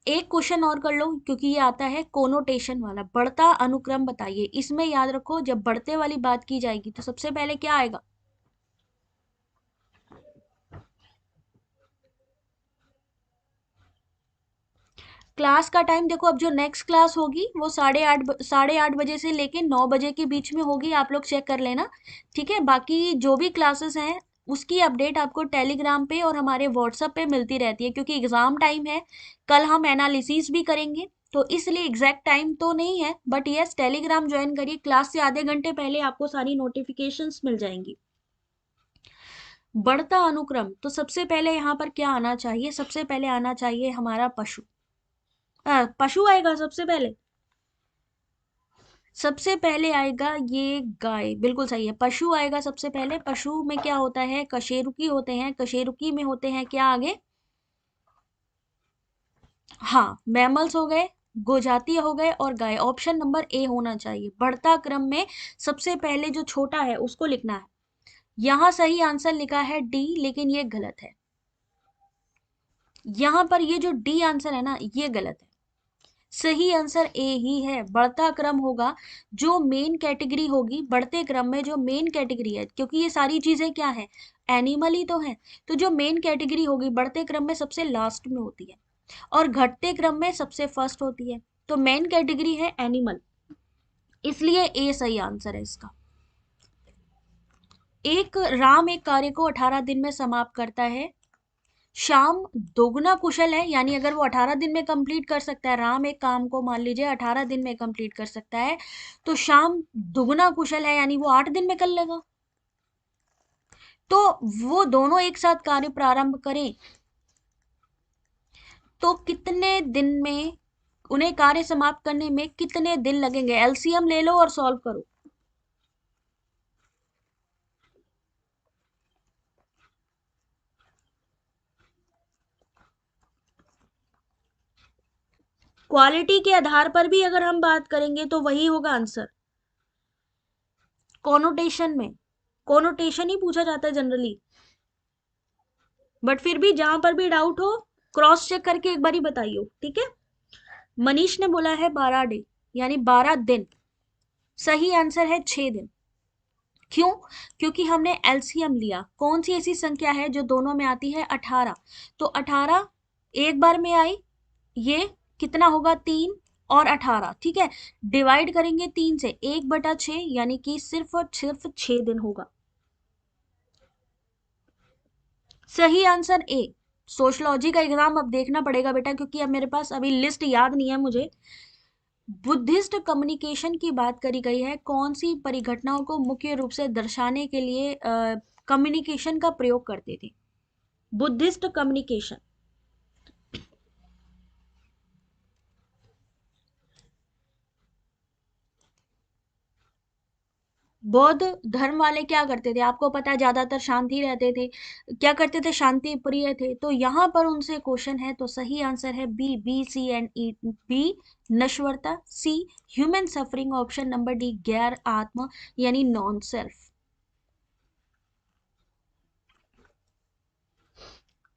Speaker 1: एक क्वेश्चन और कर लो, क्योंकि ये आता है कोनोटेशन वाला। बढ़ता अनुक्रम बताइए। इसमें याद रखो, जब बढ़ते वाली बात की जाएगी तो सबसे पहले क्या आएगा? क्लास का टाइम देखो, अब जो नेक्स्ट क्लास होगी वो 8:30 बजे से लेके 9 बजे के बीच में होगी, आप लोग चेक कर लेना, ठीक है? बाकी जो भी क्लासेस हैं उसकी अपडेट आपको टेलीग्राम पे और हमारे व्हाट्सएप पे मिलती रहती है, क्योंकि एग्जाम टाइम है, कल हम एनालिसिस भी करेंगे, तो इसलिए एग्जैक्ट टाइम तो नहीं है, बट यस टेलीग्राम ज्वाइन करिए, क्लास से आधे घंटे पहले आपको सारी नोटिफिकेशंस मिल जाएंगी। बढ़ता अनुक्रम, तो सबसे पहले यहाँ पर क्या आना चाहिए? सबसे पहले आना चाहिए हमारा पशु। पशु आएगा सबसे पहले, सबसे पहले आएगा ये गाय, बिल्कुल सही है, पशु आएगा सबसे पहले। पशु में क्या होता है? कशेरुकी होते हैं, कशेरुकी में होते हैं क्या आगे? हाँ, मैमल्स हो गए, गोजातीय हो गए और गाय। ऑप्शन नंबर ए होना चाहिए। बढ़ता क्रम में सबसे पहले जो छोटा है उसको लिखना है। यहाँ सही आंसर लिखा है डी, लेकिन ये गलत है। यहां पर ये जो डी आंसर है ना, ये गलत है। सही आंसर ए ही है। बढ़ता क्रम होगा, जो मेन कैटेगरी होगी, बढ़ते क्रम में जो मेन कैटेगरी है, क्योंकि ये सारी चीजें क्या है, एनिमल ही तो है, तो जो मेन कैटेगरी होगी बढ़ते क्रम में सबसे लास्ट में होती है और घटते क्रम में सबसे फर्स्ट होती है। तो मेन कैटेगरी है एनिमल, इसलिए ए सही आंसर है इसका। एक राम एक कार्य को 18 दिन में समाप्त करता है। श्याम दोगुना कुशल है, यानी अगर वो 18 दिन में कंप्लीट कर सकता है, राम एक काम को मान लीजिए 18 दिन में कंप्लीट कर सकता है, तो श्याम दुगुना कुशल है, यानी वो 8 दिन में कर लेगा। तो वो दोनों एक साथ कार्य प्रारंभ करें तो कितने दिन में, उन्हें कार्य समाप्त करने में कितने दिन लगेंगे? एलसीएम ले लो और सॉल्व करो। क्वालिटी के आधार पर भी अगर हम बात करेंगे तो वही होगा आंसर। कोनोटेशन में, कोनोटेशन ही पूछा जाता है जनरली, बट फिर भी जहां पर भी डाउट हो क्रॉस चेक करके एक बार ही बताइए, ठीक है। मनीष ने बोला है 12 डे, यानी 12 दिन। सही आंसर है 6 दिन। क्यों? क्योंकि हमने एलसीएम लिया। कौन सी ऐसी संख्या है जो दोनों में आती है? 18। तो 18 एक बार में आई, ये कितना होगा? 3 और 18, ठीक है। डिवाइड करेंगे 3 से, 1/6, यानी कि सिर्फ और सिर्फ 6 दिन होगा। सही आंसर ए। सोशलॉजी का एग्जाम अब देखना पड़ेगा बेटा, क्योंकि अब मेरे पास अभी लिस्ट याद नहीं है मुझे। बुद्धिस्ट कम्युनिकेशन की बात करी गई है, कौन सी परिघटनाओं को मुख्य रूप से दर्शाने के लिए कम्युनिकेशन का प्रयोग करते थे? Buddhist communication. बौद्ध धर्म वाले क्या करते थे? आपको पता है ज्यादातर शांति रहते थे, क्या करते थे? शांति प्रिय थे। तो यहाँ पर उनसे क्वेश्चन है, तो सही आंसर है B, B C and E. B नश्वरता, C human suffering, option number D गैर आत्म, यानी नॉन सेल्फ।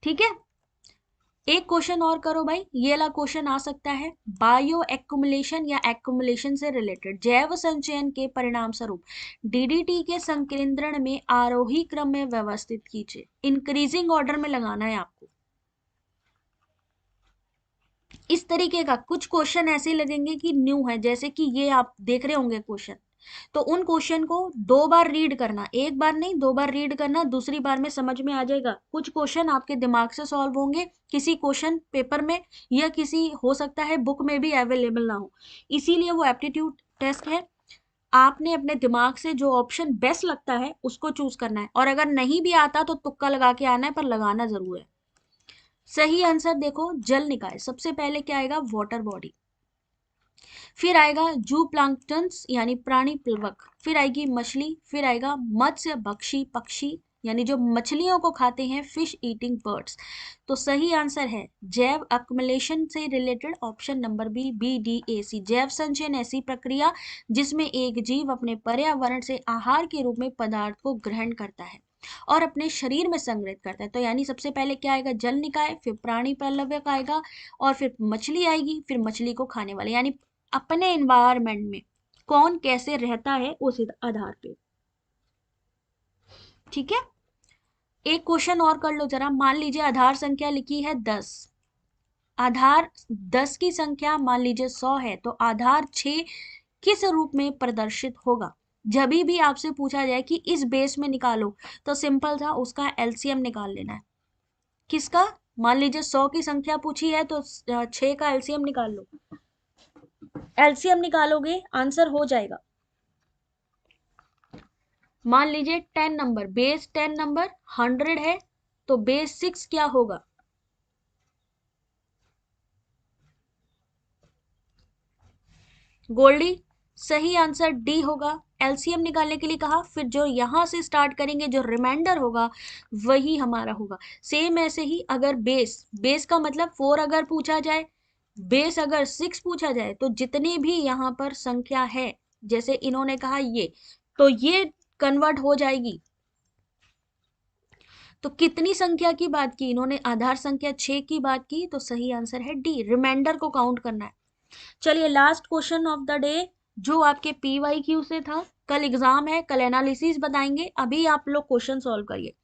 Speaker 1: ठीक है, एक क्वेश्चन और करो भाई, ये वाला क्वेश्चन आ सकता है। बायो एक्युमुलेशन या एक्युमुलेशन से रिलेटेड, जैव संचयन के परिणाम स्वरूप डीडीटी के संकेंद्रण में आरोही क्रम में व्यवस्थित कीजिए। इंक्रीजिंग ऑर्डर में लगाना है आपको। इस तरीके का कुछ क्वेश्चन ऐसे लगेंगे कि न्यू है, जैसे कि ये आप देख रहे होंगे क्वेश्चन, तो उन क्वेश्चन को 2 बार रीड करना, एक बार नहीं 2 बार रीड करना, दूसरी बार में समझ में आ जाएगा। कुछ क्वेश्चन आपके दिमाग से सॉल्व होंगे, किसी क्वेश्चन पेपर में या किसी हो सकता है बुक में भी अवेलेबल ना हो, इसीलिए वो एप्टीट्यूड टेस्ट है। आपने अपने दिमाग से जो ऑप्शन बेस्ट लगता है उसको चूज करना है, और अगर नहीं भी आता तो तुक्का लगा के आना है, पर लगाना जरूर है। सही आंसर देखो, जल निकाय। सबसे पहले क्या आएगा? Water body. फिर आएगा जू प्लांक्टन्स, यानी प्राणी प्लवक। फिर आएगी मछली। फिर आएगा मत्स्य भक्षी पक्षी, यानी जो मछलियों को खाते हैं, फिश ईटिंग बर्ड्स। तो सही आंसर है जैव अक्युमुलेशन से related, option number B, B D A C. जैव संचयन ऐसी प्रक्रिया जिसमें एक जीव अपने पर्यावरण से आहार के रूप में पदार्थ को ग्रहण करता है और अपने शरीर में संग्रहित करता है। तो यानी सबसे पहले क्या आएगा? जल निकाय, फिर प्राणी प्लवक आएगा, और फिर मछली आएगी, फिर मछली को खाने वाले, यानी अपने एनवायरनमेंट में कौन कैसे रहता है उस आधार पे। ठीक है, एक क्वेश्चन और कर लो जरा। मान लीजिए आधार संख्या लिखी है 10, आधार 10 की संख्या मान लीजिए 100 है, तो आधार 6 किस रूप में प्रदर्शित होगा? जब भी आपसे पूछा जाए कि इस बेस में निकालो, तो सिंपल था, उसका एलसीएम निकाल लेना है। किसका? मान लीजिए 100 की संख्या पूछी है, तो 6 का एलसीएम निकाल लो। एलसीएम निकालोगे आंसर हो जाएगा। मान लीजिए 10 नंबर, बेस 10 नंबर 100 है, तो बेस 6 क्या होगा? गोल्डी, सही आंसर डी होगा। एलसीएम निकालने के लिए कहा, फिर जो यहां से स्टार्ट करेंगे, जो रिमाइंडर होगा वही हमारा होगा। सेम ऐसे ही अगर बेस, बेस का मतलब 4 अगर पूछा जाए, बेस अगर 6 पूछा जाए, तो जितनी भी यहाँ पर संख्या है, जैसे इन्होंने कहा ये, तो ये कन्वर्ट हो जाएगी। तो कितनी संख्या की बात की इन्होंने? आधार संख्या 6 की बात की, तो सही आंसर है डी, रिमाइंडर को काउंट करना है। चलिए last question of the day जो आपके PYQ से था। कल एग्जाम है, कल एनालिसिस बताएंगे, अभी आप लोग क्वेश्चन सॉल्व करिए।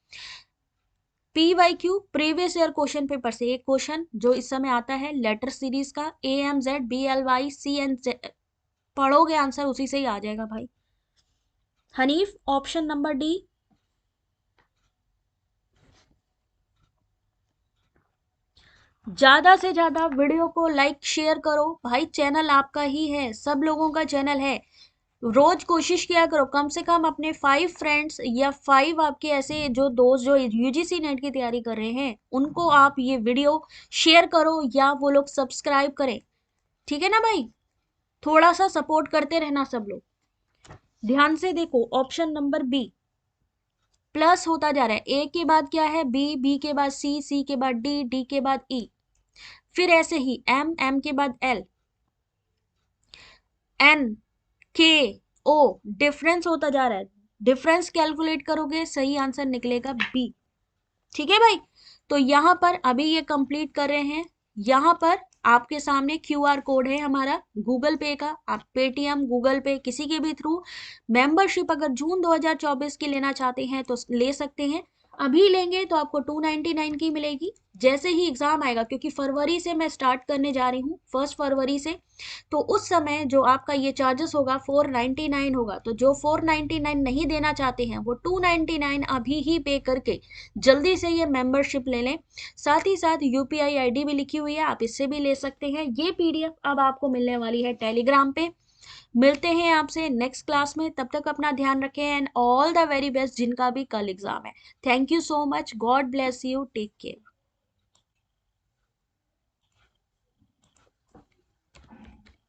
Speaker 1: PYQ previous year question paper से एक क्वेश्चन जो इस समय आता है लेटर सीरीज का, AMZ BLY CNZ, पढ़ोगे आंसर उसी से ही आ जाएगा भाई। Hanif, option number D. ज्यादा से ज्यादा वीडियो को लाइक शेयर करो भाई, चैनल आपका ही है, सब लोगों का चैनल है। रोज कोशिश किया करो कम से कम अपने 5 फ्रेंड्स या 5 आपके ऐसे जो दोस्त जो UGC नेट की तैयारी कर रहे हैं उनको आप ये वीडियो शेयर करो या वो लोग सब्सक्राइब करें, ठीक है ना भाई? थोड़ा सा सपोर्ट करते रहना सब लोग। ध्यान से देखो, ऑप्शन नंबर बी प्लस होता जा रहा है। ए के बाद क्या है? बी, बी के बाद सी, सी के बाद डी, डी के बाद ई, फिर ऐसे ही एम, एम के बाद एल, एन, के, ओ, डिफरेंस होता जा रहा है। डिफरेंस कैलकुलेट करोगे सही आंसर निकलेगा बी, ठीक है भाई? तो यहां पर अभी ये कंप्लीट कर रहे हैं। यहां पर आपके सामने QR कोड है हमारा गूगल पे का, आप पेटीएम, गूगल पे किसी के भी थ्रू मेंबरशिप अगर जून 2024 की लेना चाहते हैं तो ले सकते हैं। अभी लेंगे तो आपको 299 की मिलेगी। जैसे ही एग्जाम आएगा, क्योंकि फरवरी से मैं स्टार्ट करने जा रही हूँ, 1 फरवरी से, तो उस समय जो आपका ये चार्जेस होगा 499 होगा। तो जो 499 नहीं देना चाहते हैं वो 299 अभी ही पे करके जल्दी से ये मेंबरशिप ले लें। साथ ही साथ UPI ID भी लिखी हुई है, आप इससे भी ले सकते हैं। ये PDF अब आपको मिलने वाली है टेलीग्राम पे। मिलते हैं आपसे नेक्स्ट क्लास में, तब तक अपना ध्यान रखें and all the very best जिनका भी कल एग्जाम है। Thank you so much, God bless you, take care.